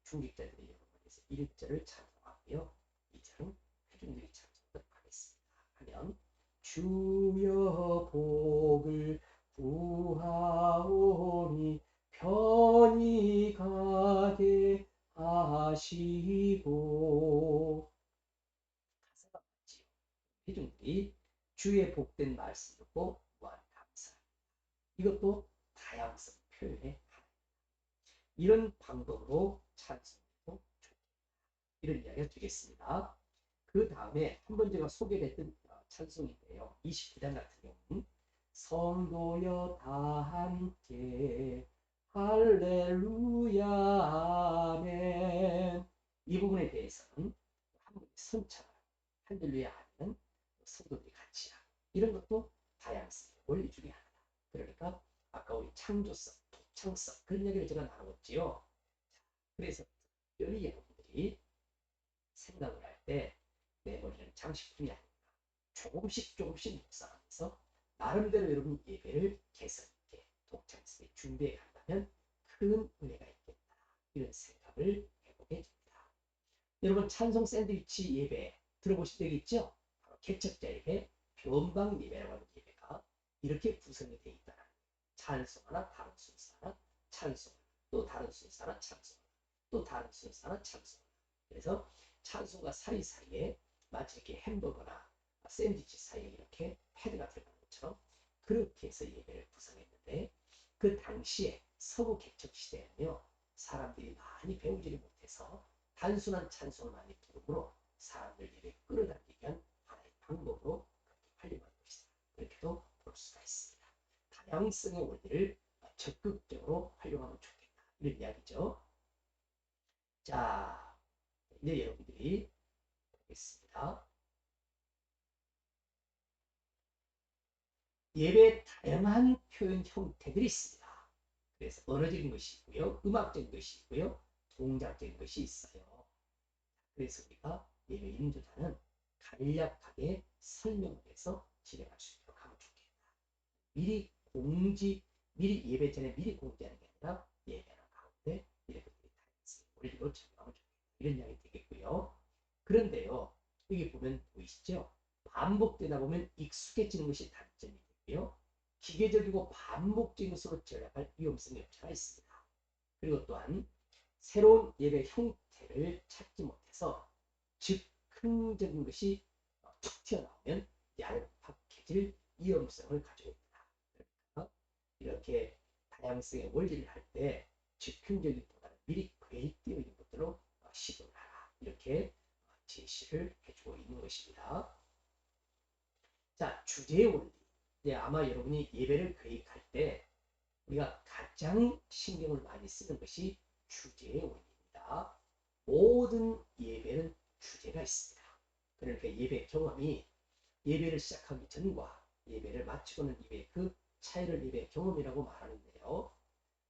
중직자들이 여러분에서 1절을 찬송하고요. 2절은 회중들이 찬송하도록 하겠습니다. 하면 주여 복을 구하오니 편히 가게 하시고 가사가 맞지요. 회중들이 주의 복된 말씀 듣고 무한 감사. 이것도 다양성 표현의 하나. 이런 방법으로 찬송해도 좋다. 이런 이야기를 드리겠습니다. 그 다음에 한번 제가 소개를 했던 찬송인데요. 29장 같은 경우는 성도여 다 함께 할렐루야 아멘. 이 부분에 대해서는 한번 선창을 할렐루야 하면 성도들이 같이 하고 이런 것도 다양성의 원리 중에 하나다. 그러니까 아까 우리 창조성, 독창성 그런 얘기를 제가 나눴지요. 그래서 특별히 여러분들이 생각을 할 때 내 머리는 장식품이 아닙니다. 조금씩 묵상하면서 나름대로 여러분 예배를 개성 있게 독창성에 준비해 간다면 큰 은혜가 있겠다. 이런 생각을 해보게 됩니다. 여러분 찬송 샌드위치 예배 들어보신 적 있죠? 바로 개척자 예배, 변방 예배라고 하는 예배가 이렇게 구성이 되어 있다는 찬송 하나 다른 순서 하나 찬송 또 다른 순서 하나 찬송 또 다른 순서 하나 찬송. 그래서 찬송과 사이사이에 마치 이렇게 햄버거나 샌드위치 사이에 이렇게 패드가 들어가는 것처럼 그렇게 해서 예배를 구성했는데 그 당시에 서구 개척 시대에는요 사람들이 많이 배우지를 못해서 단순한 찬송을 많이 부르므로 사람들 예배 끌어당기기 위한 하나의 방법으로 그렇게 활용한 것이다. 이렇게도 볼 수가 있습니다. 다양성의 원리를 적극적으로 활용하면 좋겠다. 이런 이야기죠. 자, 이제 여러분들이 보겠습니다. 예배에 다양한 표현 형태들이 있습니다. 그래서 언어적인 것이 있고요. 음악적인 것이 있고요. 동작적인 것이 있어요. 그래서 우리가 예배 인도자는 간략하게 설명을 해서 진행할 수 있도록 하면 좋겠다. 미리 예배 전에 미리 공지하는 게 아니라 예배하는 가운데 이렇게 원리로 적용하면 좋겠다. 이런 이야기 되겠고요. 그런데요. 여기 보면 보이시죠? 반복되다 보면 익숙해지는 것이 단점이 되고요. 기계적이고 반복적인 것으로 전락할 위험성이 없지 않아 있습니다. 그리고 또한 새로운 예배 형태를 찾지 못해서 즉흥적인 것이 툭 튀어나오면 얄팍해질 위험성을 가지고 있다. 그러니까 이렇게 다양성의 원리를 할 때 즉흥적이기보다는 미리 계획되어 있는 것들로 시도를 하라. 이렇게 제시를 해주고 있는 것입니다. 자, 주제의 원리. 네, 아마 여러분이 예배를 계획할 때 우리가 가장 신경을 많이 쓰는 것이 주제의 원리입니다. 모든 예배는 주제가 있습니다. 그러니까 예배 경험이 예배를 시작하기 전과 예배를 마치고는 예배 그 차이를 예배 경험이라고 말하는데요.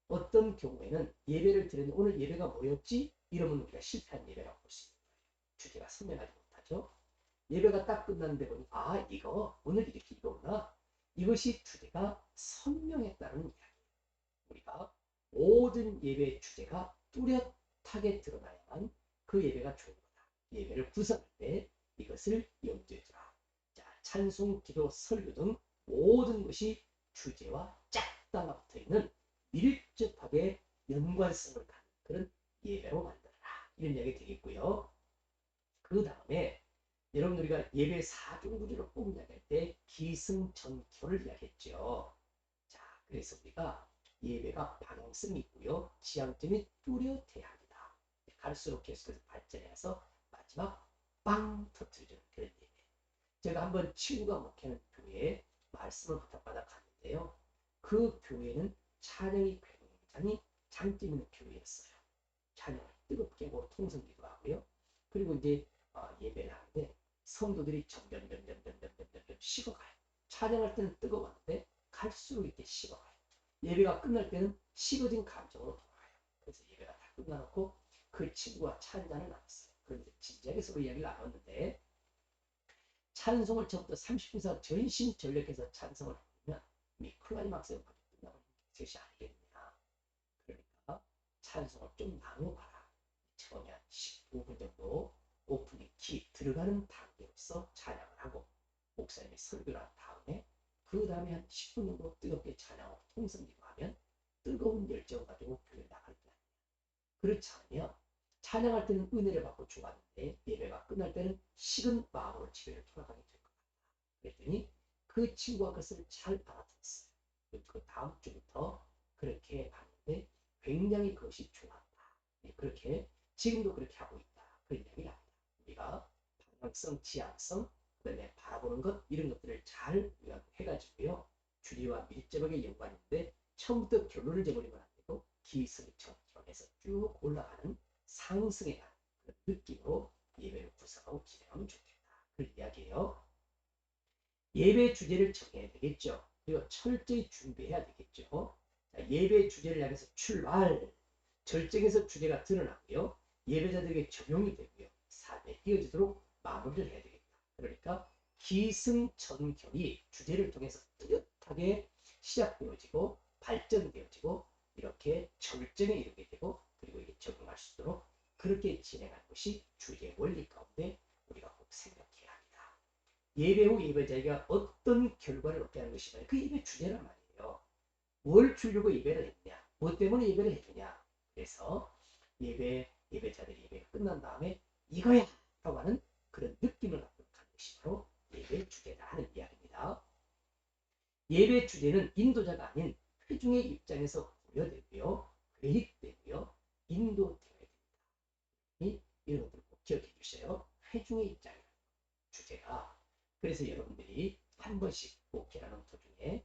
어떤 경우에는 예배를 드렸는데 오늘 예배가 뭐였지? 이러면 우리가 실패한 예배라고 볼 수 있는 거예요. 주제가 선명하지 못하죠. 예배가 딱 끝났는데 보니 아 이거 오늘 이렇게 이거구나. 이것이 주제가 선명했다는 이야기예요. 우리가 모든 예배의 주제가 뚜렷하게 드러나야만 그 예배가 좋은 거다. 예배를 구성할 때 이것을 염두에 두라. 자, 찬송, 기도, 설교 등 모든 것이 주제와 짝 달라붙어 있는 밀접하게 연관성을 갖는 그런 예배로 만들어라. 이런 이야기 되겠고요. 그 다음에 여러분 우리가 예배 사중구조를 꼭 이야기할 때 기승전결을 이야기했죠. 자, 그래서 우리가 예배가 방향성이 있고요. 지향점이 뚜렷해야 합니다. 갈수록 계속해서 발전해서 마지막 빵 터뜨려주는 그런 예배. 제가 한번 친구가 목회하는 교회에 말씀을 부탁받아 갔는데요. 그 교회는 찬양이 굉장히 장점 있는 교회였어요. 찬양을 뜨겁게 하고 통성기도 하고요. 그리고 이제 예배를 하는데 성도들이 점점 식어가요. 찬양할 때는 뜨거웠는데 갈수록 이렇게 식어가요. 예배가 끝날 때는 식어진 감정으로 돌아가요. 그래서 예배가 다 끝나놓고 그 친구와 찬잔을 나눴어요. 그런데 진지하게 서로 이야기를 나눴는데 찬송을 처음부터 30분 이상 전심전력해서 찬송을 하면 이 클라이막스가 끝나버리는 것이 아니겠느냐. 그러니까 찬송을 좀 나눠봐라. 처음에 한 15분 정도 오프닝 키 들어가는 단계로서 찬양을 하고 목사님이 설교를 한 다음에 그 다음에 한 10분 정도 뜨겁게 찬양하고 통성기도 하면 뜨거운 열정 가지고 교회 나갈 때 아니냐. 그렇지 않으면 찬양할 때는 은혜를 받고 좋았는데 예배가 끝날 때는 식은 마음으로 집에 돌아가게 될 것 같다. 그랬더니 그 친구가 그것을 잘 알아들었어요. 그 다음 주부터 그렇게 봤는데 굉장히 그것이 좋았다. 그렇게 지금도 그렇게 하고 있다. 그런 이야기를 합니다. 우리가 방향성, 지향성, 그다음에 바라보는 것 이런 것들을 잘 해가지고요. 주리와 밀접하게 연관인데 처음부터 결론을 재버리면 안 되고 기승전결해서 쭉 올라가는 상승에 가는 그런 느낌으로 예배를 구성하고 진행하면 좋겠다. 그런 이야기예요. 예배 주제를 정해야 되겠죠. 그리고 철저히 준비해야 되겠죠. 자, 예배 주제를 향해서 출발. 절정에서 주제가 드러나고요. 예배자들에게 적용이 되고요. 삶에 이어지도록 마무리를 해야 되겠다. 그러니까 기승전결이 주제를 통해서 뚜렷하게 시작되어지고 발전되어지고 이렇게 절정에 이르게 되고 그리고 이게 적용할 수 있도록 그렇게 진행하는 것이 주제의 원리 가운데 우리가 꼭 생각해야 합니다. 예배 후 예배자가 어떤 결과를 얻게 하는 것이냐. 그 예배 주제란 말이에요. 뭘 주려고 예배를 했냐. 뭐 때문에 예배를 했느냐. 그래서 예배자들이 예배가 끝난 다음에 이거야 라고 하는 그런 느낌을 갖고 가는 것이 바로 예배 주제다 하는 이야기입니다. 예배 주제는 인도자가 아닌 회중의 입장에서 고려되고요. 계획되고요. 인도되어야 됩니다. 이런 것들을 꼭 기억해 주세요. 회중의 입장이라는 주제가. 그래서 여러분들이 한 번씩 목회하는 도중에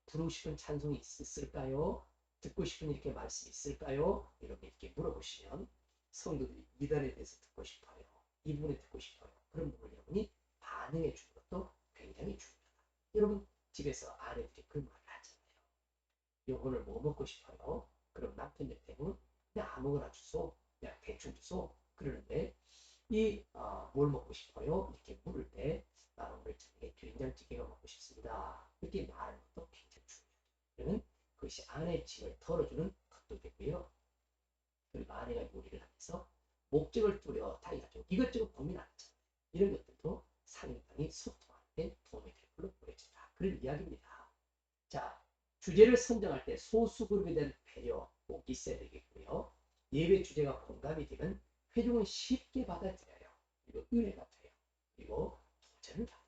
부르고 싶은 찬송이 있을까요? 듣고 싶은 이렇게 말씀이 있을까요? 이렇게 물어보시면 성도들이 이 단에 대해서 듣고 싶어요. 이 부분에 듣고 싶어요. 그런 부분을 여러분이 반응해 주는 것도 굉장히 중요하다. 여러분 집에서 아내들이 그런 말을 하잖아요. 오늘 뭐 먹고 싶어요? 그럼 남편들 대부분 그냥 아무거나 주소, 그냥 대충 주소 그러는데 뭘 먹고 싶어요? 이렇게 물을 때 나는 오늘 저녁에 된장찌개가 먹고 싶습니다. 이렇게 말하는 것도 굉장히 중요해요. 그러면 그것이 아내의 짐을 덜어주는 것도 되고요. 그리고 아내가 요리를 하면서 목적을 뚜렷하게 가지고 이것저것 고민 안 하잖아요. 이런 것들도 상대방이 소통하는데 도움이 될 걸로 보여진다. 그런 이야기입니다. 자, 주제를 선정할 때 소수 그룹에 대한 배려 꼭 있어야 되겠고요. 예배 주제가 공감이 되면 회중은 쉽게 받아들여요. 그리고 은혜가 돼요. 그리고 도전을 받아요.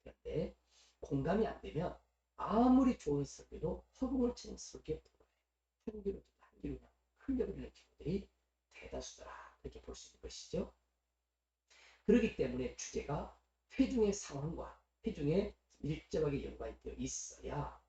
그런데 공감이 안 되면 아무리 좋은 설교도 허공을 치는 설교가 되는 거예요. 한기로 그냥 흘려가 그렇기 때문에 주제가 회중의 상황과 회중에 밀접하게 연관이 되어 있어야.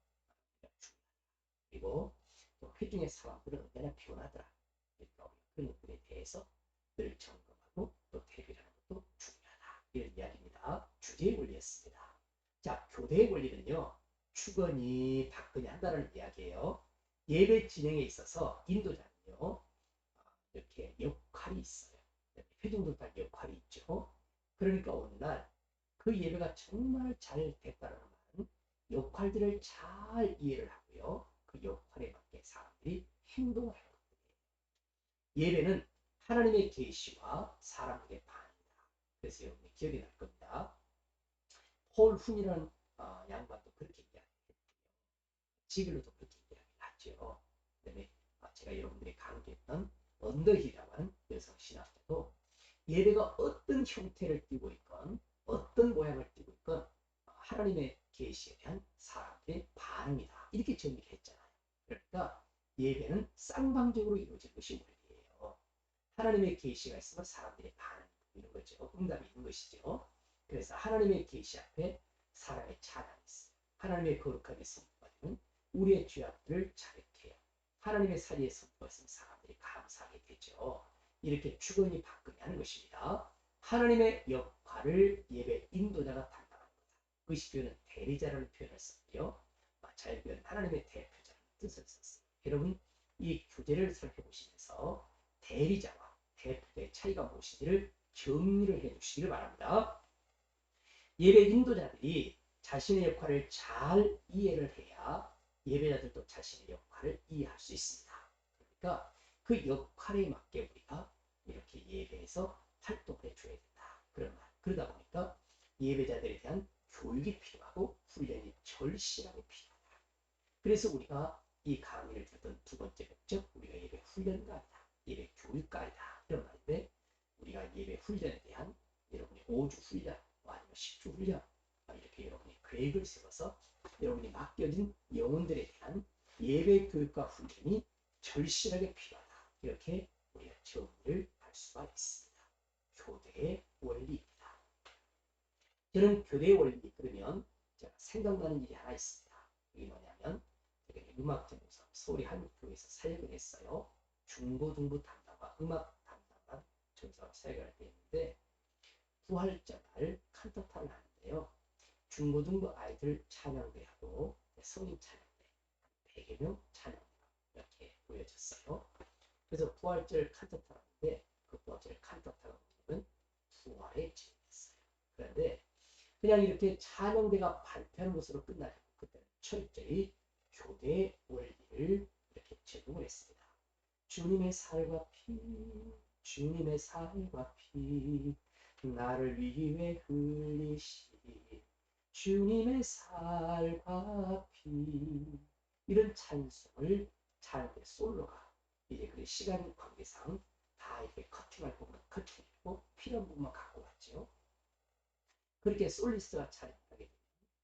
그리고 또 회중의 상황들은 언제나 변하더라. 그러니까 우리가 그런 것들에 대해서 늘 점검하고 또 대비하는 것도 중요하다. 이런 이야기입니다. 주제의 원리였습니다. 자, 교대의 원리는요. 주거니 받거니 한다는 이야기예요. 예배 진행에 있어서 인도자는요. 이렇게 역할이 있어요. 회중도 다 역할이 있죠. 그러니까 오늘날 그 예배가 정말 잘 됐다는 말은 역할들을 잘 이해를 하고요. 그 역할에 맞게 사람들이 행동을 하는 것들이에요. 예배는 하나님의 계시와 사람들의 반응이다. 그래서 여러분이 기억이 날 겁니다. 폴 훈이라는 양반도 그렇게 이야기했고요. 지글로도 그렇게 이야기하죠. 그다음에 제가 여러분들이 강조했던 언더힐이라고 하는 여성 신학자도 예배가 어떤 형태를 띠고 있건 어떤 모양을 띠고 있건 하나님의 계시에 대한 사람들의 반응이다. 이렇게 정리를 했잖아요. 그러니까 예배는 쌍방적으로 이루어진 것이 원리예요. 하나님의 계시가 있으면 사람들의 반응이 있는 거죠. 응답이 있는 것이죠. 그래서 하나님의 계시 앞에 사람의 찬양이 있어요. 하나님의 거룩하게 선포하는 우리의 죄악들을 자백해요. 하나님의 사리에 선포했으면 사람들이 감사하게 되죠. 이렇게 주거니 받거니 하는 것입니다. 하나님의 역할을 예배 인도자가 담당하는 거다. 그것이 교회는 대리자라는 표현을 썼고요. 자유교회는 하나님의 대표자라는 뜻을 썼어요. 여러분 이 교재를 살펴보시면서 대리자와 대표자의 차이가 무엇인지를 정리를 해주시길 바랍니다. 예배 인도자들이 자신의 역할을 잘 이해를 해야 예배자들도 자신의 역할을 이해할 수 있습니다. 그러니까 그 역할에 맞게 우리가 이렇게 예배에서 활동을 해줘야 된다. 그러다 보니까 예배자들에 대한 교육이 필요하고 훈련이 절실하게 필요하다. 그래서 우리가 이 강의를 듣던 두 번째 목적, 우리가 예배 훈련가이다. 예배 교육가이다. 이런 말인데 우리가 예배 훈련에 대한 여러분이 5주 훈련, 아니면 10주 훈련 이렇게 여러분이 계획을 세워서 여러분이 맡겨진 영혼들에 대한 예배 교육과 훈련이 절실하게 필요하다. 이렇게 우리가 정리를 할 수가 있습니다. 교대의 원리입니다. 저는 교대의 원리 그러면 제가 생각나는 일이 하나 있습니다. 이게 뭐냐면 제가 음악 전공사 서울의 한국교회에서 사역을 했어요. 중고등부 담당과 음악 담당한 전사로 사역을 할 때 있는데 부활절날 칸타타를 하는데요. 중고등부 아이들 찬양대하고 성인 찬양대 100여 명 찬양대 이렇게 보여졌어요. 그래서 부활절 칸타타를 하는데 그 부활절 칸타타가 뭐냐면 부활의 진이었어요. 그런데 그냥 이렇게 찬양대가 발표하는 것으로 끝나지 않고 그때는 철저히 교대의 원리를 이렇게 제공을 했습니다. 주님의 살과 피, 주님의 살과 피, 나를 위해 흘리시 주님의 살과 피, 이런 찬송을 찬양대 솔로가 이제 그 시간 관계상 다 이렇게 커팅할 부분은 커팅했고 필요한 부분만 갖고 왔죠. 그렇게 솔리스트가 찬양하게 되면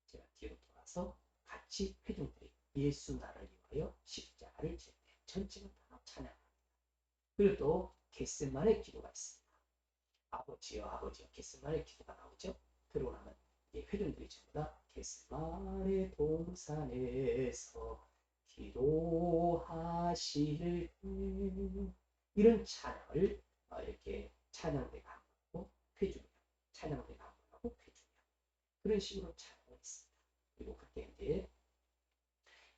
제가 뒤로 돌아서 같이 회중들이 예수 나를 위하여 십자가를 지는 전체가 다 찬양합니다. 그리고 또 겟세마네 기도가 있습니다. 아버지여 아버지여 겟세마네 기도가 나오죠. 그러고 나면 회중들이 전부 다 겟세마네 동산에서 기도하실 때 이런 찬양을 이렇게 찬양대가 하고 회중이요. 찬양대가 하고 회중이요. 그런 식으로 찬양을 했습니다. 그리고 그때 이제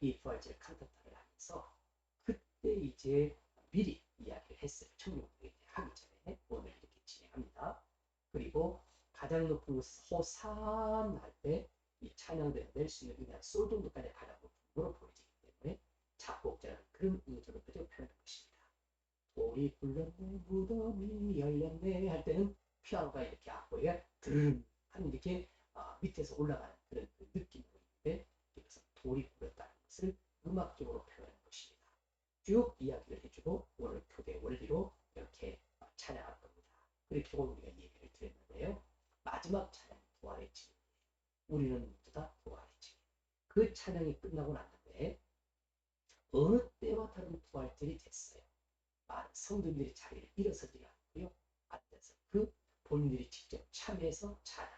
이 부활절 칸타타를 하면서 그때 이제 미리 이야기를 했어요. 청룡들에게 하기 전에 오늘 이렇게 진행합니다. 그리고 가장 높은 곳에서 호산 할 때 이 찬양대가 낼 수 있는 그냥 솔 정도까지 가장 높은 으로 보여지기 때문에 작곡자는 그런 의도를 가지고 표현한 것입니다. 돌이 굴렀네 무덤이 열렸네 할 때는 피아노가 이렇게 악보에 드르르 하는 이렇게 밑에서 올라가는 그런 그 느낌이 있는데 그래서 돌이 굴렀다는 것을 음악적으로 표현한 것입니다. 쭉 이야기를 해주고 오늘 교대 원리로 이렇게 찬양할 겁니다. 그렇게 우리가 얘기를 드렸는데요. 마지막 찬양 부활의 진. 우리는 모두 다 부활의 진. 그 찬양이 끝나고 났는데 어느 때와 다른 부활절이 됐어요. 많은 성도들이 자리를 일어서지 않고요. 앉아서 그 본인들이 직접 참여해서 찬양,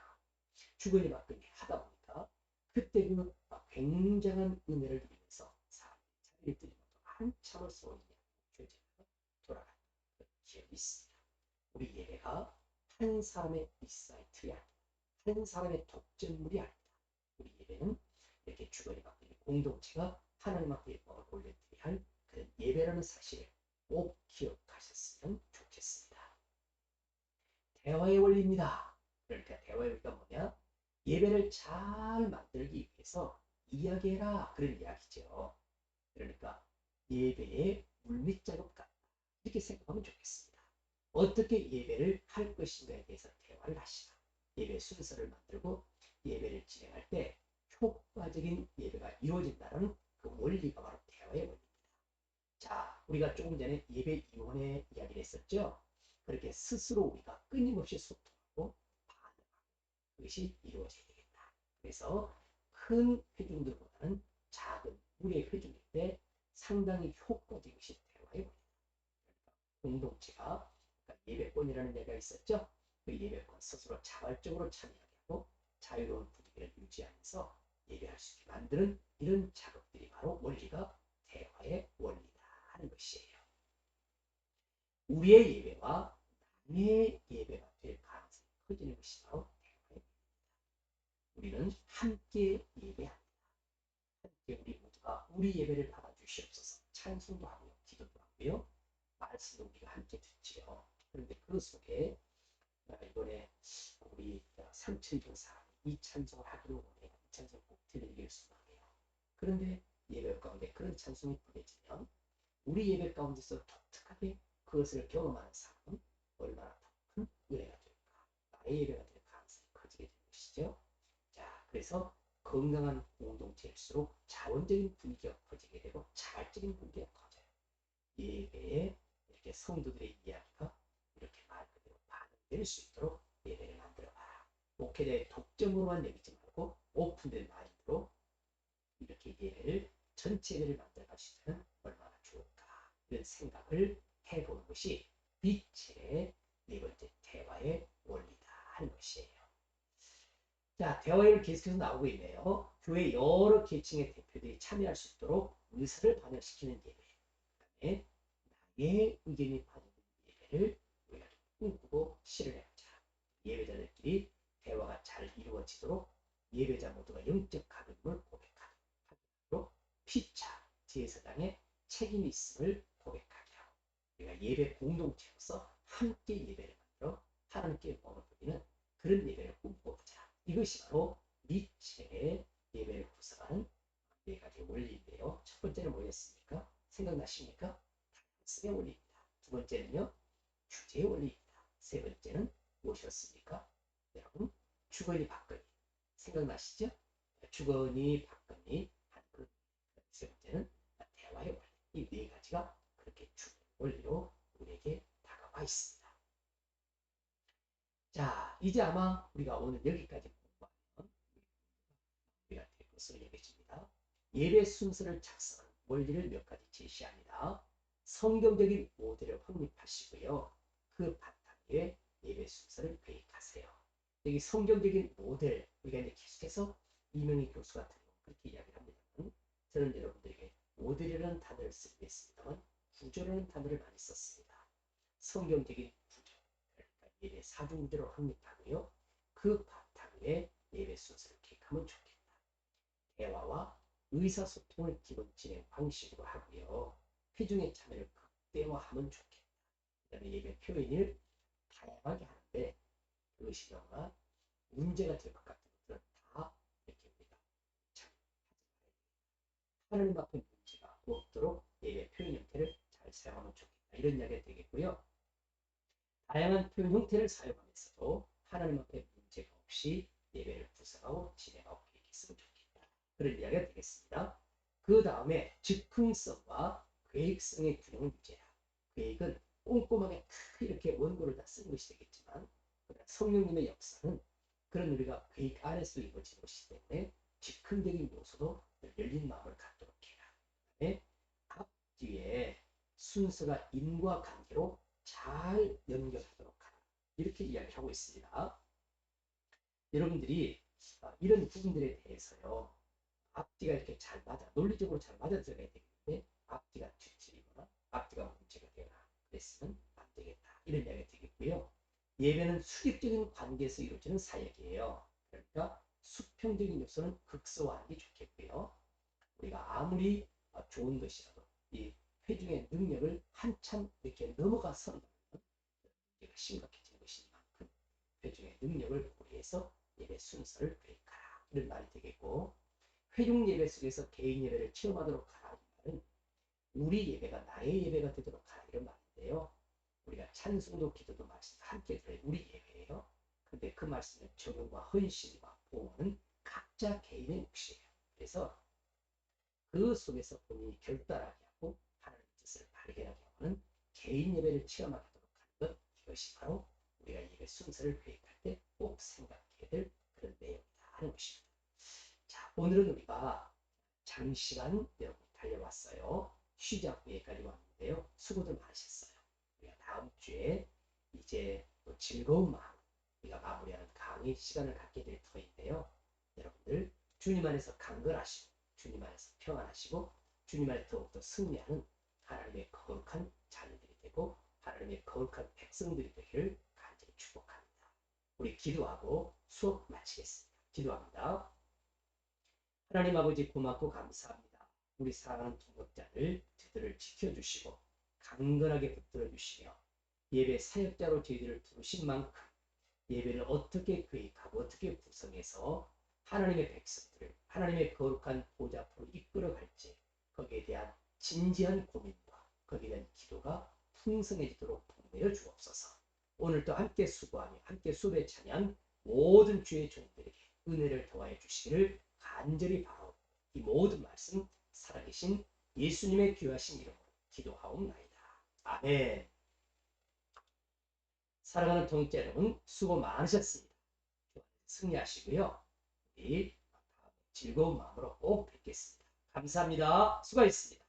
주거니 받거니 하다 보니까 그때 그 굉장한 은혜를 누리면서 사람들이 자리를 들이면서 한참을 쏘는 교제가 돌아가는 그런 기억이 있습니다. 우리 예배가 한 사람의 인사이트가 아니다. 한 사람의 독점물이 아니다. 우리 예배는 이렇게 주거니 받거니 공동체가 하나님 앞에 영광을 올려드려야 할 그런 예배라는 사실을 꼭 기억하셨으면 좋겠습니다. 대화의 원리입니다. 그러니까 대화의 원리가 뭐냐? 예배를 잘 만들기 위해서 이야기해라 그런 이야기죠. 그러니까 예배의 물밑작업 같다 이렇게 생각하면 좋겠습니다. 어떻게 예배를 할 것인가에 대해서 대화를 하시라. 예배 순서를 만들고 예배를 진행할 때 효과적인 예배가 이루어진다는 그 원리가 바로 대화의 원리입니다. 자, 우리가 조금 전에 예배 이혼의 이야기를 했었죠. 그렇게 스스로 우리가 끊임없이 소통하고 반응하고 그것이 이루어져야 되겠다. 그래서 큰 회중들보다는 작은 우리의 회중일 때 상당히 효과적인 것이 대화의 원리입니다. 그러니까 공동체가 그러니까 예배권이라는 얘기가 있었죠. 그 예배권 스스로 자발적으로 참여하게 하고 자유로운 분위기를 유지하면서 예배할 수 있게 만드는 이런 작업들이 바로 원리가 대화의 원리다 하는 것이에요. 우리의 예배와 남의 예배가 될 가능성이 커지는 것이 바로 대화의 원리입니다. 우리는 함께 예배합니다. 함께 우리 모두가 우리 예배를 받아주시옵소서. 찬송도 하고요, 기도도 하고요, 말씀도 우리가 함께 듣지요. 그런데 그 속에 이번에 우리 삼천교사 이 찬송을 하기로 원해요. 이 찬송을 꼭 들려드릴 소망해요. 그런데 예배 가운데 그런 찬송이 보내지면 우리 예배 가운데서 독특하게 그것을 경험하는 사람은 얼마나 더 큰 은혜가 될까? 나의 예배가 될 가능성이 커지게 되는 것이죠. 자, 그래서 건강한 공동체일수록 자원적인 분위기가 커지게 되고 자발적인 분위기가 커져요. 예배에 이렇게 성도들의 이야기가 이렇게 말 그대로 반영될 수 있도록 예배를 만들어봐라. 목회자의 독점으로만 여기지 말고 오픈된 마인드로 이렇게 예배를 전체 예배를 만들어갈 수 있으면 얼마나 좋을까 이런 생각을 해보는 것이 빛의 네 번째 대화의 원리다 하는 것이에요. 자, 대화를 계속해서 나오고 있네요. 교회 여러 계층의 대표들이 참여할 수 있도록 의사를 반영시키는 예배. 그다음에 나의 의견이 반영된 예배를 우리가 꿈꾸고 실현해보자. 예배자들끼리 대화가 잘 이루어지도록 예배자 모두가 영적 가능을 고백하고 피차 제사장의 책임이 있음을 고백하게 하고 우리가 예배 공동체로서 함께 예배를 만들어 하나님께 영광을 드리는 그런 예배를 꿈꿔보자. 이것이 바로 니체의 예배를 구성하는 네 가지 원리인데요. 첫 번째는 뭐였습니까? 생각나십니까? 다양성의 원리입니다. 두 번째는요, 주제의 원리입니다. 세 번째는 무엇이었습니까? 여러분, 주거니 받거니 생각나시죠? 주거니 받거니 하는 그 세 번째는 대화의 원리. 이 네 가지가 그렇게 주는 원리로 우리에게 다가와 있습니다. 자, 이제 아마 우리가 오늘 여기까지 공부하면 우리가 될 것으로 여겨집니다. 예배 순서를 작성하는 원리를 몇 가지 제시합니다. 성경적인 모델을 확립하시고요. 그 바탕에 예배 순서를 계획하세요. 여기 성경적인 모델, 우리가 이제 계속해서 이명희 교수 같은 경우 그렇게 이야기를 합니다만 저는 여러분들에게 모델이라는 단어를 쓰겠습니다만 구조라는 단어를 많이 썼습니다. 성경적인 구조, 그러니까 예배 사중구조를 확립하고요. 그 바탕에 예배 순서를 계획하면 좋겠다. 대화와 의사소통을 기본 진행 방식으로 하고요. 회중의 참여를 극대화하면 좋겠다. 그 다음에 예배 표현을 다양하게 하는데 그것이 너무나 문제가 될 것 같은 것들은 다 이렇게 우리가 참 하나님 앞에 문제가 없도록 예배 표현 형태를 잘 사용하면 좋겠다. 이런 이야기가 되겠고요. 다양한 표현 형태를 사용하면서도 하나님 앞에 문제가 없이 예배를 구성하고 진행하고 계획했으면 좋겠다. 그런 이야기가 되겠습니다. 그 다음에 즉흥성과 계획성의 균형을 유지해라. 계획은 꼼꼼하게 이렇게 원고를 다 쓰는 것이 되겠지만 성령님의 역사는 그런 우리가 계획 안에서 이루어지는 것이기 때문에 즉흥적인 요소도 열린 마음을 갖도록 해라. 그다음에 앞뒤에 순서가 인과관계로 잘 연결하도록 하라. 이렇게 이야기를 하고 있습니다. 여러분들이 이런 부분들에 대해서요. 앞뒤가 이렇게 잘 맞아, 논리적으로 잘 맞아 들어가야 되겠는데 앞뒤가 뒤틀리거나 앞뒤가 문제가 되거나 그랬으면 안 되겠다. 이런 이야기가 되겠고요. 예배는 수직적인 관계에서 이루어지는 사역이에요. 그러니까 수평적인 요소는 극소화하는 게 좋겠고요. 우리가 아무리 좋은 것이라도 이 회중의 능력을 한참 이렇게 넘어가서 문제가 심각해지는 것이니만큼 회중의 능력을 고려해서 예배 순서를 계획하라. 이런 말이 되겠고, 회중 예배 속에서 개인 예배를 체험하도록 하라. 이 말은 우리 예배가 나의 예배가 되도록 하라. 이런 말인데요. 우리가 찬송도 기도도 말씀 함께 들어야 우리 예배예요. 근데 그 말씀은 적용과 헌신과 보호는 각자 개인의 몫이에요. 그래서 그 속에서 본인이 결단하게 하고 하나님의 뜻을 발견하게 하는 개인 예배를 체험하도록 하는 것, 이것이 바로 우리가 예배 순서를 계획할 때 꼭 생각해야 될 그런 내용이다 하는 것입니다. 자, 오늘은 우리가 장시간 여러분 달려왔어요. 쉬지 않고 여기까지 왔는데요. 수고들 많으셨어요. 우리가 다음 주에 이제 또 즐거운 마음 우리가 마무리하는 강의 시간을 갖게 될 터인데요. 여러분들 주님 안에서 강건하시고 주님 안에서 평안하시고 주님 안에 더욱더 승리하는 하나님의 거룩한 자녀들이 되고 하나님의 거룩한 백성들이 되기를 간절히 축복합니다. 우리 기도하고 수업 마치겠습니다. 기도합니다. 하나님 아버지 고맙고 감사합니다. 우리 사랑하는 동역자들 저들을 지켜주시고 강건하게 붙들어 주시며 예배 사역자로 저희들을 부르신 만큼 예배를 어떻게 계획하고 어떻게 구성해서 하나님의 백성들을 하나님의 거룩한 보좌 앞으로 이끌어갈지 거기에 대한 진지한 고민과 거기에 대한 기도가 풍성해지도록 복내어 주옵소서. 오늘도 함께 수고하며 함께 수배 찬양 모든 주의 종들에게 은혜를 더하여 주시기를 간절히 바라옵고 이 모든 말씀 살아계신 예수님의 귀하신 이름으로 기도하옵나이다. 아멘. 사랑하는 동역자 여러분 수고 많으셨습니다. 승리하시고요. 우리 즐거운 마음으로 꼭 뵙겠습니다. 감사합니다. 수고하셨습니다.